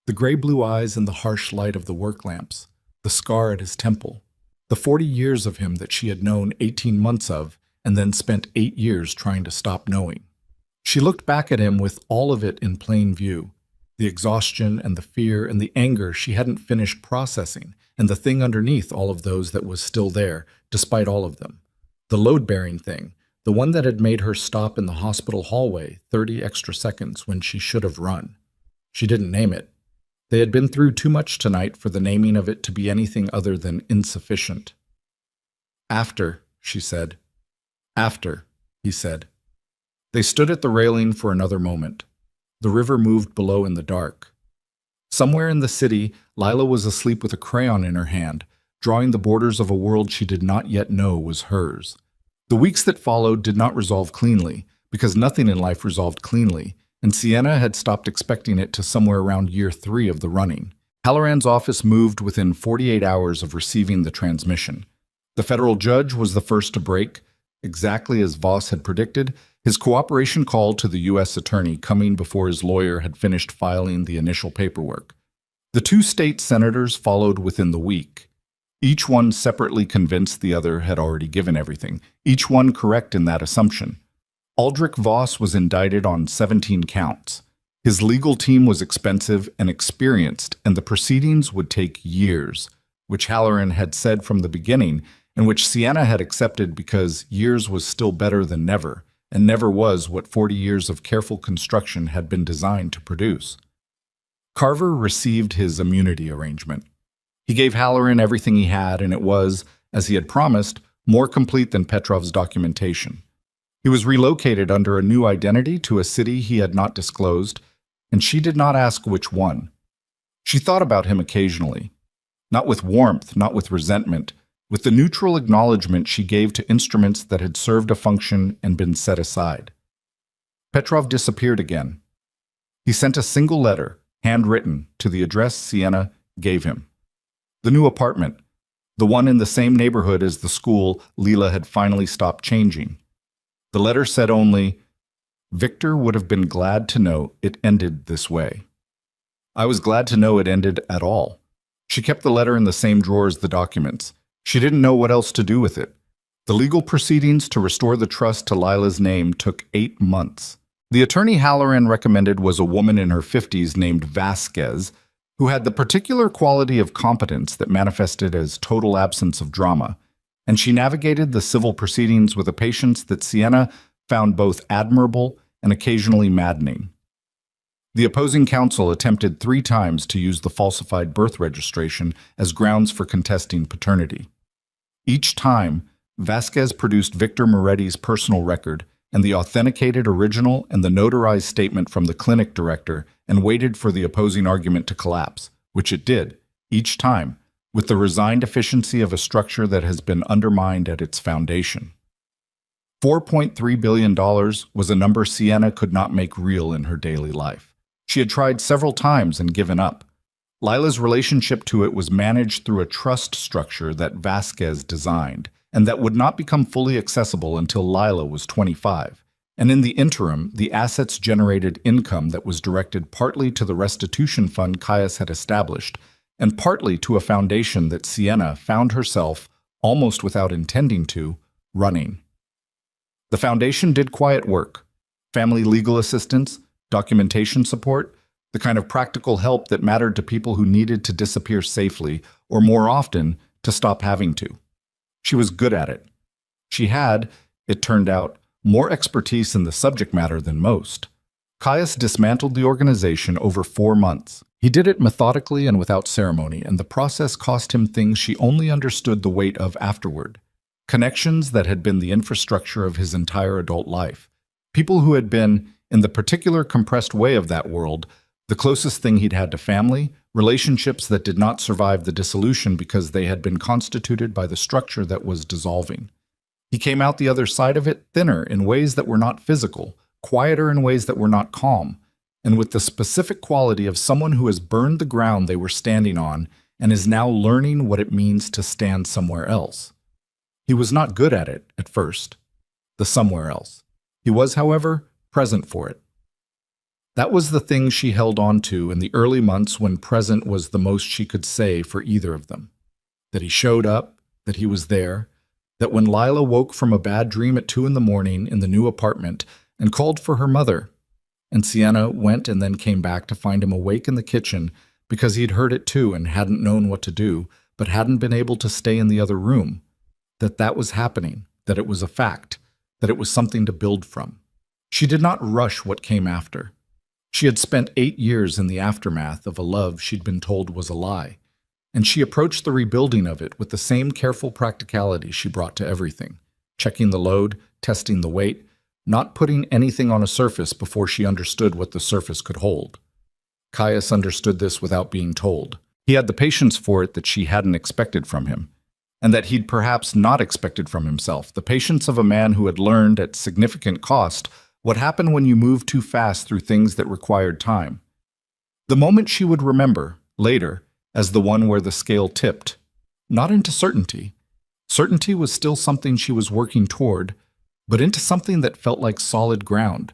The gray-blue eyes in the harsh light of the work lamps, the scar at his temple, the 40 years of him that she had known 18 months of, and then spent 8 years trying to stop knowing. She looked back at him with all of it in plain view, the exhaustion and the fear and the anger she hadn't finished processing, and the thing underneath all of those that was still there, despite all of them. The load-bearing thing, the one that had made her stop in the hospital hallway 30 extra seconds when she should have run. She didn't name it. They had been through too much tonight for the naming of it to be anything other than insufficient. After, she said. After, he said. They stood at the railing for another moment. The river moved below in the dark. Somewhere in the city, Lila was asleep with a crayon in her hand, drawing the borders of a world she did not yet know was hers. The weeks that followed did not resolve cleanly, because nothing in life resolved cleanly, and Sienna had stopped expecting it to somewhere around year 3 of the running. Halloran's office moved within 48 hours of receiving the transmission. The federal judge was the first to break, exactly as Voss had predicted, his cooperation call to the U.S. attorney coming before his lawyer had finished filing the initial paperwork. The 2 state senators followed within the week. Each one separately convinced the other had already given everything, each one correct in that assumption. Aldrich Voss was indicted on 17 counts. His legal team was expensive and experienced, and the proceedings would take years, which Halloran had said from the beginning, and which Sienna had accepted because years was still better than never, and never was what 40 years of careful construction had been designed to produce. Carver received his immunity arrangement. He gave Halloran everything he had, and it was, as he had promised, more complete than Petrov's documentation. He was relocated under a new identity to a city he had not disclosed, and she did not ask which one. She thought about him occasionally, not with warmth, not with resentment, with the neutral acknowledgement she gave to instruments that had served a function and been set aside. Petrov disappeared again. He sent a single letter, handwritten, to the address Sienna gave him. The new apartment, the one in the same neighborhood as the school Lila had finally stopped changing. The letter said only, Victor would have been glad to know it ended this way. I was glad to know it ended at all. She kept the letter in the same drawer as the documents. She didn't know what else to do with it. The legal proceedings to restore the trust to Lila's name took 8 months. The attorney Halloran recommended was a woman in her 50s named Vasquez, who had the particular quality of competence that manifested as total absence of drama. and she navigated the civil proceedings with a patience that Sienna found both admirable and occasionally maddening. The opposing counsel attempted 3 times to use the falsified birth registration as grounds for contesting paternity. Each time, Vasquez produced Victor Moretti's personal record and the authenticated original and the notarized statement from the clinic director and waited for the opposing argument to collapse, which it did, each time, with the resigned efficiency of a structure that has been undermined at its foundation. $4.3 billion was a number Sienna could not make real in her daily life. She had tried several times and given up. Lila's relationship to it was managed through a trust structure that Vasquez designed, and that would not become fully accessible until Lila was 25. And in the interim, the assets generated income that was directed partly to the restitution fund Caius had established, and partly to a foundation that Sienna found herself, almost without intending to, running. The foundation did quiet work: family legal assistance, documentation support, the kind of practical help that mattered to people who needed to disappear safely, or more often, to stop having to. She was good at it. She had, it turned out, more expertise in the subject matter than most. Caius dismantled the organization over 4 months. He did it methodically and without ceremony, and the process cost him things she only understood the weight of afterward. Connections that had been the infrastructure of his entire adult life. People who had been, in the particular compressed way of that world, the closest thing he'd had to family, relationships that did not survive the dissolution because they had been constituted by the structure that was dissolving. He came out the other side of it thinner in ways that were not physical, quieter in ways that were not calm, and with the specific quality of someone who has burned the ground they were standing on and is now learning what it means to stand somewhere else. He was not good at it at first, the somewhere else. He was, however, present for it. That was the thing she held on to in the early months when present was the most she could say for either of them. That he showed up, that he was there, that when Lila woke from a bad dream at 2 a.m. in the new apartment and called for her mother, and Sienna went and then came back to find him awake in the kitchen because he'd heard it too and hadn't known what to do, but hadn't been able to stay in the other room, that was happening, that it was a fact, that it was something to build from. She did not rush what came after. She had spent 8 years in the aftermath of a love she'd been told was a lie, and she approached the rebuilding of it with the same careful practicality she brought to everything, checking the load, testing the weight, not putting anything on a surface before she understood what the surface could hold. Caius understood this without being told. He had the patience for it that she hadn't expected from him, and that he'd perhaps not expected from himself, the patience of a man who had learned at significant cost what happened when you moved too fast through things that required time. The moment she would remember, later, as the one where the scale tipped, not into certainty. Certainty was still something she was working toward, but into something that felt like solid ground,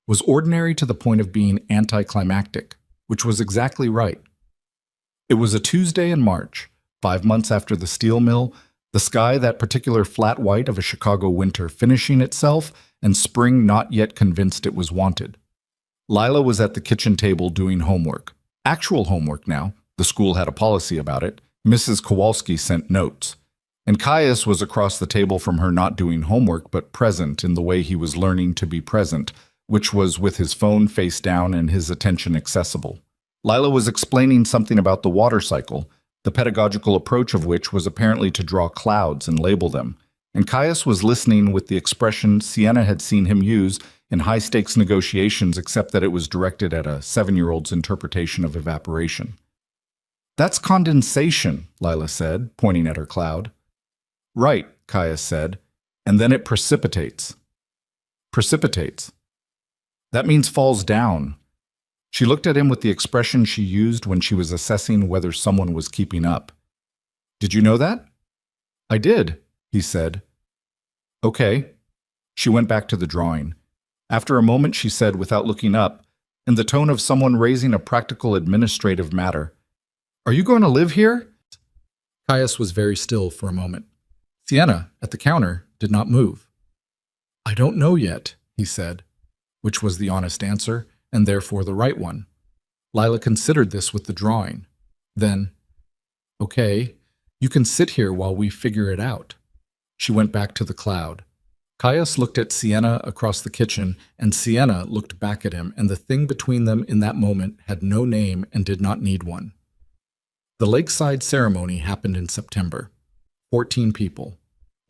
was ordinary to the point of being anticlimactic, which was exactly right. It was a Tuesday in March, 5 months after the steel mill, the sky that particular flat white of a Chicago winter finishing itself, and spring not yet convinced it was wanted. Lila was at the kitchen table doing homework. Actual homework now. The school had a policy about it. Mrs. Kowalski sent notes. And Caius was across the table from her, not doing homework, but present in the way he was learning to be present, which was with his phone face down and his attention accessible. Lila was explaining something about the water cycle, the pedagogical approach of which was apparently to draw clouds and label them. And Caius was listening with the expression Sienna had seen him use in high-stakes negotiations, except that it was directed at a 7-year-old's interpretation of evaporation. "That's condensation," Lila said, pointing at her cloud. "Right," Caius said, "and then it precipitates." Precipitates. That means falls down. She looked at him with the expression she used when she was assessing whether someone was keeping up. "Did you know that?" "I did," he said. "Okay." She went back to the drawing. After a moment she said, without looking up, in the tone of someone raising a practical administrative matter, "Are you going to live here?" Caius was very still for a moment. Sienna, at the counter, did not move. "I don't know yet," he said, which was the honest answer, and therefore the right one. Lila considered this with the drawing. Then, "Okay, you can sit here while we figure it out." She went back to the cloud. Caius looked at Sienna across the kitchen, and Sienna looked back at him, and the thing between them in that moment had no name and did not need one. The lakeside ceremony happened in September. 14 people.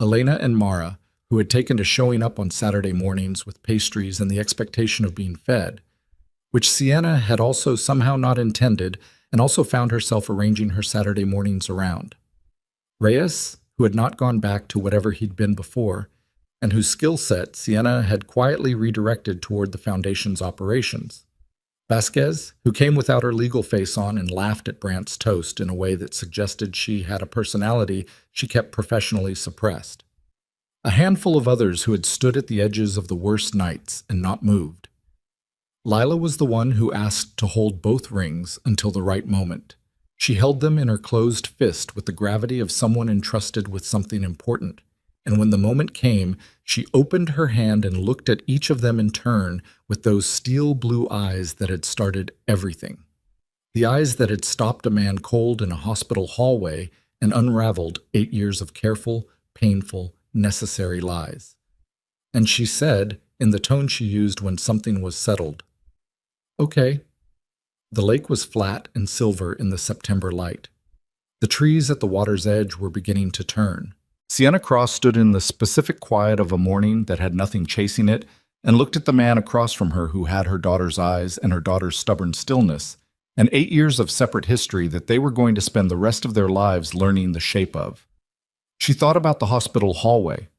Elena and Mara, who had taken to showing up on Saturday mornings with pastries and the expectation of being fed, which Sienna had also somehow not intended and also found herself arranging her Saturday mornings around. Reyes, who had not gone back to whatever he'd been before, and whose skill set Sienna had quietly redirected toward the Foundation's operations. Vasquez, who came without her legal face on and laughed at Brandt's toast in a way that suggested she had a personality she kept professionally suppressed. A handful of others who had stood at the edges of the worst nights and not moved. Lila was the one who asked to hold both rings until the right moment. She held them in her closed fist with the gravity of someone entrusted with something important, and when the moment came, she opened her hand and looked at each of them in turn with those steel blue eyes that had started everything. The eyes that had stopped a man cold in a hospital hallway and unraveled 8 years of careful, painful, necessary lies. And she said, in the tone she used when something was settled, "Okay." The lake was flat and silver in the September light. The trees at the water's edge were beginning to turn. Sienna Cross stood in the specific quiet of a morning that had nothing chasing it and looked at the man across from her who had her daughter's eyes and her daughter's stubborn stillness, and 8 years of separate history that they were going to spend the rest of their lives learning the shape of. She thought about the hospital hallway,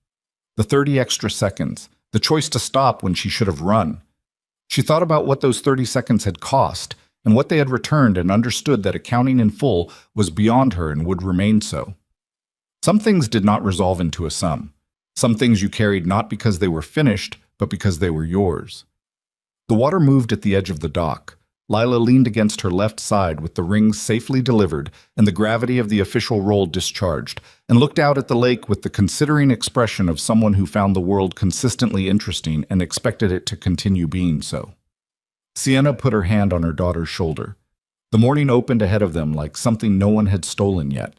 the 30 extra seconds, the choice to stop when she should have run. She thought about what those 30 seconds had cost and what they had returned, and understood that accounting in full was beyond her and would remain so. Some things did not resolve into a sum. Some things you carried not because they were finished, but because they were yours. The water moved at the edge of the dock. Lila leaned against her left side with the rings safely delivered and the gravity of the official role discharged, and looked out at the lake with the considering expression of someone who found the world consistently interesting and expected it to continue being so. Sienna put her hand on her daughter's shoulder. The morning opened ahead of them like something no one had stolen yet.